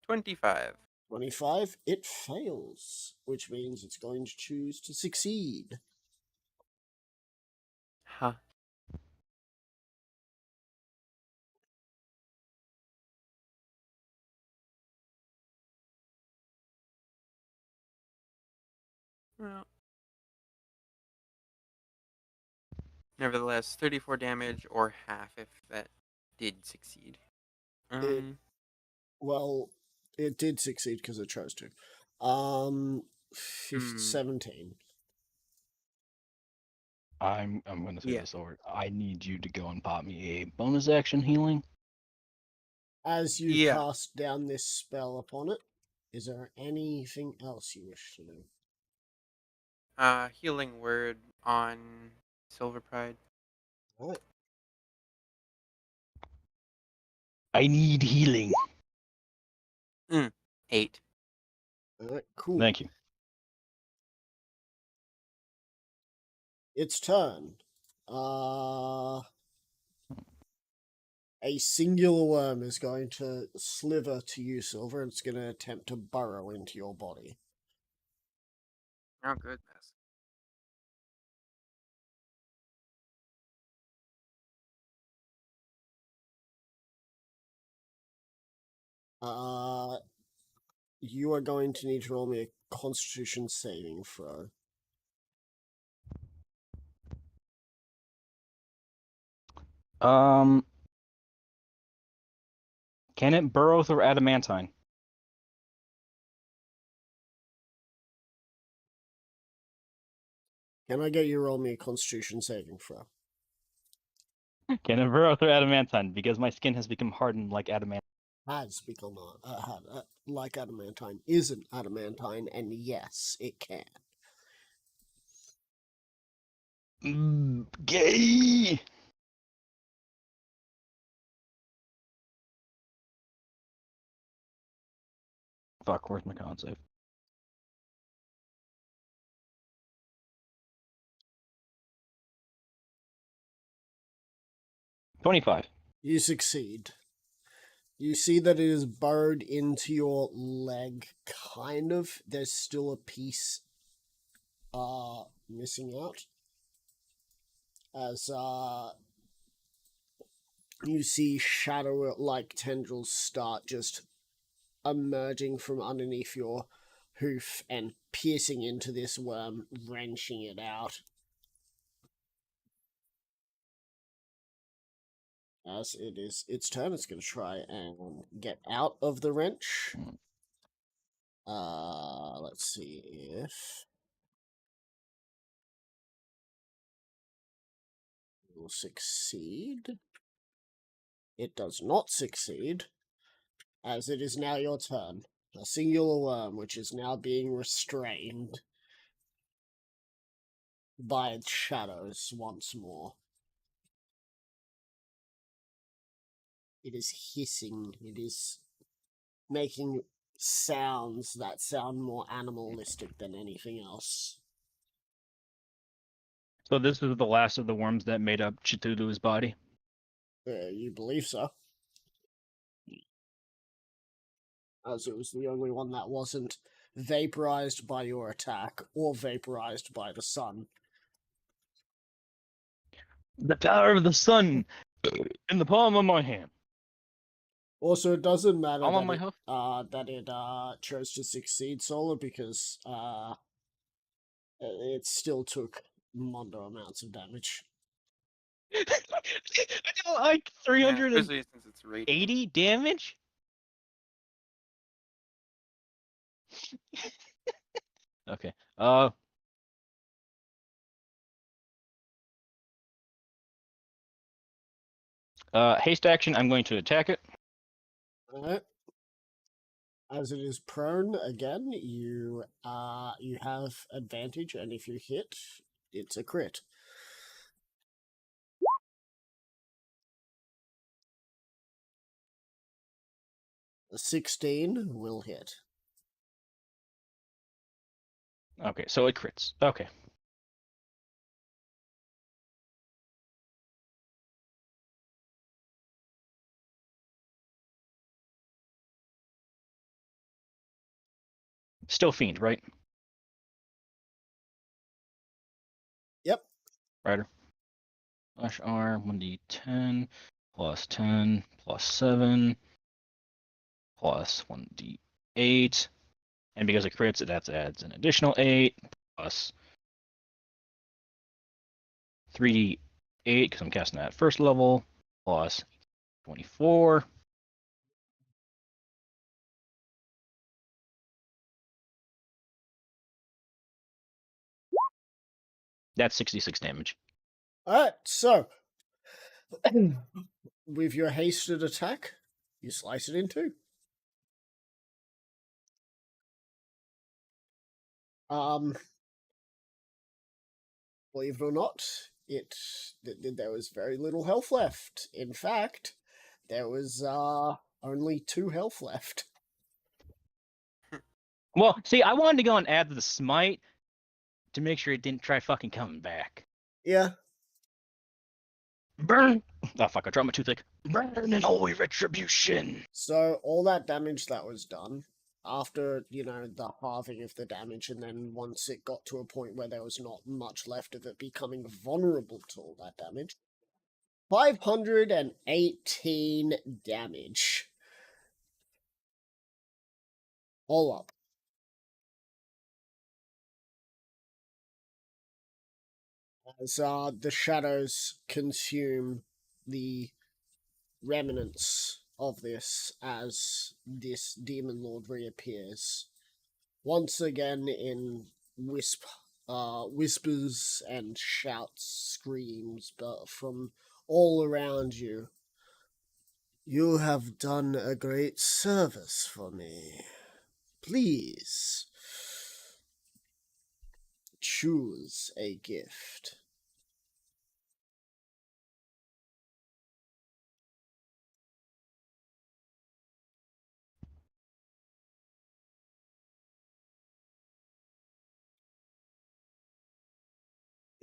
25. 25? It fails, which means it's going to choose to succeed. Huh. Well. Nevertheless, 34 damage, or half if that did succeed. Well, it did succeed because it chose to. 17. I'm gonna say Yeah. this over. I need you to go and pop me a bonus action healing. As you Yeah. cast down this spell upon it, is there anything else you wish to do? Healing word on Silver Pride. Alright. I need healing. 8. Alright, cool. Thank you. Its turn. A singular worm is going to slither to you, Silver, and it's going to attempt to burrow into your body. Oh, goodness. You are going to need to roll me a Constitution saving throw. Can it burrow through adamantine? Can I get you to roll me a Constitution saving throw? Can it burrow through adamantine? Because my skin has become hardened like adamantine. Has become like adamantine, isn't adamantine, and yes, it can. Gay. Fuck, where's my con save? $25. You succeed. You see that it is burrowed into your leg, kind of. There's still a piece missing out. As you see shadow like tendrils start just emerging from underneath your hoof and piercing into this worm, wrenching it out. As it is its turn, it's going to try and get out of the wrench. Let's see if it will succeed. It does not succeed, as it is now your turn. A singular worm, which is now being restrained by its shadows once more. It is hissing. It is making sounds that sound more animalistic than anything else. So this is the last of the worms that made up Cthulhu's body. You believe so? as it was the only one that wasn't vaporized by your attack or vaporized by the sun. The power of the sun in the palm of my hand. Also, it doesn't matter Palm of that my it, hoof. that it chose to succeed Solar because it still took mondo amounts of damage. Like Yeah, 380 especially since it's radiant. damage. Okay. Haste action. I'm going to attack it. Alright. As it is prone again, you have advantage, and if you hit, it's a crit. A 16 will hit. Okay, so it crits. Okay. Still fiend, right? Yep. Rider. Slash R 1d10 plus 10 plus 7 plus 1d8. And because it crits, it adds an additional 8 plus 3d8 because I'm casting that at first level plus 24. That's 66 damage. Alright, so with your hasted attack, you slice it in two. Believe it or not, there was very little health left. In fact, there was only 2 health left. Well, see, I wanted to go and add the smite to make sure it didn't try fucking coming back. Yeah. Burn! Oh fuck, I dropped my toothpick. Burn in holy retribution! So all that damage that was done, after, the halving of the damage, and then once it got to a point where there was not much left of it becoming vulnerable to all that damage, 518 damage. All up. As the shadows consume the remnants of this as this demon lord reappears. Once again in whispers and shouts, screams, but from all around you. You have done a great service for me. Please choose a gift.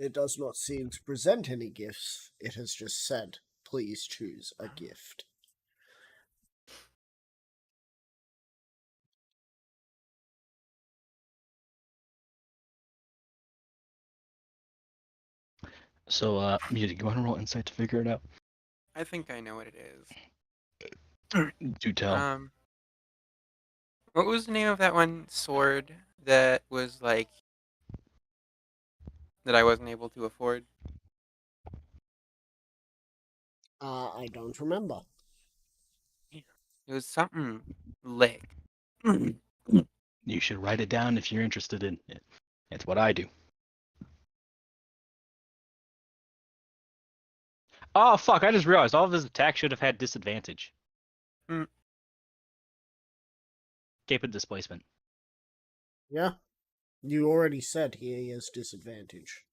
It does not seem to present any gifts. It has just said, please choose a gift. So, Music, you want to roll insight to figure it out? I think I know what it is. Do tell. What was the name of that one sword that was like that I wasn't able to afford? I don't remember. It was something leg. You should write it down if you're interested in it. It's what I do. Oh, fuck, I just realized all of his attacks should have had disadvantage. Hmm. Cape of displacement. Yeah? You already said he has disadvantage.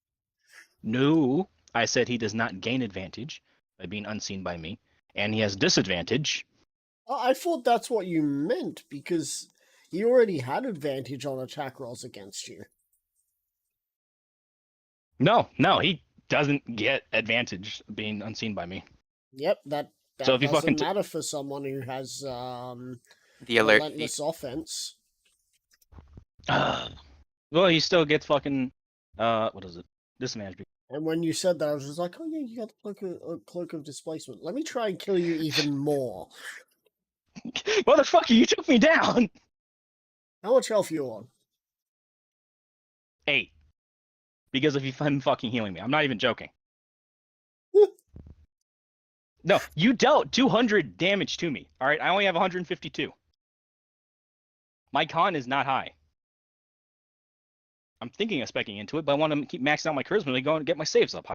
No, I said he does not gain advantage by being unseen by me, and he has disadvantage. I thought that's what you meant, because he already had advantage on attack rolls against you. No, he doesn't get advantage being unseen by me. Yep, that So if you doesn't fucking matter for someone who has The alert feat. relentless offense. Well, he still gets fucking what is it? Disadvantage. And when you said that, I was just like, oh yeah, you got the cloak of displacement. Let me try and kill you even more. Motherfucker, you took me down. How much health you on? 8. Because of him fucking healing me. I'm not even joking. No, you dealt 200 damage to me. All right, I only have 152. My con is not high. I'm thinking of specking into it, but I want to keep maxing out my charisma to go and get my saves up high.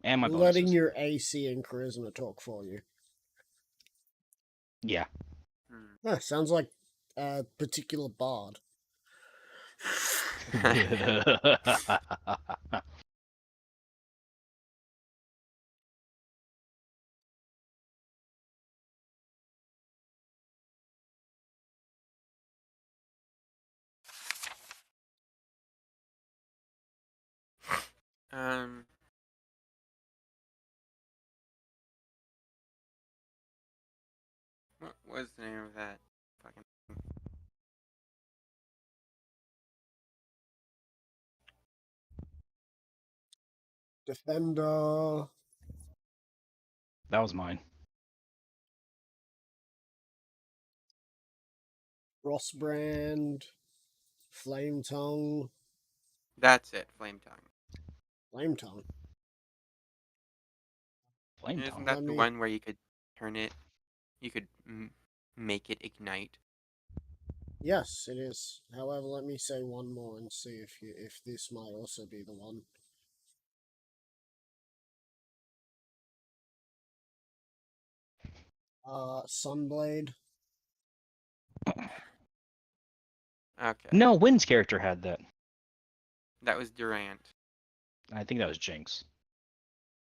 And my bonuses. Letting your AC and charisma talk for you. Yeah. Huh, sounds like a particular bard. um. What was the name of that fucking? Defender. That was mine. Frostbrand. Flame Tongue. That's it. Flame tongue. Flame Tongue. Flame Isn't tongue. that Let the me- one where you could turn it? You could make it ignite. Yes, it is. However, let me say one more and see if this might also be the one. Sunblade. Okay. No, Wynn's character had that. That was Durant. I think that was Jinx.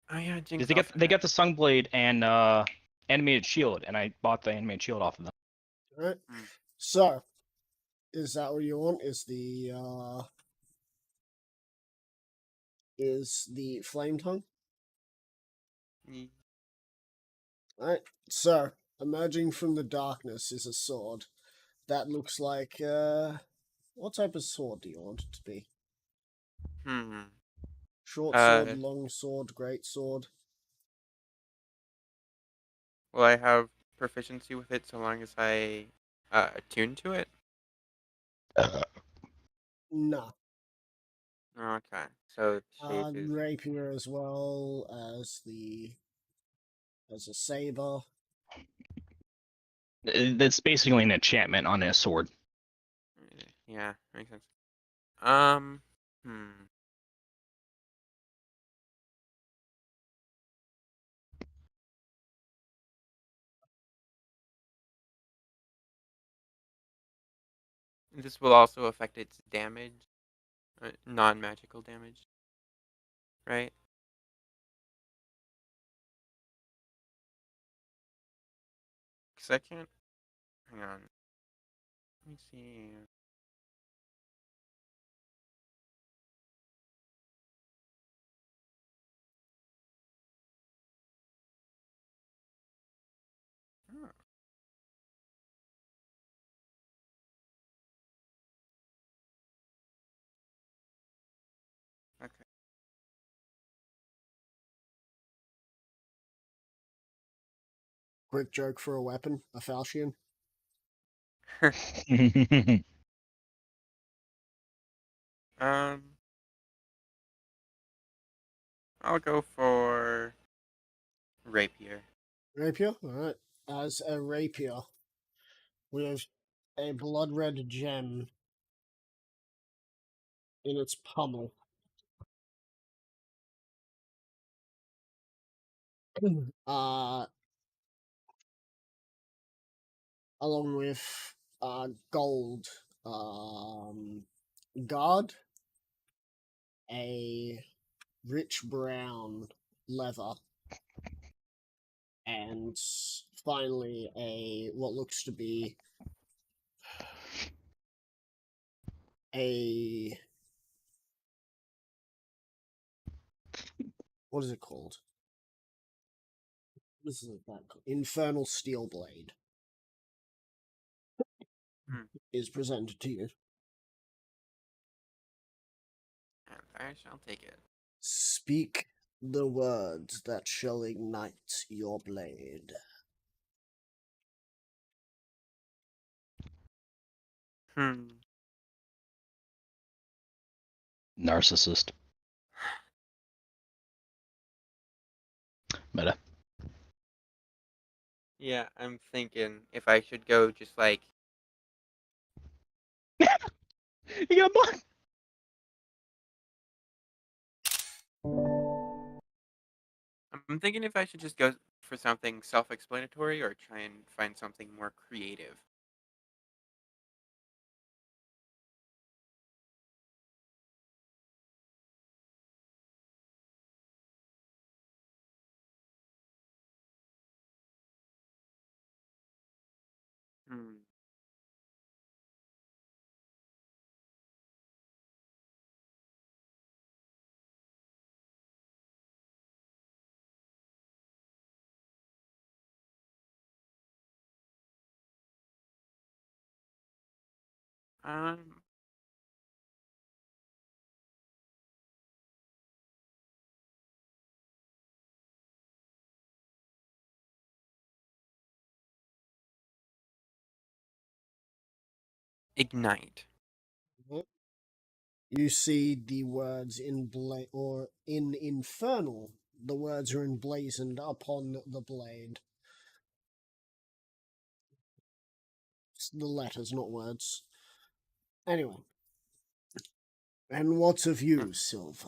Oh yeah, Jinx. Because they also got the Sunblade and animated shield, and I bought the animated shield off of them. Alright. Hmm. So, is that what you want? Is the Flame Tongue? Ye- Alright. So, emerging from the darkness is a sword. That looks like what type of sword do you want it to be? Hmm. Short sword, Uh. long sword, great sword. Will I have proficiency with it so long as I attune to it? No. Okay. So shape is. Rapier as well as a saber. That's basically an enchantment on a sword. Yeah, makes sense. Um. Hmm. This will also affect its damage, non-magical damage, right? Because I can't. Hang on. Let me see. Oh, okay. Quick joke for a weapon, a falchion. Um. I'll go for rapier. Rapier? Alright. As a rapier with a blood red gem in its pommel. uh Along with gold guard, a rich brown leather, and finally a what looks to be a what is it called? This is that infernal steel blade is presented to you. And I shall take it. Speak the words that shall ignite your blade. Narcissist. Meta. Yeah, I'm thinking if I should go just like You got blocked. I'm thinking if I should just go for something self-explanatory or try and find something more creative. Hmm. Um. Ignite. You see the words in or in infernal. The words are emblazoned upon the blade. It's the letters, not words. Anyway. And what of you, Silver?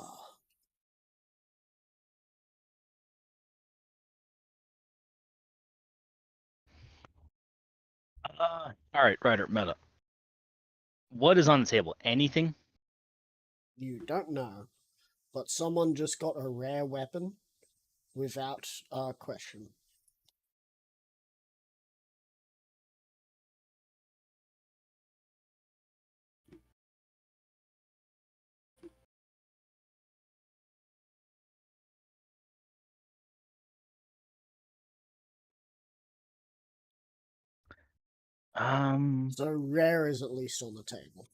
All right, Ryder, Meta. What is on the table? Anything? You don't know, but someone just got a rare weapon without question. So rare is at least on the table.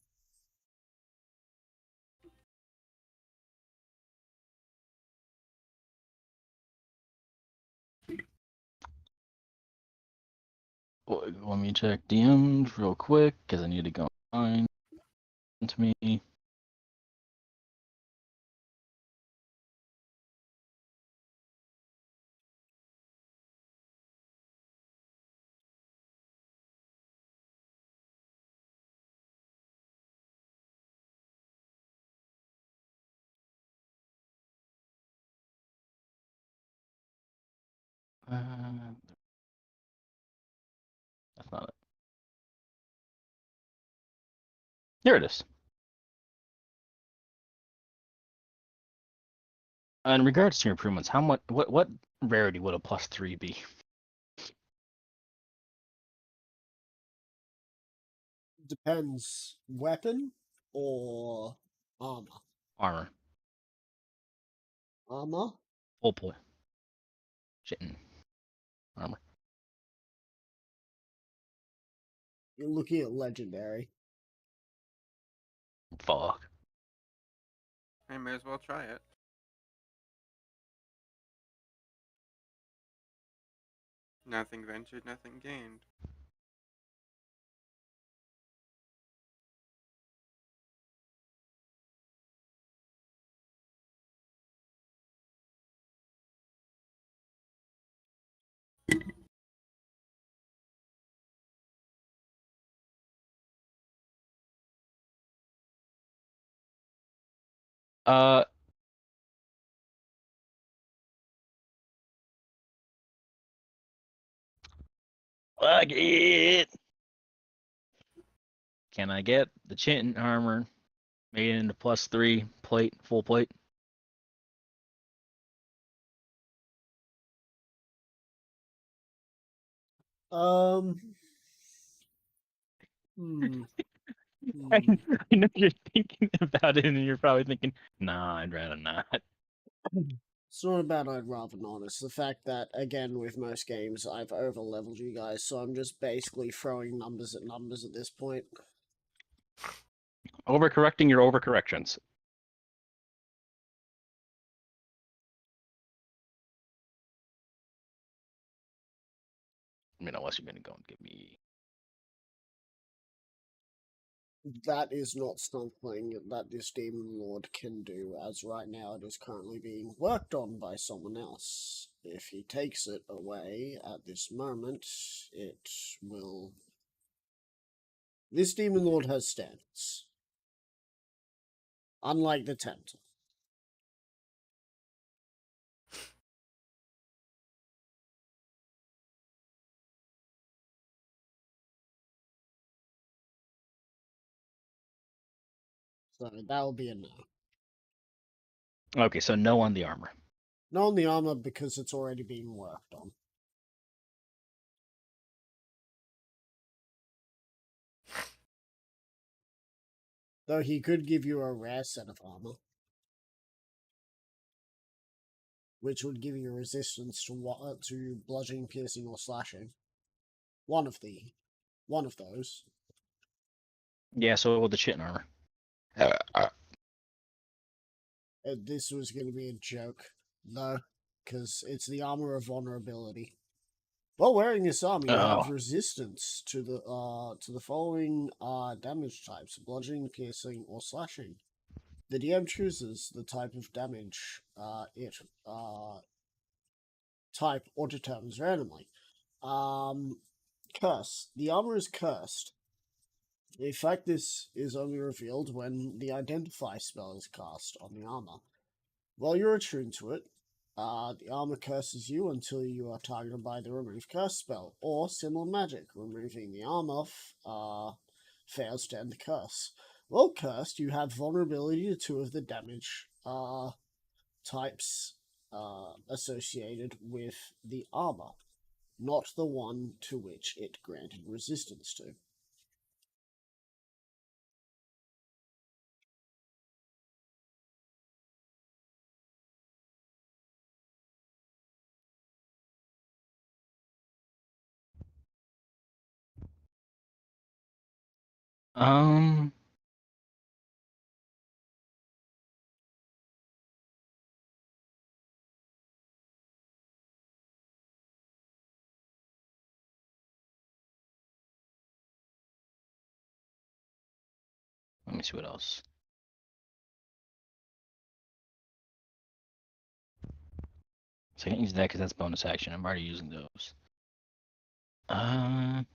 Let me check DMs real quick because I need to go find to me. That's not it. Here it is. In regards to your improvements, how much? What rarity would a +3 be? Depends. Weapon or armor? Armor, Armor? full point. Shit. Armor. You're looking at legendary. Fuck. I may as well try it. Nothing ventured, nothing gained. Uh, fuck it. Can I get the Chitin armor made into +3 plate, full plate? Um. I know you're thinking about it, and you're probably thinking, "Nah, I'd rather not." It's not about I'd rather not. It's the fact that, again, with most games, I've over-leveled you guys, so I'm just basically throwing numbers at this point. Overcorrecting your overcorrections. I mean, unless you're going to go and give me... That is not something that this Demon Lord can do, as right now it is currently being worked on by someone else. If he takes it away at this moment, it will... This Demon Lord has standards. Unlike the Tempter. So that'll be a no. Okay, so no on the armor. Not on the armor because it's already being worked on. Though he could give you a rare set of armor. Which would give you resistance to bludgeoning, piercing, or slashing. One of those. Yeah, so with the Chitin armor. This was going to be a joke, though, because it's the armor of vulnerability. While wearing this armor, you have resistance to the following damage types: bludgeoning, piercing, or slashing. The DM chooses the type of damage it type or determines randomly. Curse. The armor is cursed. In fact, this is only revealed when the Identify spell is cast on the armor. While you're attuned to it, the armor curses you until you are targeted by the Remove Curse spell, or similar magic. Removing the armor fails to end the curse. While cursed, you have vulnerability to 2 of the damage types associated with the armor, not the one to which it granted resistance to. Um... Let me see what else. So I can't use that because that's bonus action. I'm already using those. I'm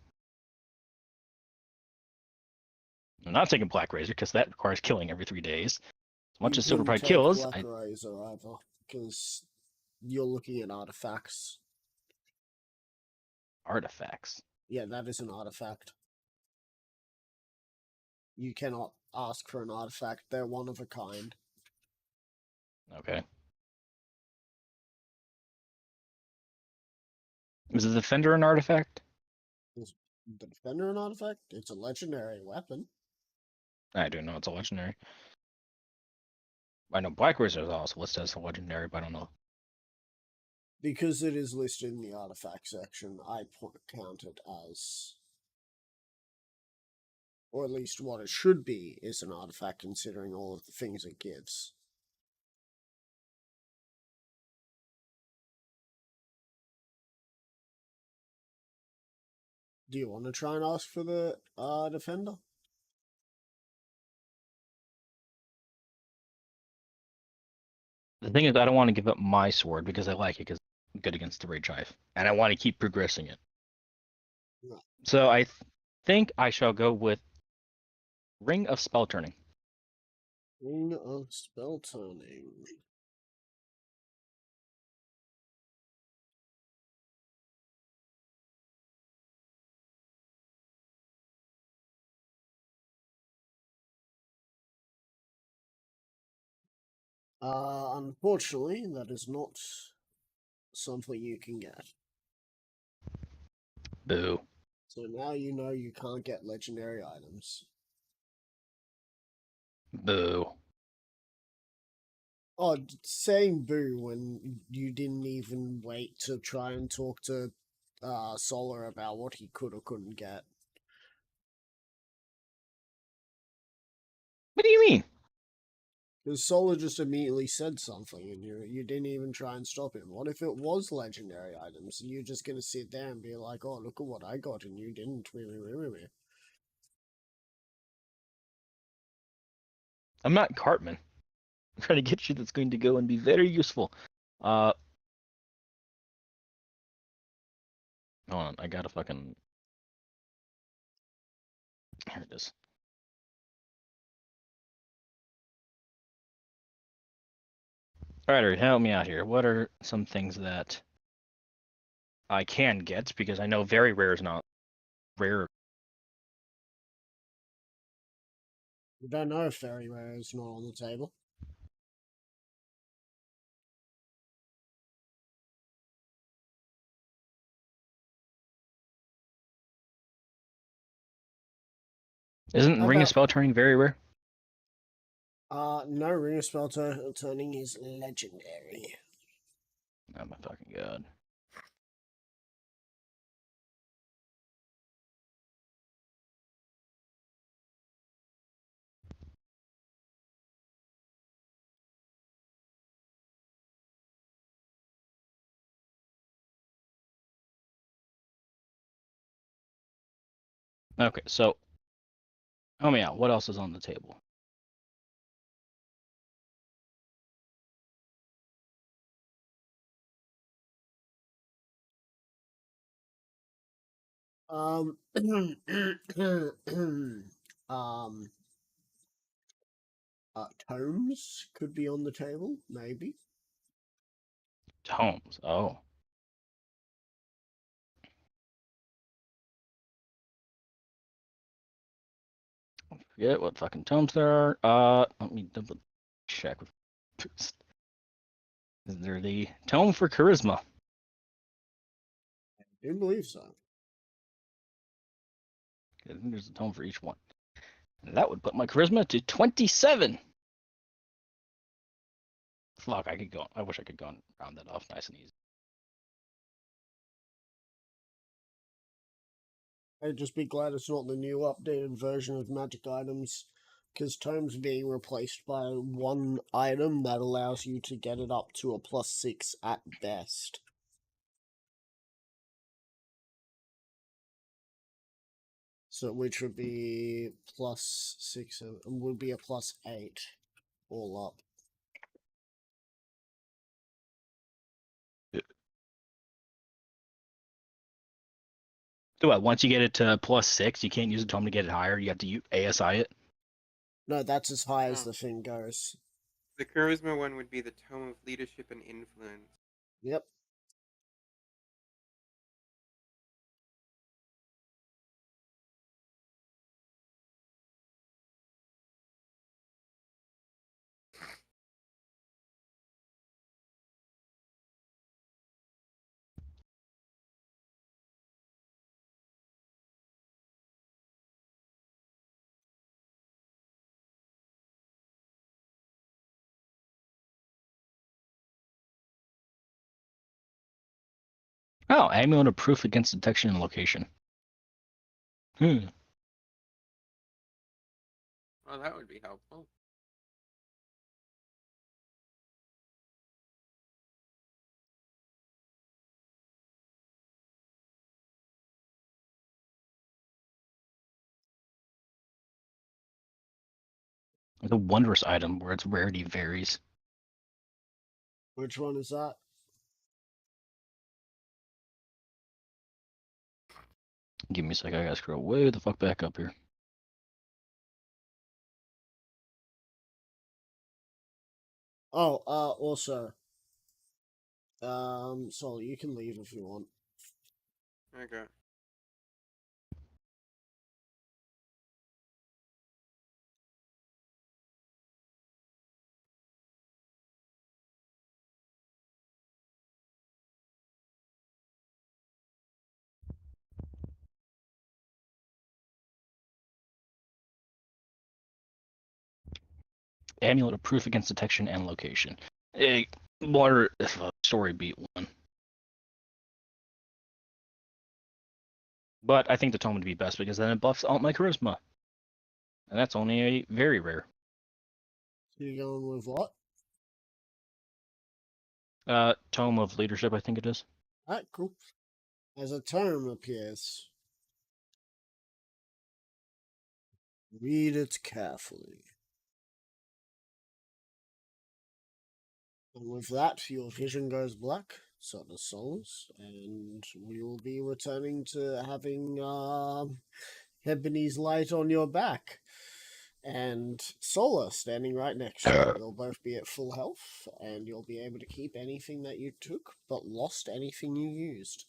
not taking Black Razor because that requires killing every 3 days. As much You as Silver couldn't Pride take kills, Black Razor either, because you're looking at artifacts. artifacts. Yeah, that is an artifact. You cannot ask for an artifact. They're one of a kind. Okay. Is the Defender an artifact? Is the Defender an artifact? It's a legendary weapon. I do know it's a legendary. I know Black Razor is also listed as a legendary, but I don't know. Because it is listed in the artifact section, I count it as... Or at least what it should be is an artifact, considering all of the things it gives. Do you want to try and ask for the Defender? The thing is, I don't want to give up my sword because I like it because it's good against the Rage Hive, and I want to keep progressing it. No. So I think I shall go with Ring of Spell Turning. Ring of Spell Turning. Unfortunately, that is not something you can get. Boo. So now you know you can't get legendary items. Boo. Oh, saying boo when you didn't even wait to try and talk to Solar about what he could or couldn't get. What do you mean? Because Solar just immediately said something and you didn't even try and stop him. What if it was legendary items and you're just gonna sit there and be like, oh, look at what I got and you didn't? I'm not Cartman. I'm trying to get you that's going to go and be very useful. Hold on, I gotta fucking. Here it is. Alright, help me out here. What are some things that I can get? Because I know very rare is not rare. We don't know if Fairy Rare is not on the table. Isn't How Ring of about- Spell Turning very rare? No, Ring of Spell Turning is legendary. Oh my fucking god. Okay, so help me out. What else is on the table? Um, um, tomes could be on the table, maybe. Tomes. Oh. Forget what fucking tomes there are. Let me double check. Is there the tome for charisma? I do believe so. I think there's a tome for each one. And that would put my charisma to 27. Fuck, I could go. I wish I could go and round that off nice and easy. I'd just be glad it's not the new updated version of magic items, because tomes being replaced by one item that allows you to get it up to a +6 at best. So which would be +6 and would be a +8 all up. So what? Once you get it to +6, you can't use the tome to get it higher. You have to ASI it. No, that's as high as Oh. the thing goes. The charisma one would be the tome of leadership and influence. Yep. Oh, amulet of proof against detection and location. Hmm. Well, that would be helpful. It's a wondrous item where its rarity varies. Which one is that? Give me a sec. I gotta scroll way the fuck back up here. Oh, also, so you can leave if you want. Okay. Amulet of proof against detection and location. Water story beat one. But I think the tome would be best because then it buffs out my charisma. And that's only a very rare. So you're going with what? Tome of Leadership, I think it is. Alright, cool. As a term appears, read it carefully. And with that, your vision goes black, so does Sol's, and we will be returning to having Ebony's light on your back. And Sola standing right next to you. You'll both be at full health, and you'll be able to keep anything that you took, but lost anything you used.